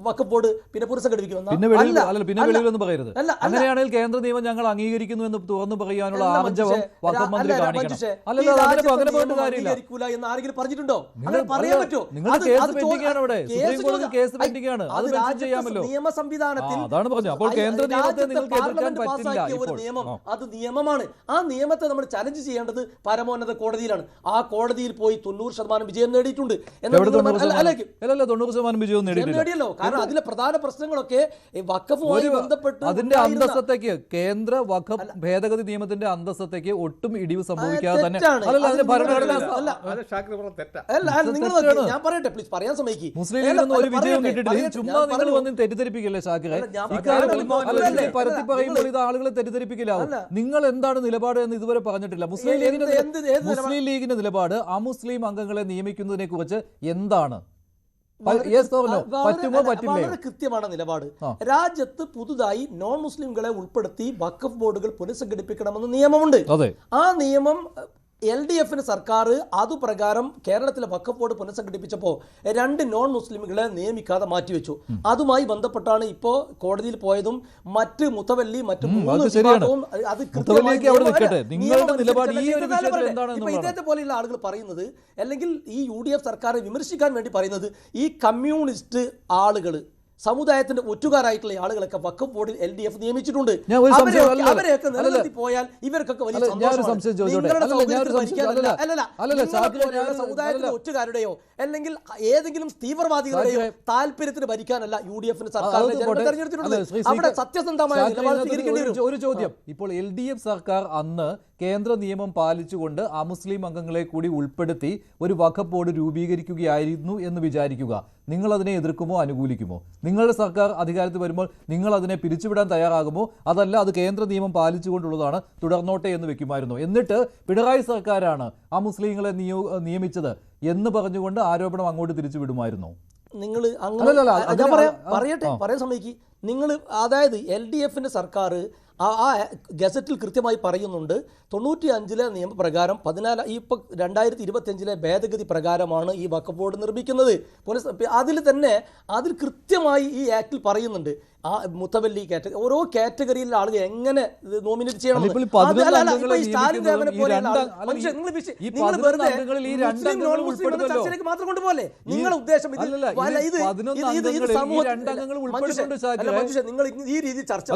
വഖഫ് ബോർഡ് പിന്നെ പുനഃസംഘടിപ്പിക്കുമെന്ന്? പിന്നെ വെളിയിൽ അല്ല, അല്ല പിന്നെ അല്ല. വെളിയിലൊന്നും പറയരുത്. അല്ല, അല്ല. അങ്ങനെയാണെങ്കിൽ കേന്ദ്ര നിയമം ഞങ്ങൾ അംഗീകരിക്കുന്നു എന്ന് തുറന്നു പറയാനുള്ള അല്ല, ആർജവം മഞ്ജുഷേ, വഖഫ് മന്ത്രി അല്ല, കാണിക്കണം. മഞ്ജുഷേ, ഈ അല്ലല്ല അങ്ങനെ രാജ്യത്തെ അങ്ങനെ പോയിട്ട് നിയമം കാര്യമില്ല. അംഗീകരിക്കൂല എന്ന് ആരെങ്കിലും പറഞ്ഞിട്ടുണ്ടോ? നിങ്ങൾ അങ്ങനെ പറയാൻ അല്ല, പറ്റുമോ? നിങ്ങളുടെ അത് കേസ് അത് പെൻഡിംഗ് ആണ് അവിടെ. കേസ് സുപ്രീം കോടതി കേസ് പെൻഡിംഗ് ആണ്. അത് മെൻഷൻ രാജ്യത്തെ ചെയ്യാമല്ലോ. നിയമ സംവിധാനത്തിൽ അതാണ് പറഞ്ഞത്. അപ്പോൾ കേന്ദ്ര നിയമത്തെ നിങ്ങൾക്ക് എതിർക്കാൻ പാർലമെന്റ് പറ്റില്ല പാസാക്കിയ ഒരു ഇപ്പോൾ. നിയമം അത് നിയമമാണ്. ആ നിയമത്തെ നമ്മൾ ചലഞ്ച് ചെയ്യേണ്ടത് പരമോന്നത കോടതിയിലാണ്. ആ കോടതിയിൽ പോയി 90% വിജയം നേടിയിട്ടുണ്ട്. എന്നാൽ എവിടെ നിങ്ങൾ 90%? അല്ല, അല്ലല്ല 90% വിജയം നേടിയിട്ടില്ല. നേടിയല്ലോ. കാരണം അതിലെ പ്രധാന പ്രശ്നങ്ങളൊക്കെ വഖഫുമായി ബന്ധപ്പെട്ട് അതിന്റെ അന്തസ്സത്തേക്ക് കേന്ദ്ര വഖഫ് ഭേദഗതി നിയമത്തിന്റെ അന്തസ്സത്തേക്ക് ഒട്ടും ഇടിവ് സംഭവിക്കാതെ തന്നെ തെറ്റാണ്. അല്ലല്ല അതിന്റെ അത് ഭരണഘടന അല്ല, അത് ഷാക്കിർ പറഞ്ഞത് തെറ്റാ. അല്ല, നിങ്ങൾ നോക്കി, ഞാൻ പറയട്ടെ പ്ലീസ്, പറയാൻ സമ്മതിക്ക്. മുസ്ലിം ലീഗിനൊന്നും ഒരു വിജയവും കിട്ടിയിട്ടില്ല. ഇത് ചുമ്മാ നിങ്ങൾ വന്ന് തെറ്റിദ്ധരിപ്പിക്കല്ലേ ഷാക്കിറെ? ഇക്കാര്യത്തിൽ അല്ല, പരത്തി പറയുമ്പോൾ ഇത് ആളുകളെ തെറ്റിദ്ധരിപ്പിക്കില്ലാവും. നിങ്ങൾ എന്താണ് നിലപാട് എന്ന് ഇതുവരെ പറഞ്ഞിട്ടില്ല. മുസ്ലിം ലീഗിന്റെ നിലപാട് അമുസ്ലിം അംഗങ്ങളെ നിയമിക്കുന്നതിനെ കുറിച്ച് എന്താണ്? പറ്റുമോ പറ്റില്ലേ? വളരെ കൃത്യമാണ് നിലപാട്. രാജ്യത്ത് പുതുതായി നോൺ മുസ്ലിംകളെ ഉൾപ്പെടുത്തി വഖഫ് ബോർഡുകൾ പുനഃസംഘടിപ്പിക്കണമെന്ന് നിയമമുണ്ട്. ആ നിയമം LDF സർക്കാർ അതുപ്രകാരം കേരളത്തിലെ വഖഫ് ബോർഡ് പുനഃസംഘടിപ്പിച്ചപ്പോൾ 2 നോൺ മുസ്ലിമുകളെ നിയമിക്കാതെ മാറ്റിവെച്ചു. അതുമായി ബന്ധപ്പെട്ടാണ് ഇപ്പോൾ കോടതിയിൽ പോയതും മറ്റ് മുത്തവല്ലി മറ്റു ഇദ്ദേഹത്തെ പോലെയുള്ള ആളുകൾ പറയുന്നത്, അല്ലെങ്കിൽ ഈ UDF സർക്കാരെ വിമർശിക്കാൻ വേണ്ടി പറയുന്നത്, ഈ കമ്മ്യൂണിസ്റ്റ് ആളുകൾ സമുദായത്തിന്റെ ഒറ്റുകാരായിട്ടുള്ള ആളുകളൊക്കെ വഖഫ് ബോർഡിൽ LDF നിയമിച്ചിട്ടുണ്ട്. അവരെയൊക്കെ നിലനിർത്തി പോയാൽ ഇവർക്കൊക്കെ വലിയ സമുദായത്തിന്റെ ഒറ്റുകാരുടെയോ അല്ലെങ്കിൽ ഏതെങ്കിലും തീവ്രവാദികളുടെയോ താല്പര്യത്തിന് ഭരിക്കാനല്ല UDF സർക്കാർ തെരഞ്ഞെടുത്തിട്ടുള്ളത്. അവിടെ സത്യസന്ധമായ നിലപാട് സ്വീകരിക്കേണ്ടി വരും. ഒരു ചോദ്യം, ഇപ്പോൾ LDF സർക്കാർ അന്ന് കേന്ദ്ര നിയമം പാലിച്ചുകൊണ്ട് അമുസ്ലിം അംഗങ്ങളെ കൂടി ഉൾപ്പെടുത്തി ഒരു വഖഫ് ബോർഡ് രൂപീകരിക്കുകയായിരുന്നു എന്ന് വിചാരിക്കുക. നിങ്ങൾ അതിനെ എതിർക്കുമോ അനുകൂലിക്കുമോ? നിങ്ങളുടെ സർക്കാർ അധികാരത്തിൽ വരുമ്പോൾ നിങ്ങൾ അതിനെ പിരിച്ചുവിടാൻ തയ്യാറാകുമോ? അതല്ല അത് കേന്ദ്ര നിയമം പാലിച്ചുകൊണ്ടുള്ളതാണ്, തുടർന്നോട്ടെ എന്ന് വെക്കുമായിരുന്നു? എന്നിട്ട് പിണറായി സർക്കാരാണ് ആ മുസ്ലിങ്ങളെ നിയമിച്ചത് എന്ന് പറഞ്ഞുകൊണ്ട് ആരോപണം അങ്ങോട്ട് തിരിച്ചു വിടുമായിരുന്നു? നിങ്ങൾ പറയാൻ സമ്മതിക്ക്. നിങ്ങൾ അതായത് LDF സർക്കാർ ആ ഗസറ്റിൽ കൃത്യമായി പറയുന്നുണ്ട്, 95 നിയമപ്രകാരം 14 ഇപ്പോൾ 2025 ഭേദഗതി പ്രകാരമാണ് ഈ വഖഫ് ബോർഡ് നിർമ്മിക്കുന്നത്. അതിൽ കൃത്യമായി ഈ ആക്ടിൽ പറയുന്നുണ്ട് ആ മുത്തവല്ലി കാറ്റഗറി, ഓരോ കാറ്റഗറിയിലെ ആളുകൾ എങ്ങനെ നോമിനേറ്റ് ചെയ്യണം. മാത്രം കൊണ്ടുപോലെ നിങ്ങളുടെ ഉദ്ദേശം നിങ്ങൾ ഈ രീതി ചർച്ച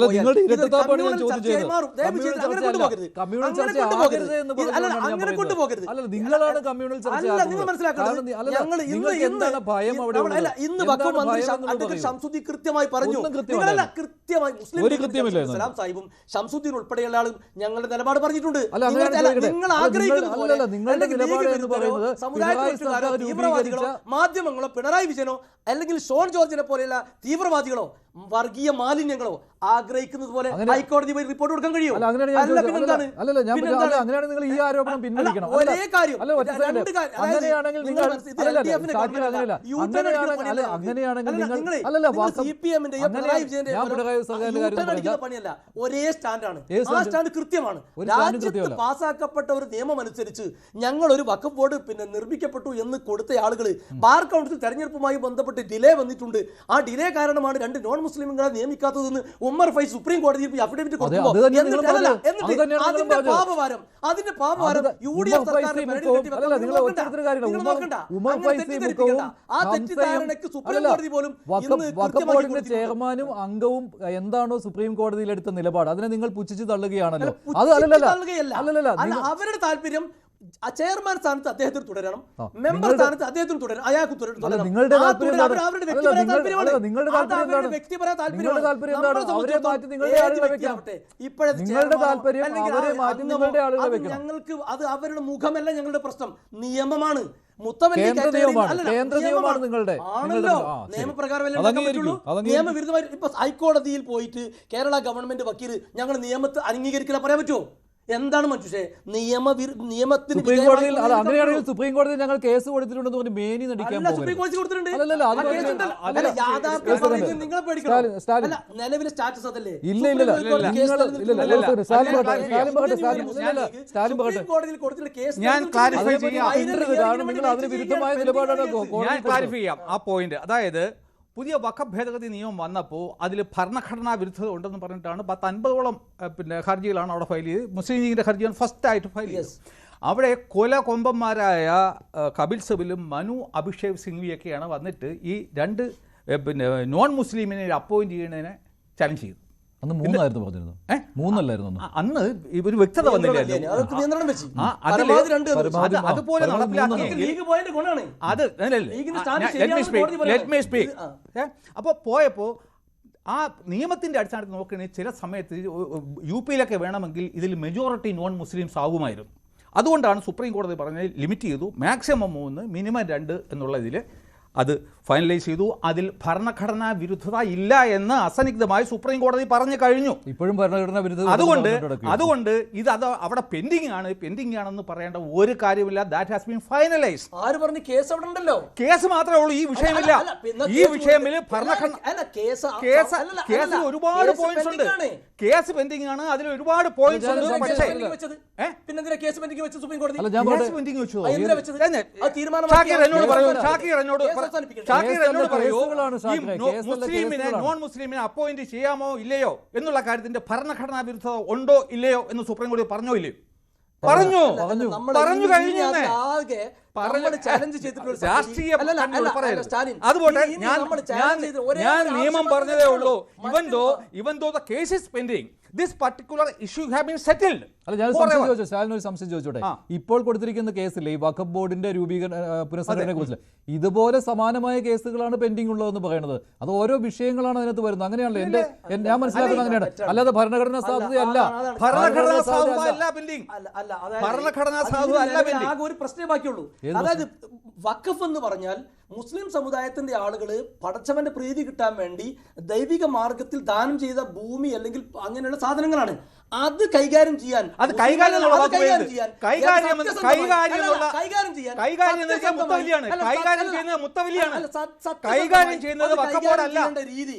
അങ്ങനെ കൊണ്ടുപോകരുത്. നിങ്ങളാണ് കമ്മ്യൂണൽ ചർച്ച. നിങ്ങൾ മനസ്സിലാക്കണം, ഇന്ന് വഖഫ് മന്ത്രി അഡ്വക്കേറ്റ് ഷംസുദ്ദീൻ കൃത്യമായി പറഞ്ഞു, കൃത്യമായി മുസ്ലിം സലാം സാഹിബും ഷംസുദ്ദീൻ ഉൾപ്പെടെയുള്ള ആളും ഞങ്ങളുടെ നിലപാട് പറഞ്ഞിട്ടുണ്ട്. നിങ്ങൾ ആഗ്രഹിക്കുന്നത് സമുദായത്തിലോ തീവ്രവാദികളോ മാധ്യമങ്ങളോ പിണറായി വിജയനോ അല്ലെങ്കിൽ ഷോൺ ജോർജിനെ പോലെയുള്ള തീവ്രവാദികളോ വർഗീയ മാലിന്യങ്ങളോ ആഗ്രഹിക്കുന്നത് പോലെ ഹൈക്കോടതി പോയി റിപ്പോർട്ട് കൊടുക്കാൻ കഴിയും. ഒരേ കാര്യം പണിയല്ല, ഒരേ സ്റ്റാൻഡാണ്. ആ സ്റ്റാൻഡ് കൃത്യമാണ്. രാജ്യത്ത് പാസ്സാക്കപ്പെട്ട ഒരു നിയമം അനുസരിച്ച് ഞങ്ങൾ ഒരു വഖഫ് ബോർഡ് നിർമ്മിക്കപ്പെട്ടു എന്ന് കൊടുത്ത ആളുകൾ ബാർ കൗൺസിൽ തെരഞ്ഞെടുപ്പുമായി ബന്ധപ്പെട്ട് ഡിലേ വന്നിട്ടുണ്ട്. ആ ഡിലേ കാരണമാണ് 2 നോൺ മുസ്ലിമുകളെ നിയമിക്കാത്തതെന്ന് ഉമ്മർ ഫൈസ് സുപ്രീം കോടതിയിൽ അഫിഡവിറ്റ് കൊടുക്കുമ്പോൾ അതിന്റെ പാപഭാരം UDF സർക്കാരിന്റെ ആ തെറ്റിദ്ധാരണയ്ക്ക് സുപ്രീം കോടതി പോലും ചെയർമാനും അംഗവും എന്താണോ സുപ്രീം കോടതിയിൽ എടുത്ത നിലപാട് അതിനെ നിങ്ങൾ പുച്ഛിച്ച് തള്ളുകയാണല്ലോ. അവരുടെ താല്പര്യം ചെയർമാൻ സ്ഥാനത്ത് അദ്ദേഹത്തിന് തുടരണം, മെമ്പർ സ്ഥാനത്ത് അദ്ദേഹത്തിന് തുടരണം, അയാൾക്ക് ഞങ്ങൾക്ക് അത് അവരുടെ മുഖമല്ല ഞങ്ങളുടെ പ്രശ്നം, നിയമമാണ്. നിയമവിരുദ്ധമായി ഇപ്പൊ ഹൈക്കോടതിയിൽ പോയിട്ട് കേരള ഗവൺമെന്റ് വക്കീൽ ഞങ്ങൾ നിയമത്തെ അംഗീകരിക്കില്ല പറയാൻ പറ്റുമോ? എന്താണ് മനുഷ്യ നിയമത്തിന് സുപ്രീം കോടതിയിൽ അത് അങ്ങനെയാണെങ്കിൽ സുപ്രീം കോടതിയിൽ ഞങ്ങൾ കേസ് കൊടുത്തിട്ടുണ്ടെന്ന് പറഞ്ഞ് മേനി നടിക്കാൻ സുപ്രീം കോടതി കൊടുത്തിട്ടുണ്ട്. അല്ലല്ല, അത് ആ കേസ് ഉണ്ടല്ലോ. അല്ല, യാഥാർത്ഥ്യം പറയുന്നത് നിങ്ങളെ പേടിക്കണം. സ്റ്റാലിൻ. അല്ല, നിലവിലെ സ്റ്റാറ്റസ് അതല്ലേ? ഇല്ല സുപ്രീം കോടതിയിൽ കൊടുത്തിട്ടുള്ള കേസ് ഞാൻ ക്ലാരിഫൈ ചെയ്യാം. നിങ്ങൾ അതിന് വിരുദ്ധമായ നിലപാടാണ് ഞാൻ ക്ലാരിഫൈ ചെയ്യാം ആ പോയിന്റ്. അതായത് പുതിയ വഖഫ് ഭേദഗതി നിയമം വന്നപ്പോൾ അതിൽ ഭരണഘടനാ വിരുദ്ധത ഉണ്ടെന്ന് പറഞ്ഞിട്ടാണ് 50-ഓളം ഹർജികളാണ് അവിടെ ഫയൽ ചെയ്ത്. മുസ്ലിം ലീഗിൻ്റെ ഹർജിയാണ് ഫസ്റ്റായിട്ട് ഫയൽ ചെയ്തത്. അവിടെ കൊമ്പന്മാരായ കപിൽ സിബലും മനു അഭിഷേക് സിംഗ്വിയൊക്കെയാണ് വന്നിട്ട് ഈ രണ്ട് നോൺ മുസ്ലിമിനെ അപ്പോയിന്റ് ചെയ്യുന്നതിനെ ചലഞ്ച് ചെയ്തു. അന്ന് 3 ആയിരുന്നു പറഞ്ഞിരുന്നു. 3 അല്ലായിരുന്നു അന്ന് ഒരു വ്യക്തത വന്നില്ല. അതുപോലെ അപ്പോൾ പോയപ്പോൾ ആ നിയമത്തിന്റെ അടിസ്ഥാനത്തിൽ നോക്കുകയാണെങ്കിൽ ചില സമയത്ത് UP-യിലൊക്കെ വേണമെങ്കിൽ ഇതിൽ മെജോറിറ്റി നോൺ മുസ്ലിംസ് ആകുമായിരുന്നു. അതുകൊണ്ടാണ് സുപ്രീം കോടതി പറഞ്ഞത് ലിമിറ്റ് ചെയ്തു. മാക്സിമം 3, മിനിമം 2 എന്നുള്ളതിൽ അത് ഫൈനലൈസ് ചെയ്തു. അതിൽ ഭരണഘടനാ വിരുദ്ധത ഇല്ല എന്ന് അസന്നിഗ്ധമായി സുപ്രീം കോടതി പറഞ്ഞു കഴിഞ്ഞു. ഇപ്പോഴും ഭരണഘടനാ വിരുദ്ധത. അതുകൊണ്ട് ഇത് അവിടെ പെൻഡിങ് ആണെന്ന് പറയേണ്ട ഒരു കാര്യമില്ല. That has been finalised. ആര് പറഞ്ഞു? കേസ് അവിടെ ഉണ്ടല്ലോ. കേസ് മാത്രമേ ഉള്ളൂ, ഈ വിഷയമില്ല. ഈ വിഷയമിൽ കേസിൽ ഒരുപാട് പോയിന്റ്സ് ഉണ്ട്. കേസ് പെൻഡിങ് ആണ്, അതിൽ ഒരുപാട് പോയിന്റ്സ് ഉണ്ട്. പക്ഷേ പിന്നെ കേസ് പെൻഡിങ് വെച്ച് സുപ്രീം കോടതി പെൻഡിങ് വെച്ചു. മുസ്ലിമിനെ നോൺ മുസ്ലിമിനെ അപ്പോയിന്റ് ചെയ്യാമോ ഇല്ലയോ എന്നുള്ള കാര്യത്തിന്റെ ഭരണഘടനാ വിരുദ്ധത ഉണ്ടോ ഇല്ലയോ എന്ന് സുപ്രീം കോടതി പറഞ്ഞോ ഇല്ലയോ? പറഞ്ഞു കഴിഞ്ഞു. അതുപോലെ ഞാൻ നിയമം പറഞ്ഞതേ ഉള്ളൂ. even though the case is pending, this particular issue have been settled. അല്ല, ഞാൻ ഒരു സംശയം ചോദിച്ചോട്ടെ. ഇപ്പോൾ കൊടുത്തിരിക്കുന്ന കേസില്ലേ, ഈ വഖഫ് ബോർഡിന്റെ പുനഃസംഘടനയെ കുറിച്ച് ഇതുപോലെ സമാനമായ കേസുകളാണ് പെൻഡിംഗ് ഉള്ളതെന്ന് പറയുന്നത്. അത് ഓരോ വിഷയങ്ങളാണ് അതിനകത്ത് വരുന്നത്. അങ്ങനെയാണല്ലോ ഞാൻ മനസ്സിലാക്കുന്നത്. അങ്ങനെയാണ്. അല്ലാതെ ഭരണഘടനാ സാധുതയല്ല. ആകെ ഒരു പ്രശ്നമേ ബാക്കിയുള്ളൂ. അതായത് വഖഫ് എന്ന് പറഞ്ഞാൽ മുസ്ലിം സമുദായത്തിന്റെ ആളുകൾ പടച്ചവന്റെ പ്രീതി കിട്ടാൻ വേണ്ടി ദൈവിക മാർഗത്തിൽ ദാനം ചെയ്ത ഭൂമി അല്ലെങ്കിൽ അങ്ങനെയുള്ള സാധനങ്ങളാണ്. അത് കൈകാര്യം ചെയ്യാൻ രീതി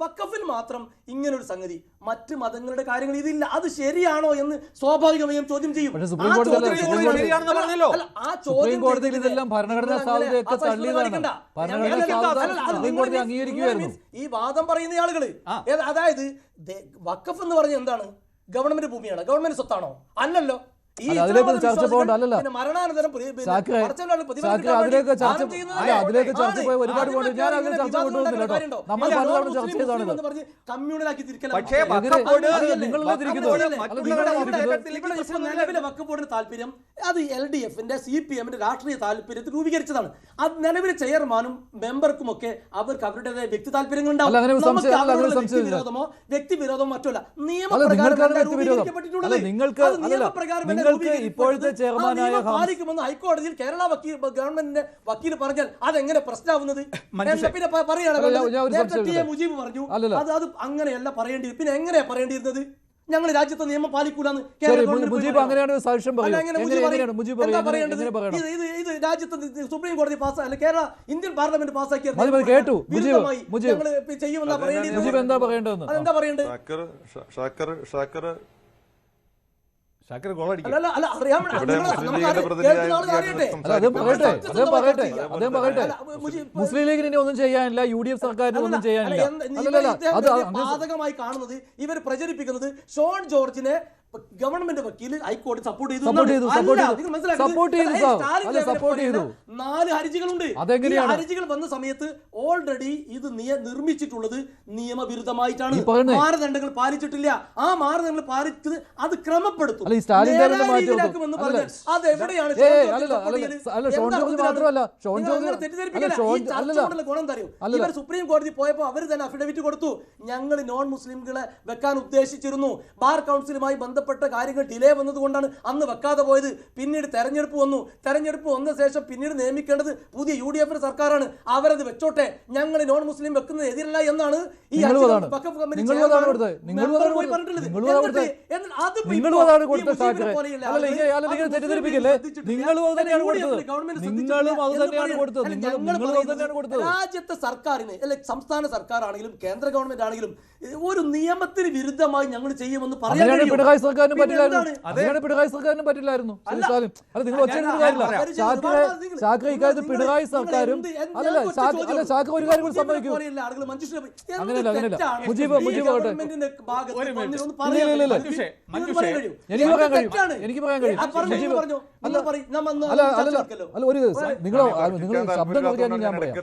വഖഫിൽ മാത്രം ഇങ്ങനൊരു സംഗതി, മറ്റ് മതങ്ങളുടെ കാര്യങ്ങൾ ഇതില്ല. അത് ശരിയാണോ എന്ന് സ്വാഭാവികമായും ചോദ്യം ചെയ്യും. ഈ വാദം പറയുന്ന ആളുകള്, അതായത് വഖഫ് എന്ന് പറഞ്ഞ എന്താണ്? ഗവൺമെന്റ് ഭൂമിയാണ്, ഗവൺമെന്റ് സ്വത്താണോ? അല്ലല്ലോ. അതിലേക്ക് ചർച്ച പോകണ്ട. അല്ലല്ല, അതിലേക്ക് ചർച്ച പോയി ഒരുപാട് പോകണ്ട. ഞാൻ അതിന് ചർച്ച കൊണ്ടുപോകുന്നില്ല കേട്ടോ. നമ്മൾ പലതവണ ചർച്ച ചെയ്താണ്. നിലവിലെ വഖഫ് ബോർഡിന്റെ താല്പര്യം അത് LDFന്റെ CPMന്റെ രാഷ്ട്രീയ താല്പര്യത്തിൽ രൂപീകരിച്ചതാണ്. അത് നിലവിലെ ചെയർമാനും മെമ്പർക്കും ഒക്കെ അവർക്ക് അവരുടേതായ വ്യക്തി താല്പര്യങ്ങളുണ്ടാവും. വ്യക്തിവിരോധമോ വ്യക്തിവിരോധമോ മറ്റല്ല. നിയമപ്രകാരം ഇപ്പോഴത്തെ ചെയർമാനായ പാലിക്കുമെന്ന് ഹൈക്കോടതിയിൽ കേരള ഗവൺമെന്റിന്റെ വക്കീൽ പറഞ്ഞാൽ അതെങ്ങനെ പ്രശ്നമാവുന്നത്? പിന്നെ പറയാണ് മുജീബ് പറഞ്ഞു അത് അങ്ങനെയല്ല പറയേണ്ടി. പിന്നെ എങ്ങനെയാ പറയേണ്ടിയിരുന്നത്? ഞങ്ങൾ രാജ്യത്തെ നിയമം പാലിക്കൂലെന്ന് ഇത് രാജ്യത്ത് സുപ്രീം കോടതി പാസ്സായ കേരള ഇന്ത്യൻ പാർലമെന്റ് പാസ്സാക്കിയ ചെയ്യുമെന്നാ പറയേണ്ടത്. അതെന്താ പറയേണ്ടത്? മുസ്ലിം ലീഗിനെ ഒന്നും ചെയ്യാനില്ല, UDF സർക്കാരിന് ഒന്നും ചെയ്യാനില്ല. ബാധകമായി കാണുന്നത് ഇവർ പ്രചരിപ്പിക്കുന്നത് ഷോൺ ജോർജിനെ ഗവൺമെന്റ് വക്കീൽ ഹൈക്കോടതി സപ്പോർട്ട് ചെയ്തു. 4 ഹർജികളുണ്ട്. ഹർജികൾ വന്ന സമയത്ത് ഓൾറെഡി ഇത് നിർമ്മിച്ചിട്ടുള്ളത് നിയമവിരുദ്ധമായിട്ടാണ്. മാനദണ്ഡങ്ങൾ പാലിച്ചിട്ടില്ല. ആ മാനദണ്ഡങ്ങൾ പാലിച്ചത് അത് ക്രമപ്പെടുത്തും. അതെവിടെയാണ് ഗുണം തരും? ഇവർ സുപ്രീം കോടതി പോയപ്പോൾ അവർ തന്നെ അഫിഡവിറ്റ് കൊടുത്തു. ഞങ്ങൾ നോൺ മുസ്ലിംകളെ വെക്കാൻ ഉദ്ദേശിച്ചിരുന്നു. ബാർ കൗൺസിലുമായി ബന്ധപ്പെട്ട ബന്ധപ്പെട്ട കാര്യങ്ങൾ ഡിലേ വന്നതുകൊണ്ടാണ് അന്ന് വെക്കാതെ പോയത്. പിന്നീട് തെരഞ്ഞെടുപ്പ് വന്ന ശേഷം പിന്നീട് നിയമിക്കേണ്ടത് പുതിയ UDF സർക്കാരാണ്. അവരത് വെച്ചോട്ടെ, ഞങ്ങൾ നോൺ മുസ്ലിം വെക്കുന്നത് എതിരല്ല എന്നാണ് ഈ രാജ്യത്തെ സർക്കാരിന് അല്ലെ സംസ്ഥാന സർക്കാർ ആണെങ്കിലും കേന്ദ്ര ഗവൺമെന്റ് ആണെങ്കിലും ഒരു നിയമത്തിന് വിരുദ്ധമായി ഞങ്ങൾ ചെയ്യുമെന്ന് പറയാൻ പിണറായി സർക്കാരിനും പറ്റില്ലായിരുന്നു. പിണറായി സർക്കാരും ശാഖ ഒരു കാര്യം കൂടി സംഭവിക്കും. അങ്ങനെയല്ല മുജീബ് എനിക്ക് പറയാൻ കഴിയും. അല്ല ഒരു നിങ്ങൾ ശബ്ദം ഞാൻ പറയാം.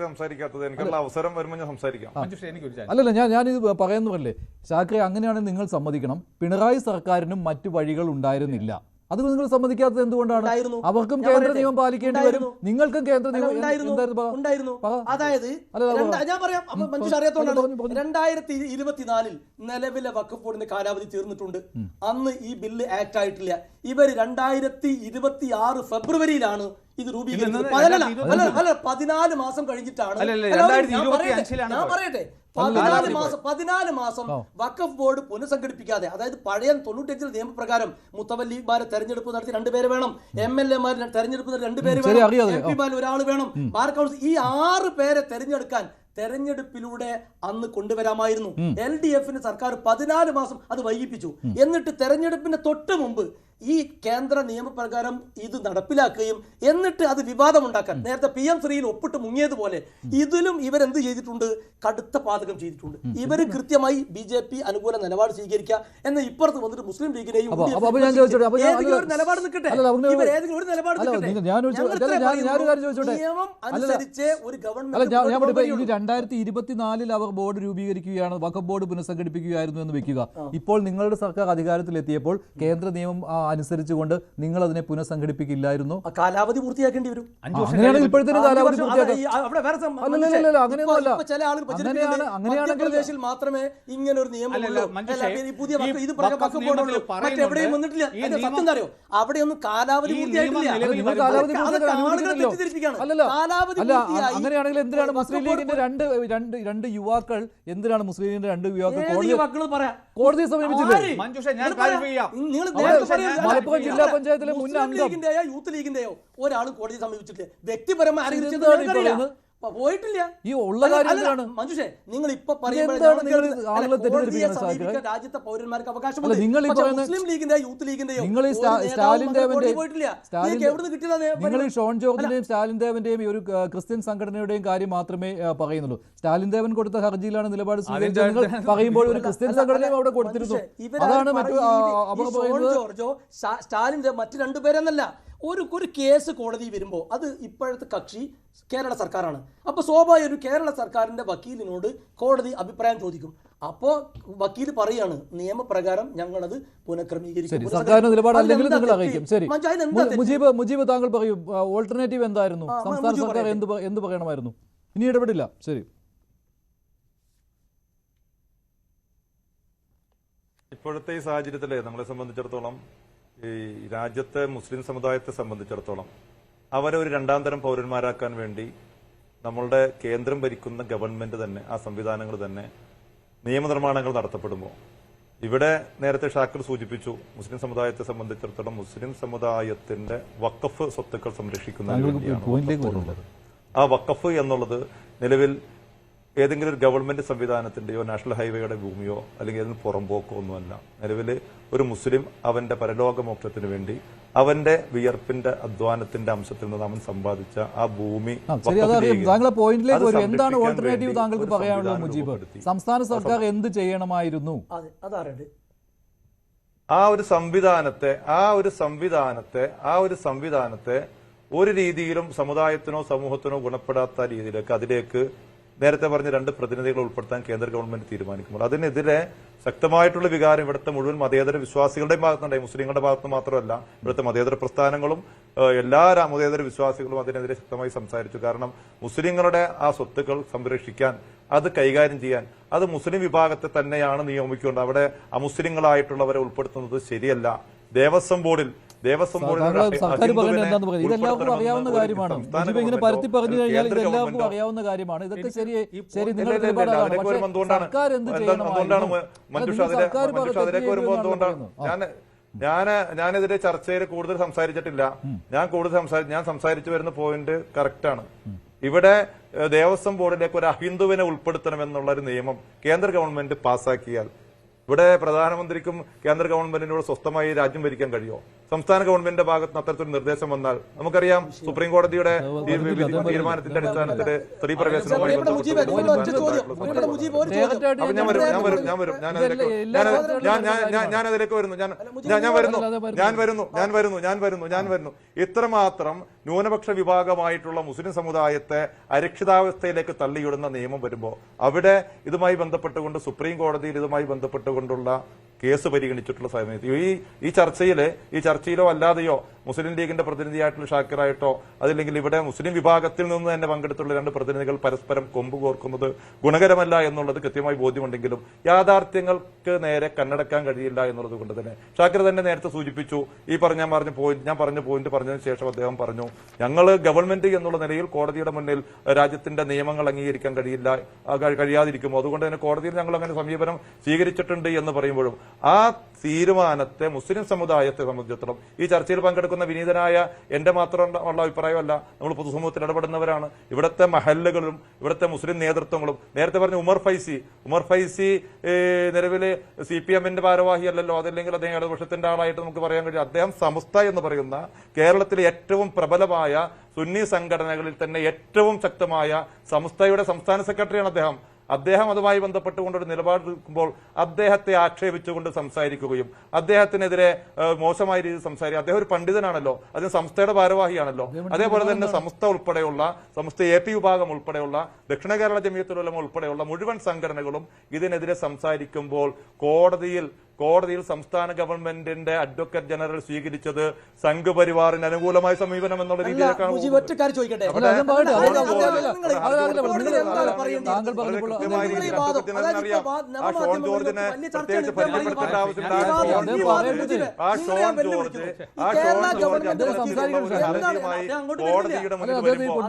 അവസരം വരുമ്പോൾ ഞാൻ സംസാരിക്കാം. അല്ലല്ല ഞാനിത് പറയുന്നു പറയല്ലേ ശാഖയെ, അങ്ങനെയാണെങ്കിൽ നിങ്ങൾ സമ്മതിക്കണം പിണറായി സർക്കാരിനും മറ്റു വഴികൾ ഉണ്ടായിരുന്നില്ല. അത് നിങ്ങൾ സമ്മതിക്കാത്തത് എന്തുകൊണ്ടാണ്? അവർക്കും കേന്ദ്ര നിയമം പാലിക്കേണ്ടി വരും, നിങ്ങൾക്കും കേന്ദ്ര നിയമം ഉണ്ടായിരുന്നു. അതായത് ഞാൻ പറയാം, മനുഷ്യ അറിയാത്തോണ്ടാണ്. 2024 നിലവിലെ വഖഫ് ബോർഡിന്റെ കാലാവധി തീർന്നിട്ടുണ്ട്. അന്ന് ഈ ബില്ല് ആക്ട് ആയിട്ടില്ല. ഇവർ 2026 ഫെബ്രുവരിയിലാണ് ഇത് രൂപീകരിച്ചത്. 14 മാസം കഴിഞ്ഞിട്ടാണ്. ഞാൻ പറയട്ടെ, 14 മാസം വഖഫ് ബോർഡ് പുനഃസംഘടിപ്പിക്കാതെ, അതായത് പഴയ 95 നിയമപ്രകാരം മുത്തവല്ലിമാരെ തെരഞ്ഞെടുപ്പ് നടത്തി 2 പേര് വേണം, MLA തെരഞ്ഞെടുപ്പ് 2 പേര് വേണം, MP ഒരാൾ വേണം, ബാർ കൗൺസിൽ ഈ 6 പേരെ തെരഞ്ഞെടുക്കാൻ തെരഞ്ഞെടുപ്പിലൂടെ അന്ന് കൊണ്ടുവരാമായിരുന്നു. LDF സർക്കാർ 14 മാസം അത് വൈകിപ്പിച്ചു. എന്നിട്ട് തെരഞ്ഞെടുപ്പിന് തൊട്ട് മുമ്പ് ഈ കേന്ദ്ര നിയമപ്രകാരം ഇത് നടപ്പിലാക്കുകയും എന്നിട്ട് അത് വിവാദമുണ്ടാക്കാൻ നേരത്തെ PM ശ്രീയിൽ ഒപ്പിട്ട് മുങ്ങിയതുപോലെ ഇതിലും ഇവരെന്ത് ചെയ്തിട്ടുണ്ട്? കടുത്ത പാതകം ചെയ്തിട്ടുണ്ട്. ഇവർ കൃത്യമായി BJP അനുകൂല നിലപാട് സ്വീകരിക്കുക എന്ന ഇപ്പുറത്ത് വന്നിട്ട് മുസ്ലിം ലീഗിനെയും നിലപാട് നിൽക്കട്ടെ. നിയമം അനുസരിച്ച് ഒരു ഗവൺമെന്റ് 2024 അവർ ബോർഡ് രൂപീകരിക്കുകയാണ്, വഖഫ് ബോർഡ് പുനഃസംഘടിപ്പിക്കുകയായിരുന്നു എന്ന് വെക്കുക. ഇപ്പോൾ നിങ്ങളുടെ സർക്കാർ അധികാരത്തിലെത്തിയപ്പോൾ കേന്ദ്ര നിയമം അനുസരിച്ചുകൊണ്ട് നിങ്ങൾ അതിനെ പുനഃസംഘടിപ്പിക്കില്ലായിരുന്നു? കാലാവധി പൂർത്തിയാക്കേണ്ടി വരും. അങ്ങനെയാണെങ്കിൽ ഇപ്പോഴത്തെ കാലാവധി അങ്ങനെയാണെങ്കിൽ മാത്രമേ ഇങ്ങനെ ഒരു നിയമം അറിയോ? അവിടെയൊന്നും കാലാവധി അങ്ങനെയാണെങ്കിൽ എന്തിനാണ് മുസ്ലിം ലീഗിന്റെ രണ്ട് യുവാക്കൾ കോടതിയെ സമീപിച്ചില്ലേ? മലപ്പുറം ജില്ലാ പഞ്ചായത്തിലെ മുൻ അംഗം യൂത്ത് ലീഗിന്റെയോ ഒരാളും കോടതിയെ സമീപിച്ചിട്ടില്ല. വ്യക്തിപരമായി പോയിട്ടില്ല. ഈ ഉള്ള കാര്യമാണ് മഞ്ജുഷേ, നിങ്ങൾ ഇപ്പൊ രാജ്യത്തെ പൗരന്മാർക്ക് അവകാശമുണ്ട്. മുസ്ലിം ലീഗിന്റെ യൂത്ത് ലീഗിന്റെയോ നിങ്ങൾ ഈ ഷോൺ ജോർജിന്റെയും സ്റ്റാലിൻ ദേവന്റെയും ഒരു ക്രിസ്ത്യൻ സംഘടനയുടെയും കാര്യം മാത്രമേ പറയുന്നുള്ളൂ. സ്റ്റാലിൻ ദേവൻ കൊടുത്ത ഹർജിയിലാണ് നിലപാട് സ്വീകരിച്ചത് പറയുമ്പോൾ ഒരു ക്രിസ്ത്യൻ സംഘടനയും അവിടെ കൊടുത്തിരുന്നു. അതാണ് മറ്റു അവർ പറയുന്നത്. സ്റ്റാലിന്റെ മറ്റു 2 പേരെന്നല്ല, ഒരു കേസ് കോടതി വരുമ്പോൾ അത് ഇപ്പോഴത്തെ കക്ഷി കേരള സർക്കാരാണ്. അപ്പോൾ സ്വാഭാവിക ഒരു കേരള സർക്കാരിന്റെ വക്കീലിനോട് കോടതി അഭിപ്രായം ചോദിക്കും. അപ്പോൾ വക്കീൽ പറയാണ് നിയമപ്രകാരം ഞങ്ങളത് പുനഃക്രമീകരിക്കും. സർക്കാരിന്റെ നിലപാടല്ലെങ്കിൽ നിങ്ങൾ അറിയിക്കും. ശരി മുജീബ് താങ്കൾ പറയൂ, ഓൾട്ടർനേറ്റീവ് എന്തായിരുന്നു? സംസ്ഥാന സർക്കാർ എന്ത് പറയണമായിരുന്നു? ഇനി ഇടപെടില്ല. ശരി, ഇപ്പോഴത്തെ ഈ സാഹചര്യത്തിലെ നമ്മളെ സംബന്ധിച്ചിടത്തോളം, ഈ രാജ്യത്തെ മുസ്ലിം സമുദായത്തെ സംബന്ധിച്ചിടത്തോളം അവരെ ഒരു 2ാം തരം പൗരന്മാരാക്കാൻ വേണ്ടി നമ്മളുടെ കേന്ദ്രം ഭരിക്കുന്ന ഗവൺമെന്റ് തന്നെ, ആ സംവിധാനങ്ങൾ തന്നെ നിയമനിർമ്മാണങ്ങൾ നടത്തപ്പെടുമ്പോൾ ഇവിടെ നേരത്തെ ഷാക്കിർ സൂചിപ്പിച്ചു, മുസ്ലിം സമുദായത്തെ സംബന്ധിച്ചിടത്തോളം മുസ്ലിം സമുദായത്തിന്റെ വഖഫ് സ്വത്തുക്കൾ സംരക്ഷിക്കുന്നതിന് വേണ്ടിയാണ്. ആ വഖഫ് എന്നുള്ളത് നിലവിൽ ഏതെങ്കിലും ഒരു ഗവൺമെന്റ് സംവിധാനത്തിന്റെയോ നാഷണൽ ഹൈവേയുടെ ഭൂമിയോ അല്ലെങ്കിൽ അതിന് പുറമ്പോക്കോ ഒന്നുമല്ല. നിലവിൽ ഒരു മുസ്ലിം അവന്റെ പരലോകമോക്ഷത്തിന് വേണ്ടി അവന്റെ വിയർപ്പിന്റെ അധ്വാനത്തിന്റെ അംശത്തിൽ നിന്ന് അവൻ സമ്പാദിച്ച ആ ഭൂമി എന്താണ് ഓൾട്ടർനേറ്റീവ് താങ്കൾക്ക് പറയാനുള്ളത് മുജീബ്? സംസ്ഥാന സർക്കാർ എന്ത് ചെയ്യണമായിരുന്നു? ആ ഒരു സംവിധാനത്തെ ഒരു രീതിയിലും സമുദായത്തിനോ സമൂഹത്തിനോ ഗുണപ്പെടാത്ത രീതിയിലേക്ക് അതിലേക്ക് നേരത്തെ പറഞ്ഞ 2 പ്രതിനിധികളെ ഉൾപ്പെടുത്താൻ കേന്ദ്ര ഗവൺമെന്റ് തീരുമാനിക്കുമ്പോൾ അതിനെതിരെ ശക്തമായിട്ടുള്ള വികാരം ഇവിടുത്തെ മുഴുവൻ മതേതര വിശ്വാസികളുടെയും ഭാഗത്തുണ്ടായി. മുസ്ലിങ്ങളുടെ ഭാഗത്ത് മാത്രമല്ല, ഇവിടുത്തെ മതേതര പ്രസ്ഥാനങ്ങളും എല്ലാ മതേതര വിശ്വാസികളും അതിനെതിരെ ശക്തമായി സംസാരിച്ചു. കാരണം മുസ്ലിങ്ങളുടെ ആ സ്വത്തുക്കൾ സംരക്ഷിക്കാൻ അത് കൈകാര്യം ചെയ്യാൻ അത് മുസ്ലിം വിഭാഗത്തെ തന്നെയാണ് നിയമിക്കുന്നത്. അവിടെ അമുസ്ലിങ്ങളായിട്ടുള്ളവരെ ഉൾപ്പെടുത്തുന്നത് ശരിയല്ല. ദേവസ്വം ബോർഡിൽ സർക്കാർ പറയുന്നത് എന്താന്ന് പറയുന്നത് ഇതെല്ലാവർക്കും അറിയാവുന്ന കാര്യമാണ്. മുജീബ് ഇങ്ങനെ പരത്തി പറഞ്ഞു കഴിഞ്ഞാൽ ഇതെല്ലാവർക്കും അറിയാവുന്ന കാര്യമാണ്. ഇതൊക്കെ ശരി നിങ്ങളുടെ നിലപാടാണ്. പക്ഷേ സർക്കാർ എന്ത് ചെയ്യണം? ഞാനെതിരെ ചർച്ചയിൽ കൂടുതൽ സംസാരിച്ചിട്ടില്ല. ഞാൻ സംസാരിച്ചു വരുന്ന പോയിന്റ് കറക്റ്റാണ്. ഇവിടെ ദേവസ്വം ബോർഡിലേക്ക് ഒരു അഹിന്ദുവിനെ ഉൾപ്പെടുത്തണമെന്നുള്ള ഒരു നിയമം കേന്ദ്ര ഗവൺമെന്റ് പാസാക്കിയാൽ ഇവിടെ പ്രധാനമന്ത്രിക്കും കേന്ദ്ര ഗവൺമെന്റിനോട് സ്വസ്ഥമായി രാജ്യം ഭരിക്കാൻ കഴിയുമോ? സംസ്ഥാന ഗവൺമെന്റിന്റെ ഭാഗത്ത് നിന്ന് അത്തരത്തിൽ നിർദ്ദേശം വന്നാൽ നമുക്കറിയാം സുപ്രീം കോടതിയുടെ തീരുമാനത്തിന്റെ അടിസ്ഥാനത്തിൽ സ്ത്രീ പ്രവേശനവുമായി ഞാനതിലേക്ക് വരുന്നു. ഇത്രമാത്രം ന്യൂനപക്ഷ വിഭാഗമായിട്ടുള്ള മുസ്ലിം സമുദായത്തെ അരക്ഷിതാവസ്ഥയിലേക്ക് തള്ളിയിടുന്ന നിയമം വരുമ്പോൾ അവിടെ ഇതുമായി ബന്ധപ്പെട്ടുകൊണ്ട് സുപ്രീം കോടതിയിൽ ഇതുമായി ബന്ധപ്പെട്ടുകൊണ്ടുള്ള കേസ് പരിഗണിച്ചിട്ടുള്ള സമയത്ത് ഈ ചർച്ചയിലോ അല്ലാതെയോ മുസ്ലിം ലീഗിന്റെ പ്രതിനിധിയായിട്ടുള്ള ഷാക്കിറായിട്ടോ അതില്ലെങ്കിൽ ഇവിടെ മുസ്ലിം വിഭാഗത്തിൽ നിന്ന് തന്നെ പങ്കെടുത്തുള്ള രണ്ട് പ്രതിനിധികൾ പരസ്പരം കൊമ്പ് കോർക്കുന്നത് ഗുണകരമല്ല എന്നുള്ളത് കൃത്യമായി ബോധ്യമുണ്ടെങ്കിലും യാഥാർത്ഥ്യങ്ങൾക്ക് നേരെ കണ്ണടക്കാൻ കഴിയില്ല എന്നുള്ളത് കൊണ്ട് തന്നെ ഷാക്കിർ തന്നെ നേരത്തെ സൂചിപ്പിച്ചു. ഞാൻ പറഞ്ഞ പോയിന്റ് പറഞ്ഞതിന് ശേഷം അദ്ദേഹം പറഞ്ഞു, ഞങ്ങൾ ഗവൺമെന്റ് എന്നുള്ള നിലയിൽ കോടതിയുടെ മുന്നിൽ രാജ്യത്തിന്റെ നിയമങ്ങൾ അംഗീകരിക്കാൻ കഴിയാതിരിക്കുമോ, അതുകൊണ്ട് തന്നെ കോടതിയിൽ ഞങ്ങൾ അങ്ങനെ സമീപനം സ്വീകരിച്ചിട്ടുണ്ട് എന്ന് പറയുമ്പോഴും ആ തീരുമാനത്തെ മുസ്ലിം സമുദായത്തെ സംബന്ധിച്ചിടത്തോളം ഈ ചർച്ചയിൽ പങ്കെടുക്കുന്ന വിനീതനായ എന്റെ മാത്രമുള്ള അഭിപ്രായമല്ല, നമ്മൾ പൊതുസമൂഹത്തിൽ ഇടപെടുന്നവരാണ്. ഇവിടുത്തെ മഹല്ലുകളും ഇവിടുത്തെ മുസ്ലിം നേതൃത്വങ്ങളും നേരത്തെ പറഞ്ഞ ഉമർ ഫൈസി നിലവിലെ CPM-ന്റെ ഭാരവാഹിയല്ലല്ലോ, അതല്ലെങ്കിൽ അദ്ദേഹം ഇടതുപക്ഷത്തിന്റെ ആളായിട്ട് നമുക്ക് പറയാൻ കഴിയും. അദ്ദേഹം സമസ്ത എന്ന് പറയുന്ന കേരളത്തിലെ ഏറ്റവും പ്രബലമായ സുന്നി സംഘടനകളിൽ തന്നെ ഏറ്റവും ശക്തമായ സമസ്തയുടെ സംസ്ഥാന സെക്രട്ടറിയാണ് അദ്ദേഹം അതുമായി ബന്ധപ്പെട്ടുകൊണ്ടൊരു നിലപാടെടുക്കുമ്പോൾ അദ്ദേഹത്തെ ആക്ഷേപിച്ചുകൊണ്ട് സംസാരിക്കുകയും അദ്ദേഹത്തിനെതിരെ മോശമായ രീതിയിൽ സംസാരിക്കുക. അദ്ദേഹം ഒരു പണ്ഡിതനാണല്ലോ, അതിന് സംസ്ഥയുടെ ഭാരവാഹിയാണല്ലോ. അതേപോലെ തന്നെ സമസ്ത AP വിഭാഗം ഉൾപ്പെടെയുള്ള ദക്ഷിണ കേരള ജമിയത്തുൽ ഉലമ ഉൾപ്പെടെയുള്ള മുഴുവൻ സംഘടനകളും ഇതിനെതിരെ സംസാരിക്കുമ്പോൾ കോടതിയിൽ സംസ്ഥാന ഗവൺമെന്റിന്റെ അഡ്വക്കേറ്റ് ജനറൽ സ്വീകരിച്ചത് സംഘപരിവാറിന് അനുകൂലമായ സമീപനം എന്നുള്ള രീതിയിലേക്കാണ്. ഷോൺ ജോർജിനെ പ്രത്യേകിച്ച് പരിചയപ്പെടുത്തേണ്ട ആവശ്യമില്ല. കോടതിയുടെ മുന്നിൽ വരുമ്പോൾ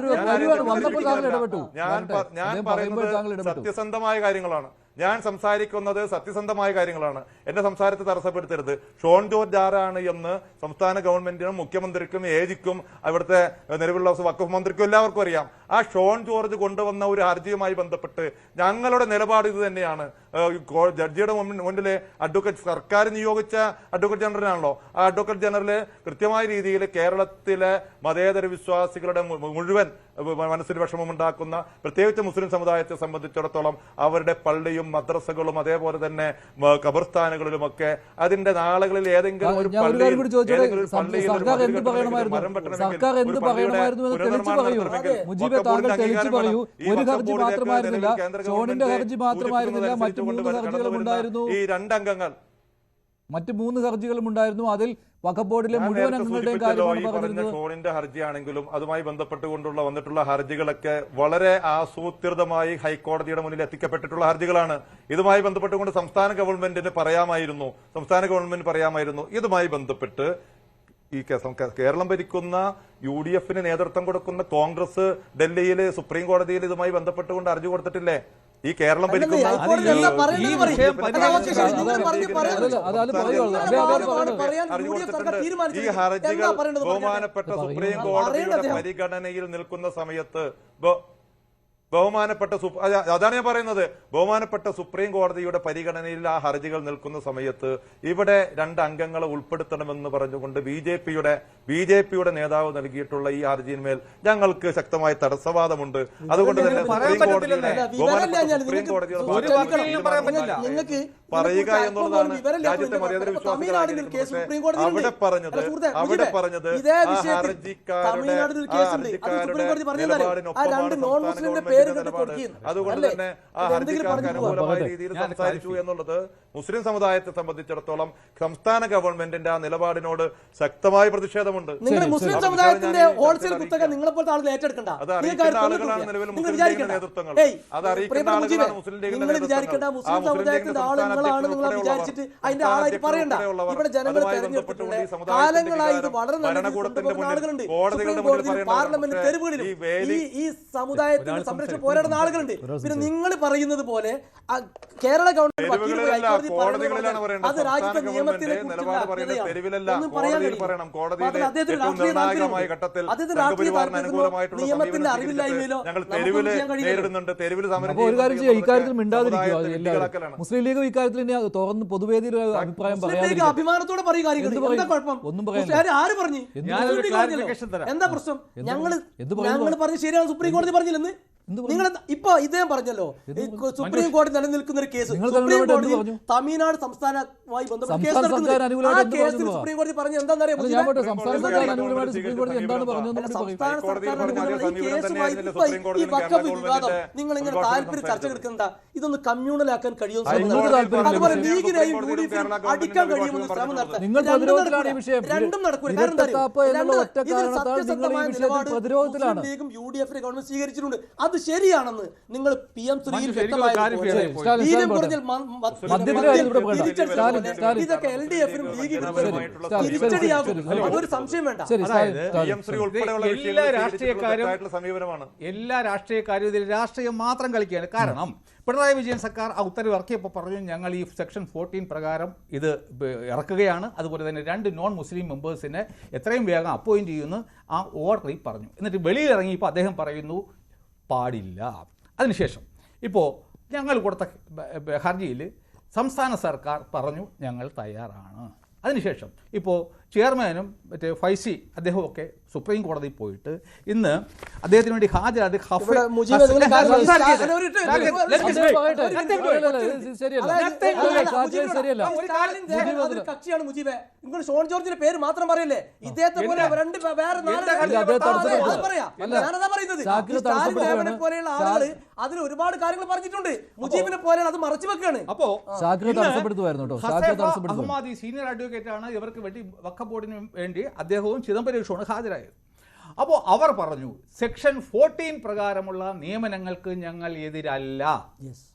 ഞാൻ പറയുന്നത് സത്യസന്ധമായ കാര്യങ്ങളാണ്. ഞാൻ സംസാരിക്കുന്നത് സത്യസന്ധമായ കാര്യങ്ങളാണ്. എന്റെ സംസാരത്തെ തടസ്സപ്പെടുത്തരുത്. ഷോൺ ജോർജ് ആരാണ് എന്ന് സംസ്ഥാന ഗവൺമെന്റിനും മുഖ്യമന്ത്രിക്കും AGക്കും അവിടുത്തെ നിലവിലുള്ള വഖഫ് മന്ത്രിക്കും എല്ലാവർക്കും അറിയാം. ആ ഷോൺ ജോർജ് കൊണ്ടുവന്ന ഒരു ഹർജിയുമായി ബന്ധപ്പെട്ട് ഞങ്ങളുടെ നിലപാട് ഇത് തന്നെയാണ്. ജഡ്ജിയുടെ മുന്നിലെ അഡ്വക്കേറ്റ് സർക്കാർ നിയോഗിച്ച അഡ്വക്കേറ്റ് ജനറലാണല്ലോ. ആ അഡ്വക്കേറ്റ് ജനറൽ കൃത്യമായ രീതിയിൽ കേരളത്തിലെ മതേതര വിശ്വാസികളുടെ മുഴുവൻ മനസ്സിൽ വിഷമമുണ്ടാക്കുന്ന പ്രത്യേകിച്ച് മുസ്ലിം സമുദായത്തെ സംബന്ധിച്ചിടത്തോളം അവരുടെ പള്ളിയും മദ്രസകളും അതേപോലെ തന്നെ ഖബർസ്ഥാനുകളിലുമൊക്കെ അതിന്റെ നാളുകളിൽ ഏതെങ്കിലും ഒരു ഈ രണ്ടംഗങ്ങൾ മറ്റ് 3 ഹർജികളും ഉണ്ടായിരുന്നു. അതിൽ വഖഫ് ബോർഡിലെ മുഴുവൻ അംഗങ്ങളുടെയും കാര്യമാണ് പറഞ്ഞിരുന്നത്. ഷോണിന്റെ ഹർജിയാണെങ്കിലും അതുമായി ബന്ധപ്പെട്ടുകൊണ്ടുള്ള വന്നിട്ടുള്ള ഹർജികളൊക്കെ വളരെ ആസൂത്രിതമായി ഹൈക്കോടതിയുടെ മുന്നിൽ എത്തിക്കപ്പെട്ടിട്ടുള്ള ഹർജികളാണ്. ഇതുമായി ബന്ധപ്പെട്ടുകൊണ്ട് സംസ്ഥാന ഗവൺമെന്റ് പറയാമായിരുന്നു ഇതുമായി ബന്ധപ്പെട്ട് ഈ കേരളം ഭരിക്കുന്ന UDF-ന് നേതൃത്വം കൊടുക്കുന്ന കോൺഗ്രസ് ഡൽഹിയിൽ സുപ്രീം കോടതിയിൽ ഇതുമായി ബന്ധപ്പെട്ടുകൊണ്ട് ഹർജി കൊടുത്തിട്ടില്ലേ? ഈ കേരളം ഭരിക്കുന്ന ഈ ഹർജികൾ ബഹുമാനപ്പെട്ട സുപ്രീം കോടതിയുടെ പരിഗണനയിൽ നിൽക്കുന്ന സമയത്ത് അതാണ് ഞാൻ പറയുന്നത്. ബഹുമാനപ്പെട്ട സുപ്രീം കോടതിയുടെ പരിഗണനയിൽ ആ ഹർജികൾ നിൽക്കുന്ന സമയത്ത് ഇവിടെ 2 അംഗങ്ങളെ ഉൾപ്പെടുത്തണമെന്ന് പറഞ്ഞുകൊണ്ട് ബിജെപിയുടെ നേതാവ് നൽകിയിട്ടുള്ള ഈ ഹർജിയിന്മേൽ ഞങ്ങൾക്ക് ശക്തമായ തടസ്സവാദമുണ്ട്. അതുകൊണ്ട് തന്നെ നിങ്ങൾക്ക് പറയുക എന്നുള്ളതാണ് രാജ്യത്തെ മര്യാദ വിശ്വാസികളായിരിക്കും. അവിടെ പറഞ്ഞത് അതുകൊണ്ട് തന്നെ ആ ഹർജിക്കാർക്ക് അനുകൂലമായ രീതിയിൽ സംസാരിച്ചു എന്നുള്ളത് മുസ്ലിം സമുദായത്തെ സംബന്ധിച്ചിടത്തോളം സംസ്ഥാന ഗവൺമെന്റിന്റെ ആ നിലപാടിനോട് ശക്തമായ പ്രതിഷേധമുണ്ട്. നിങ്ങൾ മുസ്ലിം സമുദായത്തിന്റെ ഹോൾസെയിൽ കുത്തക നിങ്ങളെപ്പോലത്തെ ആളുകൾ ഏറ്റെടുക്കണ്ട. അത് അറിയിക്കേണ്ട ആളുകളാണ് നിലവിൽ മുസ്ലിം ലീഗിന്റെ നേതൃത്വങ്ങൾ. അത് അറിയിക്കേണ്ട ആളുകളാണ് മുസ്ലിം ലീഗിന്റെ വിചാരിക്കേണ്ട മുസ്ലിം സമുദായത്തിന്റെ ആളുകളാണ് നിങ്ങൾ വിചാരിച്ചിട്ട് അതിന്റെ ആളായിട്ട് പറയണ്ട. ഇവിടെ ജനങ്ങൾ തെരഞ്ഞെടുത്തിട്ടുണ്ട്. കാലങ്ങളായി ഇത് വളരെ ആളുകളുണ്ട്. സുപ്രീം കോടതിയിൽ പാർലമെന്റ് തെരുവുകളിലും ഈ സമുദായത്തിന്റെ സംരക്ഷണം പോരാടുന്ന ആളുകളുണ്ട്. പിന്നെ നിങ്ങൾ പറയുന്നത് പോലെ കേരള ഗവൺമെന്റ് അത് രാജ്യത്തെ നിയമത്തിനെ നിയമത്തിന്റെ അറിവില്ലായ്മയിലോ ഒരു കാര്യം ചെയ്യാം, ഇക്കാര്യത്തിൽ മിണ്ടാതിരിക്കുക. മുസ്ലിം ലീഗ് ഇക്കാര്യത്തിൽ തുറന്ന് പൊതുവേദിയിൽ അഭിപ്രായം പറയാം. അഭിമാനത്തോടെ പറയുക കാര്യങ്ങൾ. എന്താ കുഴപ്പം? ഒന്നും പറയാൻ ആര് പറഞ്ഞു? എന്താ പ്രശ്നം? ഞങ്ങൾ പറഞ്ഞ് ശരിയാണ്. സുപ്രീം കോടതി പറഞ്ഞില്ലെന്ന് നിങ്ങൾ ഇപ്പൊ ഇദ്ദേഹം പറഞ്ഞല്ലോ. സുപ്രീം കോടതി നിലനിൽക്കുന്ന ഒരു കേസ് സുപ്രീം കോടതി തമിഴ്നാട് സംസ്ഥാനവുമായി ബന്ധപ്പെട്ട കേസ് നടക്കുന്നത്. ആ കേസിൽ സുപ്രീം കോടതി പറഞ്ഞ എന്താണെന്നറിയാം? ഈ വഖഫ് വിവാദം നിങ്ങൾ ഇങ്ങനെ താല്പര്യം ചർച്ച എടുക്കണ്ട. ഇതൊന്ന് കമ്മ്യൂണലാക്കാൻ കഴിയുമെന്ന്, അതുപോലെ ലീഗിനെയും യുഡിഎഫിനെയും അടിക്കാൻ കഴിയുമെന്ന് ശ്രമം നടത്താൻ രണ്ടും നടക്കൂല. കാരണം ഇതിൽ സത്യസന്ധമായ നിലപാട് മുസ്ലിം ലീഗും യുഡിഎഫിനെ ഗവൺമെന്റ് സ്വീകരിച്ചിട്ടുണ്ട്. അത് ശരിയാണെന്ന് നിങ്ങൾ PM ശ്രീയിൽ ഇതൊക്കെ LDFിനും ലീഗിനും തിരിച്ചടിയാകും. അതൊരു സംശയം വേണ്ട. എല്ലാ രാഷ്ട്രീയക്കാരും ഇതിൽ രാഷ്ട്രീയം മാത്രം കളിക്കുകയാണ്. കാരണം പിണറായി വിജയൻ സർക്കാർ ആ ഉത്തരവ് ഇറക്കിയപ്പോൾ പറഞ്ഞു ഞങ്ങൾ ഈ സെക്ഷൻ 14 പ്രകാരം ഇത് ഇറക്കുകയാണ്. അതുപോലെ തന്നെ 2 നോൺ മുസ്ലിം മെമ്പേഴ്സിനെ എത്രയും വേഗം അപ്പോയിന്റ് ചെയ്യുമെന്ന് ആ ഓർഡറിൽ പറഞ്ഞു. എന്നിട്ട് വെളിയിൽ ഇറങ്ങിയപ്പോൾ അദ്ദേഹം പറയുന്നു പാടില്ല. അതിനുശേഷം ഇപ്പോൾ ഞങ്ങൾ കൊടുത്ത ഹർജിയിൽ സംസ്ഥാന സർക്കാർ പറഞ്ഞു ഞങ്ങൾ തയ്യാറാണ്. അതിനുശേഷം ഇപ്പോൾ ചെയർമാനും മറ്റേ ഫൈസി അദ്ദേഹമൊക്കെ സുപ്രീം കോടതിയിൽ പോയിട്ട് ഇന്ന് അദ്ദേഹത്തിന് വേണ്ടി ഹാജരാത് കക്ഷിയാണ് മുജീബ്. നിങ്ങൾ ഷോൺ ജോർജിന്റെ പേര് മാത്രം പറയല്ലേ? ഇദ്ദേഹത്തെ പോലെ ഞാനതാ പറയുന്നത്. പോലെയുള്ള ആളുകൾ അതിൽ ഒരുപാട് കാര്യങ്ങൾ പറഞ്ഞിട്ടുണ്ട്. മുജീബിനെ പോലെ അത് മറച്ചു വെക്കാണ്. അപ്പോ അഹമ്മദി സീനിയർ അഡ്വക്കേറ്റ് ആണ് ഇവർക്ക് വേണ്ടി വഖഫ് ബോർഡിന് വേണ്ടി അദ്ദേഹവും ചിദംബരേഷുമാണ് ഹാജരായത്. അപ്പോൾ അവർ പറഞ്ഞു സെക്ഷൻ 14 പ്രകാരമുള്ള നിയമനങ്ങൾക്ക് ഞങ്ങൾ എതിരല്ല.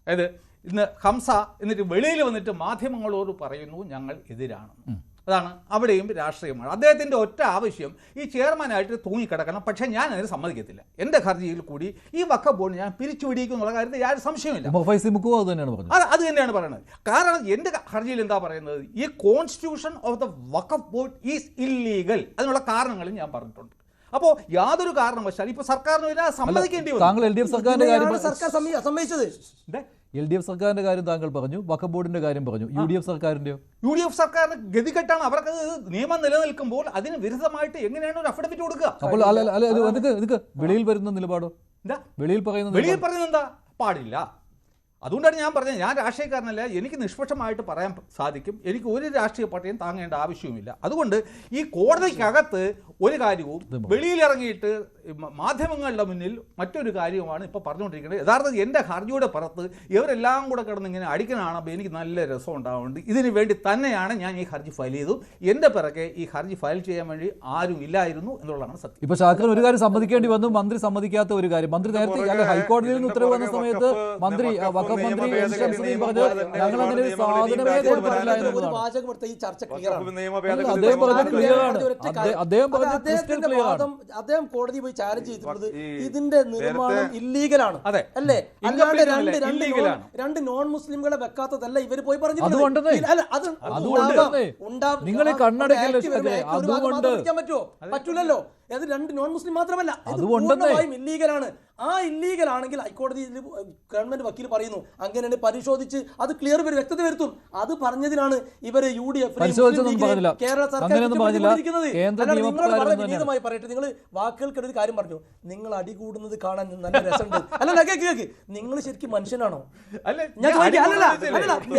അതായത് ഇന്ന് ഹംസ എന്നിട്ട് വെളിയിൽ വന്നിട്ട് മാധ്യമങ്ങളോട് പറയുന്നു ഞങ്ങൾ എതിരാണ്. അതാണ് അവിടെയും രാഷ്ട്രീയമാണ്. അദ്ദേഹത്തിൻ്റെ ഒറ്റ ആവശ്യം ഈ ചെയർമാനായിട്ട് തൂങ്ങിക്കിടക്കണം. പക്ഷേ ഞാൻ അതിന് സമ്മതിക്കത്തില്ല. എൻ്റെ ഹർജിയിൽ കൂടി ഈ വഖഫ് ബോർഡ് ഞാൻ പിരിച്ചുപിടിക്കും എന്നുള്ള കാര്യത്തിൽ യാതൊരു സംശയമില്ല. അത് തന്നെയാണ് പറയുന്നത്. കാരണം എൻ്റെ ഹർജിയിൽ എന്താ പറയുന്നത്? ഈ constitution of the Waqf board is illegal. അതിനുള്ള കാരണങ്ങളും ഞാൻ പറഞ്ഞിട്ടുണ്ട്. അപ്പോൾ യാതൊരു കാരണവശാലും ഇപ്പൊ സർക്കാരിന് സമ്മതിക്കേണ്ടി വന്നു. സമ്മതിച്ചത് LDF സർക്കാരിന്റെ കാര്യം താങ്കൾ പറഞ്ഞു, വഖഫ് ബോർഡിന്റെ കാര്യം പറഞ്ഞു. UDF സർക്കാരിന്റെയോ? UDF സർക്കാരിന് ഗതികെട്ടാണ്. അവർക്ക് നിയമം നിലനിൽക്കുമ്പോൾ അതിന് വിരുദ്ധമായിട്ട് എങ്ങനെയാണ് ഒരു അഫിഡവിറ്റ് കൊടുക്കുക? അപ്പോൾ വെളിയിൽ വരുന്ന നിലപാടോ? എന്താ വെളിയിൽ പറയുന്നത്? എന്താ പാടില്ല. അതുകൊണ്ടാണ് ഞാൻ പറഞ്ഞത് ഞാൻ രാഷ്ട്രീയക്കാരനല്ല. എനിക്ക് നിഷ്പക്ഷമായിട്ട് പറയാൻ സാധിക്കും. എനിക്ക് ഒരു രാഷ്ട്രീയ പാർട്ടിയും താങ്ങേണ്ട ആവശ്യവുമില്ല. അതുകൊണ്ട് ഈ കോടതിക്കകത്ത് ഒരു കാര്യവും വെളിയിലിറങ്ങിയിട്ട് മാധ്യമങ്ങളുടെ മുന്നിൽ മറ്റൊരു കാര്യവുമാണ് ഇപ്പോൾ പറഞ്ഞുകൊണ്ടിരിക്കുന്നത്. യഥാർത്ഥത്തിൽ എൻ്റെ ഹർജിയുടെ പുറത്ത് ഇവരെല്ലാം കൂടെ കിടന്ന് ഇങ്ങനെ അടിക്കാനാണപ്പോൾ എനിക്ക് നല്ല രസം ഉണ്ടാവുന്നുണ്ട്. ഇതിനു വേണ്ടി തന്നെയാണ് ഞാൻ ഈ ഹർജി ഫയൽ ചെയ്തു. എൻ്റെ പിറകെ ഈ ഹർജി ഫയൽ ചെയ്യാൻ വേണ്ടി ആരും ഇല്ലായിരുന്നു എന്നുള്ളതാണ് സത്യം. ഇപ്പോൾ ഷാക്കിർ ഒരു കാര്യം സമ്മതിക്കേണ്ടി വന്നു, മന്ത്രി സമ്മതിക്കാത്ത ഒരു കാര്യം. മന്ത്രി നേരത്തെ ഹൈക്കോടതിയിൽ നിന്ന് ഉത്തരവ് വന്ന സമയത്ത് മന്ത്രി അദ്ദേഹം കോടതി പോയി ചാലഞ്ച് ചെയ്തിട്ടുള്ളത് ഇതിന്റെ നിർമ്മാണം ഇല്ലീഗലാണ് അല്ലേ? അല്ലാണ്ട് രണ്ട് നോൺ മുസ്ലിംകളെ വെക്കാത്തതല്ല ഇവര് പോയി പറഞ്ഞിട്ടുണ്ട്. പറ്റുമോ? പറ്റൂലല്ലോ. അത് 2 നോൺ മുസ്ലിം മാത്രമല്ല, പൂർണ്ണമായും ഇല്ലീഗലാണ്. ആ ഇല്ലീഗൽ ആണെങ്കിൽ ഹൈക്കോടതിയിൽ ഗവൺമെന്റ് വക്കീൽ പറയുന്നു അങ്ങനെയാണ് പരിശോധിച്ച് അത് ക്ലിയർ വ്യക്തത വരുത്തും. അത് പറഞ്ഞതിനാണ് ഇവര് UDF കേരള സർക്കാർ കാര്യം വിനീതമായി പറയട്ടെ, നിങ്ങൾ വാക്കുകൾക്കിടയിൽ ഒരു കാര്യം പറഞ്ഞു, നിങ്ങൾ അടി കൂടുന്നത് കാണാൻ നല്ല രസമുണ്ട്. അല്ല കേക്ക്, നിങ്ങൾ ശരിക്കും മനുഷ്യനാണോ?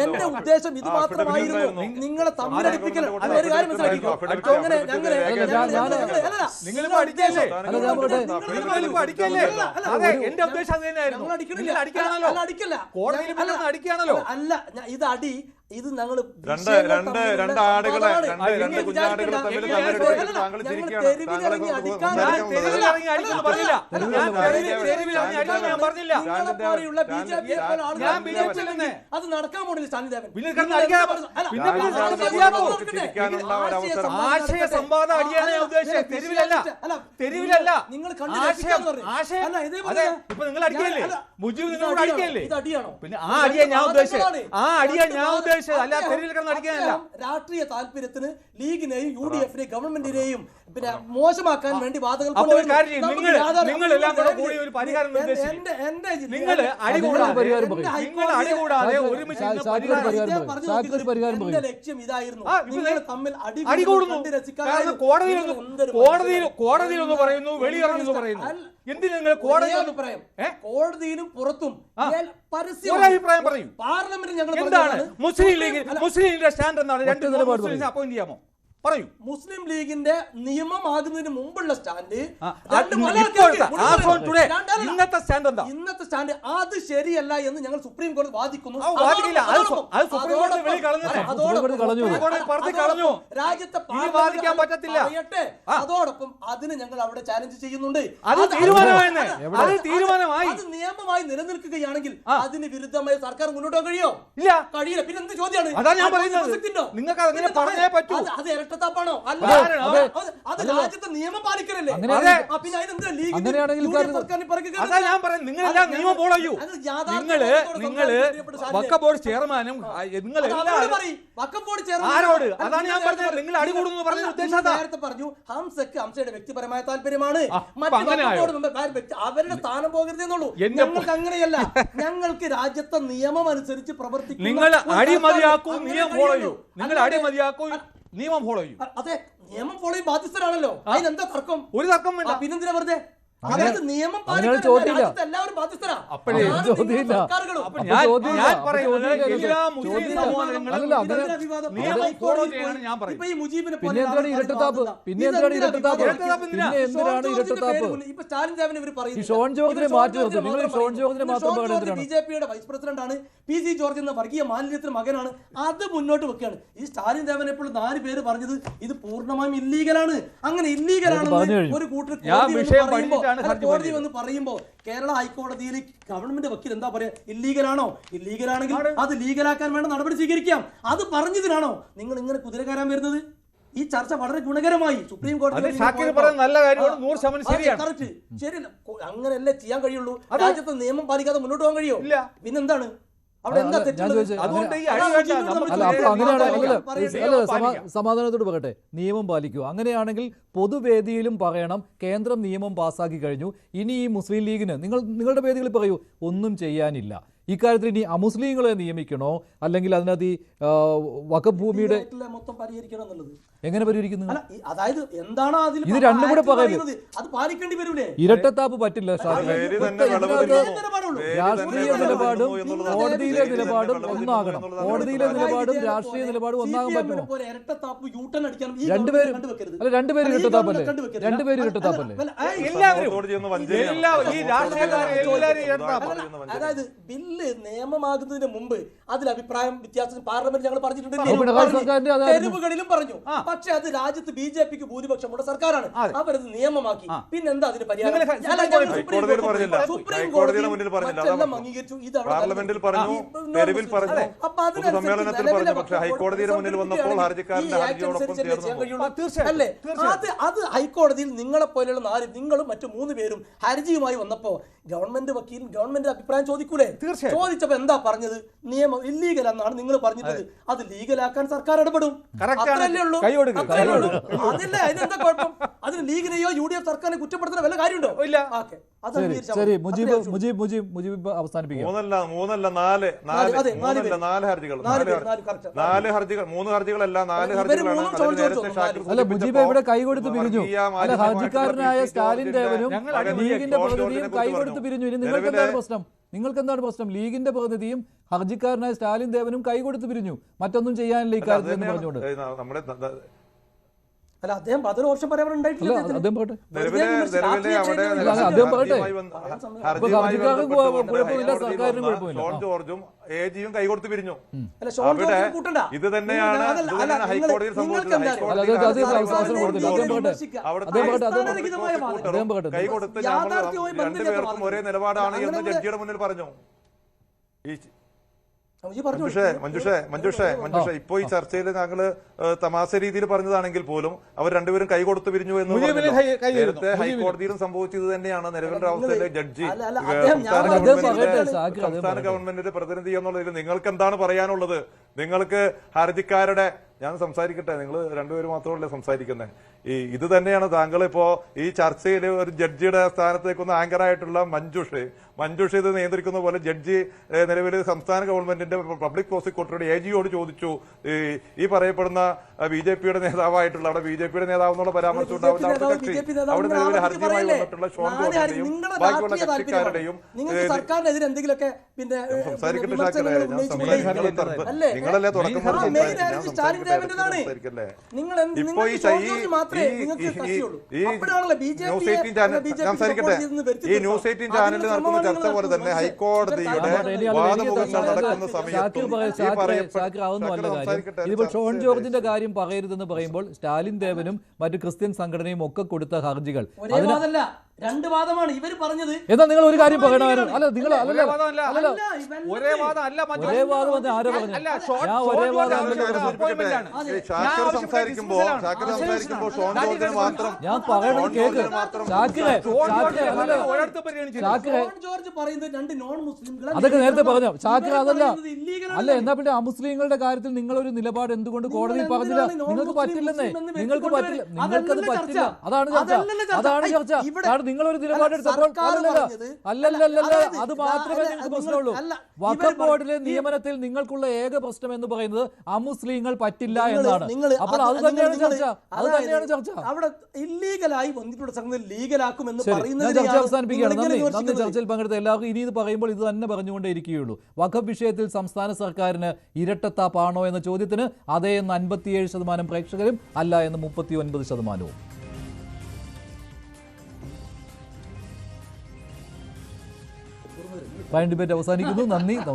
എന്റെ ഉദ്ദേശം ഇത് മാത്രമായിരുന്നു, നിങ്ങളെ തമ്മിലടിപ്പിക്കൽ. ഒരു കാര്യം മനസ്സിലാക്കിക്കോ, അല്ല ഇത് അടി, ഇത് ഞങ്ങൾ രണ്ട് ആടുകളെ രണ്ട് കുഞ്ഞാടുകളെ തമ്മിൽ താങ്കൾ അത് നടക്കാൻ പോണില്ല. നിങ്ങൾ രാഷ്ട്രീയ താല്പര്യത്തിന് ലീഗിനെയും UDF ഗവൺമെന്റിനെയും പിന്നെ മോശമാക്കാൻ വേണ്ടി വാദങ്ങൾ എന്റെ ലക്ഷ്യം ഇതായിരുന്നു, നിങ്ങൾ തമ്മിൽ കോടതിയിലൊന്ന് പറയുന്നു, വെളിയിറങ്ങുന്നു പറയുന്നു. എന്തിനാ നിങ്ങൾ കോടതിയിലും പുറത്തും ഒരഭിപ്രായം പറയും? പാർലമെന്റിൽ ഞങ്ങൾ എന്താണ് മുസ്ലിം ലീഗിന്റെ സ്റ്റാൻഡ് എന്താണ്? രണ്ട് നിലപാട് അപ്പോയിന്റ് ചെയ്യാമോ? പറയൂ. മുസ്ലിം ലീഗിന്റെ നിയമമാകുന്നതിന് മുമ്പുള്ള സ്റ്റാൻഡ്, ഇന്നത്തെ സ്റ്റാൻഡ് എന്താ? ഇന്നത്തെ സ്റ്റാൻഡ് അത് ശരിയല്ല എന്ന് ഞങ്ങൾ സുപ്രീം കോടതി വാദിക്കുന്നു. രാജ്യത്തെ വാദിക്കാൻ പറ്റത്തില്ല. അതോടൊപ്പം അതിന് ഞങ്ങൾ അവിടെ ചാലഞ്ച് ചെയ്യുന്നുണ്ട്. അത് തീരുമാനമായി അത് നിയമമായി നിലനിൽക്കുകയാണെങ്കിൽ അതിന് വിരുദ്ധമായി സർക്കാർ മുന്നോട്ട് പോകാൻ ഇല്ല. കഴിയില്ല. പിന്നെ എന്ത് ചോദ്യമാണ്? അതാണ് ഞാൻ പറയുന്നത്. നിങ്ങൾക്ക് അങ്ങനെ പറഞ്ഞേ പറ്റൂ. അത് ഇരട്ടത്താപ്പാണോ? അല്ല, അത് രാജ്യത്തെ നിയമം പാലിക്കലല്ലേ? പിന്നെ അതിനെന്താ അതാ ഞാൻ പറയുന്നത്. നിങ്ങളെല്ലാം നിയമം ഫോളോ ചെയ്യൂ. നിങ്ങള് വഖഫ് ബോർഡ് ചെയർമാനും ആരോട്? അതാണ് ഞാൻ പറഞ്ഞത്. നിങ്ങൾ അടികൂടുന്നു പറഞ്ഞ ഉദ്ദേശം നേരത്തെ പറഞ്ഞു, ഹംസയുടെ വ്യക്തിപരമായ താല്പര്യമാണ്, അവരുടെ സ്ഥാനം പോകരുതെന്നുള്ളൂ. ഞങ്ങൾക്ക് അങ്ങനെയല്ല. ഞങ്ങൾക്ക് രാജ്യത്തെ നിയമം അനുസരിച്ച് പ്രവർത്തിക്കും. നിങ്ങൾ അടിമതിയാക്കൂ, നിയമം ഫോളോ ചെയ്യൂ. നിങ്ങൾ അടിമതിയാക്കൂ, നിയമം ഫോളോ ചെയ്യും. അതെ, നിയമം ഫോളോ ചെയ്യും, ബാധ്യസ്ഥരാണല്ലോ. അതിനെന്താ തർക്കം? ഒരു തർക്കം വേണ്ട. പിന്നെന്തിനാ വെറുതെ? അതായത് നിയമം എല്ലാവരും ബാധ്യസ്ഥരാ. ബിജെപിയുടെ വൈസ് പ്രസിഡന്റ് ആണ് PC ജോർജ് എന്ന വർഗീയ മാലിന്യത്തിന് മകനാണ്. അത് മുന്നോട്ട് വെക്കുകയാണ്. ഈ സ്റ്റാലിൻ ദേവൻ എപ്പോഴും 4 പേര് പറഞ്ഞത് ഇത് പൂർണ്ണമായും ഇല്ലീഗലാണ്. അങ്ങനെ ഇല്ലീഗലാണെന്ന് ഒരു കൂട്ടർ കോടതി വന്ന് പറയുമ്പോൾ കേരള ഹൈക്കോടതിയിൽ ഗവൺമെന്റ് വക്കീൽ എന്താ പറയാ? ഇല്ലീഗലാണോ? ഇല്ലീഗലാണെങ്കിൽ അത് ലീഗലാക്കാൻ വേണ്ട നടപടി സ്വീകരിക്കാം. അത് പറഞ്ഞതിനാണോ നിങ്ങൾ ഇങ്ങനെ കുതിര കയറാൻ വരുന്നത്? ഈ ചർച്ച വളരെ ഗുണകരമായി സുപ്രീം കോടതി ശരിയല്ല. അങ്ങനെയല്ലേ ചെയ്യാൻ കഴിയുള്ളൂ. രാജ്യത്തെ നിയമം പാലിക്കാതെ മുന്നോട്ട് പോകാൻ കഴിയോ? പിന്നെന്താണ് അവിടെ എന്താ തെറ്റുള്ളത്? സമാധാനത്തോട് പറയട്ടെ, നിയമം പാലിക്കൂ. അങ്ങനെയാണെങ്കിൽ പൊതുവേദിയിലും പറയണം കേന്ദ്രം നിയമം പാസ്സാക്കി കഴിഞ്ഞു, ഇനി ഈ മുസ്ലിം ലീഗിന് നിങ്ങളുടെ വേദികളിൽ പറയൂ ഒന്നും ചെയ്യാനില്ല. ഇക്കാര്യത്തിൽ ഇനി അമുസ്ലിങ്ങളെ നിയമിക്കണോ, അല്ലെങ്കിൽ അതിനകത്ത് ഈ വഖഫ് ഭൂമിയുടെ മൊത്തം പരിഹരിക്കണം എന്നുള്ളത് എങ്ങനെ പരിഹരിക്കുന്നു? അതായത് എന്താണ് ഇത് രണ്ടും കൂടെ പറയുന്നത്? അത് പാലിക്കേണ്ടി വരൂലേ? ഇരട്ടത്താപ്പ് പറ്റില്ല. രാഷ്ട്രീയ നിലപാടും കോടതിയിലെ നിലപാടും ഒന്നാകണം. കോടതിയിലെ നിലപാടും രാഷ്ട്രീയ നിലപാടും ഒന്നാകാൻ പറ്റുമോ? രണ്ടുപേരും ഇരട്ടത്താപ്പല്ലേ? രണ്ടുപേരും ഇരട്ടത്താപ്പല്ലേ? അതായത് ബില്ല് നിയമമാകുന്നതിന് മുമ്പ് അതിൽ അഭിപ്രായം വ്യത്യാസം പാർലമെന്റ് ഞങ്ങൾ പറഞ്ഞിട്ടുണ്ടല്ലോ, തെരുവുകളിലും പറഞ്ഞു. പക്ഷെ അത് രാജ്യത്ത് BJPക്ക് ഭൂരിപക്ഷമുള്ള സർക്കാരാണ്, അവരത് നിയമമാക്കി. പിന്നെന്താ അതിന് പരിഹാരം? സുപ്രീം കോടതി മറ്റെല്ലാം അംഗീകരിച്ചു. ഇത് പാർലമെന്റിൽ പറഞ്ഞു, തെരുവിൽ പറഞ്ഞു, പൊതുസമ്മേളനത്തിൽ പറഞ്ഞു. പക്ഷേ ഹൈക്കോടതിയുടെ മുന്നിൽ വന്നപ്പോൾ ഹർജിക്കാരന്റെ ഹർജിയോടൊപ്പം അല്ലേ? അത് ഹൈക്കോടതിയിൽ നിങ്ങളെ പോലെയുള്ള 4 നിങ്ങളും മറ്റു 3 പേരും ഹർജിയുമായി വന്നപ്പോ ഗവൺമെന്റ് വക്കീൽ ഗവൺമെന്റ് അഭിപ്രായം ചോദിക്കൂലേ? തീർച്ചയായും. ചോദിച്ചപ്പോൾ എന്താ പറഞ്ഞത്? നിയമം ഇല്ലീഗൽ എന്നാണ് നിങ്ങൾ പറഞ്ഞത്. അത് ലീഗലാക്കാൻ സർക്കാർ ഇടപെടും. Correct ആണ്. അത്രയല്ലേ ഉള്ളൂ. കൈ കൊടുക്ക്, അത്രയല്ലേ ഉള്ളൂ. അതില്ലേ അതിനെന്താ കുഴപ്പം? അതിന് ലീഗിനെയോ UDF സർക്കാരിനെ കുറ്റപ്പെടുത്തുന്ന വല്ല കാര്യമുണ്ടോ? ഇല്ല. ഓക്കെ, അത് ശരി അംഗീകരിച്ചാൽ ശരി മതി. മുജീബ് അത്രയേ മുജീബ് മുജീബ് മുജീബ് അവസാനിപ്പിക്കാം. നാല് ഹർജികൾ മൂന്ന് ഹർജികളല്ല, നാല് ഹർജികളാണ്. അല്ല മുജീബ് ഇവിടെ കൈകൊടുത്ത് പിരിഞ്ഞു. അല്ല ഹർജിക്കാരനായ സ്റ്റാലിൻ ദേവനും ലീഗിന്റെ പ്രതിനിധിയും കൈകൊടുത്ത് പിരിഞ്ഞു. ഇനി നിങ്ങൾക്ക് എന്താണ് പ്രശ്നം? നിങ്ങൾക്ക് എന്താണ് പ്രശ്നം? ലീഗിന്റെ പ്രതിനിധിയും ഹർജിക്കാരനായ സ്റ്റാലിൻ ദേവനും കൈകൊടുത്ത് പിരിഞ്ഞു. മറ്റൊന്നും ചെയ്യാനില്ല ഇക്കാര്യത്തിൽ എന്ന് പറഞ്ഞുകൊണ്ട്. അല്ല അദ്ദേഹം അതൊരു ഓപ്ഷൻ പറയാൻ ഉണ്ടായിട്ടില്ല. അദ്ദേഹം പറയട്ടെ. ഷോൺ ജോർജും AGയും കൈകൊടുത്ത് പിരിഞ്ഞു. ഇത് തന്നെയാണ് ഹൈക്കോടതിയിൽ സംഭവിച്ചത്. കൈകൊടുത്ത് രണ്ടുപേർക്കും ഒരേ നിലപാടാണ് എന്ന് ജഡ്ജിയുടെ മുന്നിൽ പറഞ്ഞു. മഞ്ജുഷേ ഇപ്പോ ഈ ചർച്ചയിൽ താങ്കൾ തമാശ രീതിയിൽ പറഞ്ഞതാണെങ്കിൽ പോലും അവർ രണ്ടുപേരും കൈകൊടുത്ത് പിരിഞ്ഞു എന്ന് നേരത്തെ ഹൈക്കോടതിയിലും സംഭവിച്ചത് തന്നെയാണ്. നിലവിലെ അവസ്ഥയിലെ ജഡ്ജി സംസ്ഥാന ഗവൺമെന്റിന്റെ പ്രതിനിധി എന്നുള്ളതിൽ നിങ്ങൾക്ക് എന്താണ് പറയാനുള്ളത്? നിങ്ങൾക്ക് ഹർജിക്കാരുടെ ഞാൻ സംസാരിക്കട്ടെ, നിങ്ങൾ രണ്ടുപേരും മാത്രമല്ലേ സംസാരിക്കുന്നത്. ഇത് തന്നെയാണ് താങ്കൾ ഇപ്പോ ഈ ചർച്ചയിൽ ഒരു ജഡ്ജിയുടെ സ്ഥാനത്തേക്കൊന്ന് ആങ്കറായിട്ടുള്ള മഞ്ജുഷ് ഇത് നിയന്ത്രിക്കുന്ന പോലെ ജഡ്ജി നിലവിൽ സംസ്ഥാന ഗവൺമെന്റിന്റെ പബ്ലിക് പ്രോസിക്യൂട്ടറുടെ AGയോട് ചോദിച്ചു, ഈ പറയപ്പെടുന്ന BJPയുടെ നേതാവായിട്ടുള്ള അവിടെ BJPയുടെ നേതാവ് എന്നുള്ള പരാമർശം ഉണ്ടാവുന്ന അവിടെ കക്ഷി അവിടെ നിലവിൽ ഹർജിയുമായി വന്നിട്ടുള്ള ഷോൺ ജോർജിന്റെയും ബാക്കിയുള്ള കക്ഷിക്കാരുടെയും സംസാരിക്കട്ടെ. നിങ്ങളല്ലേ തുടക്കം ഇപ്പൊ ഈ ന്യൂസ് 18 ചാനലിൽ നടക്കുന്ന ചർച്ച പോലെ തന്നെ ഹൈക്കോടതിയുടെ വാദമുഖങ്ങൾ നടക്കുന്ന സമയത്ത് ഇതിപ്പോൾ ഷോൺ ജോർജിന്റെ കാര്യം പറയരുതെന്ന് പറയുമ്പോൾ സ്റ്റാലിൻ ദേവനും മറ്റു ക്രിസ്ത്യൻ സംഘടനയും ഒക്കെ കൊടുത്ത ഹർജികൾ രണ്ട് വാദമാണ് ഇവർ പറഞ്ഞത്. എന്നാ നിങ്ങൾ ഒരു കാര്യം പറയണമായിരുന്നു. അല്ല നിങ്ങൾ ഒരേ വാദം അല്ല. ഒരേ വാദം എന്ന് ആരോ പറഞ്ഞു. ഞാൻ ഒരേ വാദം സംസാരിക്കുമ്പോ ഷോൺ ജോർജിന് മാത്രം ഞാൻ പറയുന്നത് കേക്ക്. ജോർജ് പറയുന്നത് രണ്ട് നോൺ മുസ്ലിംകൾ അതൊക്കെ നേരത്തെ പറഞ്ഞു. ഷാക്കിർ അതല്ല. അല്ല എന്നാ പിന്നെ അമുസ്ലിങ്ങളുടെ കാര്യത്തിൽ നിങ്ങളൊരു നിലപാട് എന്തുകൊണ്ട് കോടതിയിൽ പറഞ്ഞില്ല? നിങ്ങൾക്ക് പറ്റില്ലെന്നേ. നിങ്ങൾക്ക് പറ്റില്ല. നിങ്ങൾക്കത് പറ്റില്ല. അതാണ് ചർച്ച. നിങ്ങളൊരു നിലപാടെടുത്തപ്പോൾ അല്ലല്ല അത് മാത്രമേ നിങ്ങൾക്ക് പ്രശ്നമുള്ളൂ. വഖഫ് ബോർഡിലെ നിയമനത്തിൽ നിങ്ങൾക്കുള്ള ഏക പ്രശ്നം എന്ന് പറയുന്നത് അമുസ്ലിങ്ങൾ പറ്റില്ല എന്നാണ്. അപ്പോൾ അത് തന്നെയാണ് ചർച്ച. അവിടെ ഇല്ലീഗലായി വന്നിട്ടുള്ള സംഗതി ലീഗലാക്കുമെന്ന് പറയുന്നത്. ചർച്ച അവസാനിപ്പിക്കുകയാണ്. നന്ദി ചർച്ചയിൽ പങ്കെടുത്ത എല്ലാവർക്കും. ഇനി ഇത് പറയുമ്പോൾ ഇത് തന്നെ പറഞ്ഞുകൊണ്ടേ ഇരിക്കുകയുള്ളൂ. വഖഫ് വിഷയത്തിൽ സംസ്ഥാന സർക്കാരിന് ഇരട്ടത്താപ്പാണോ എന്ന ചോദ്യത്തിന് അതേ എന്ന് 57% പ്രേക്ഷകരും അല്ല എന്ന് 39%. ഫൈൻ ഡിബേറ്റ് അവസാനിക്കുന്നു. നന്ദി, നമസ്കാരം.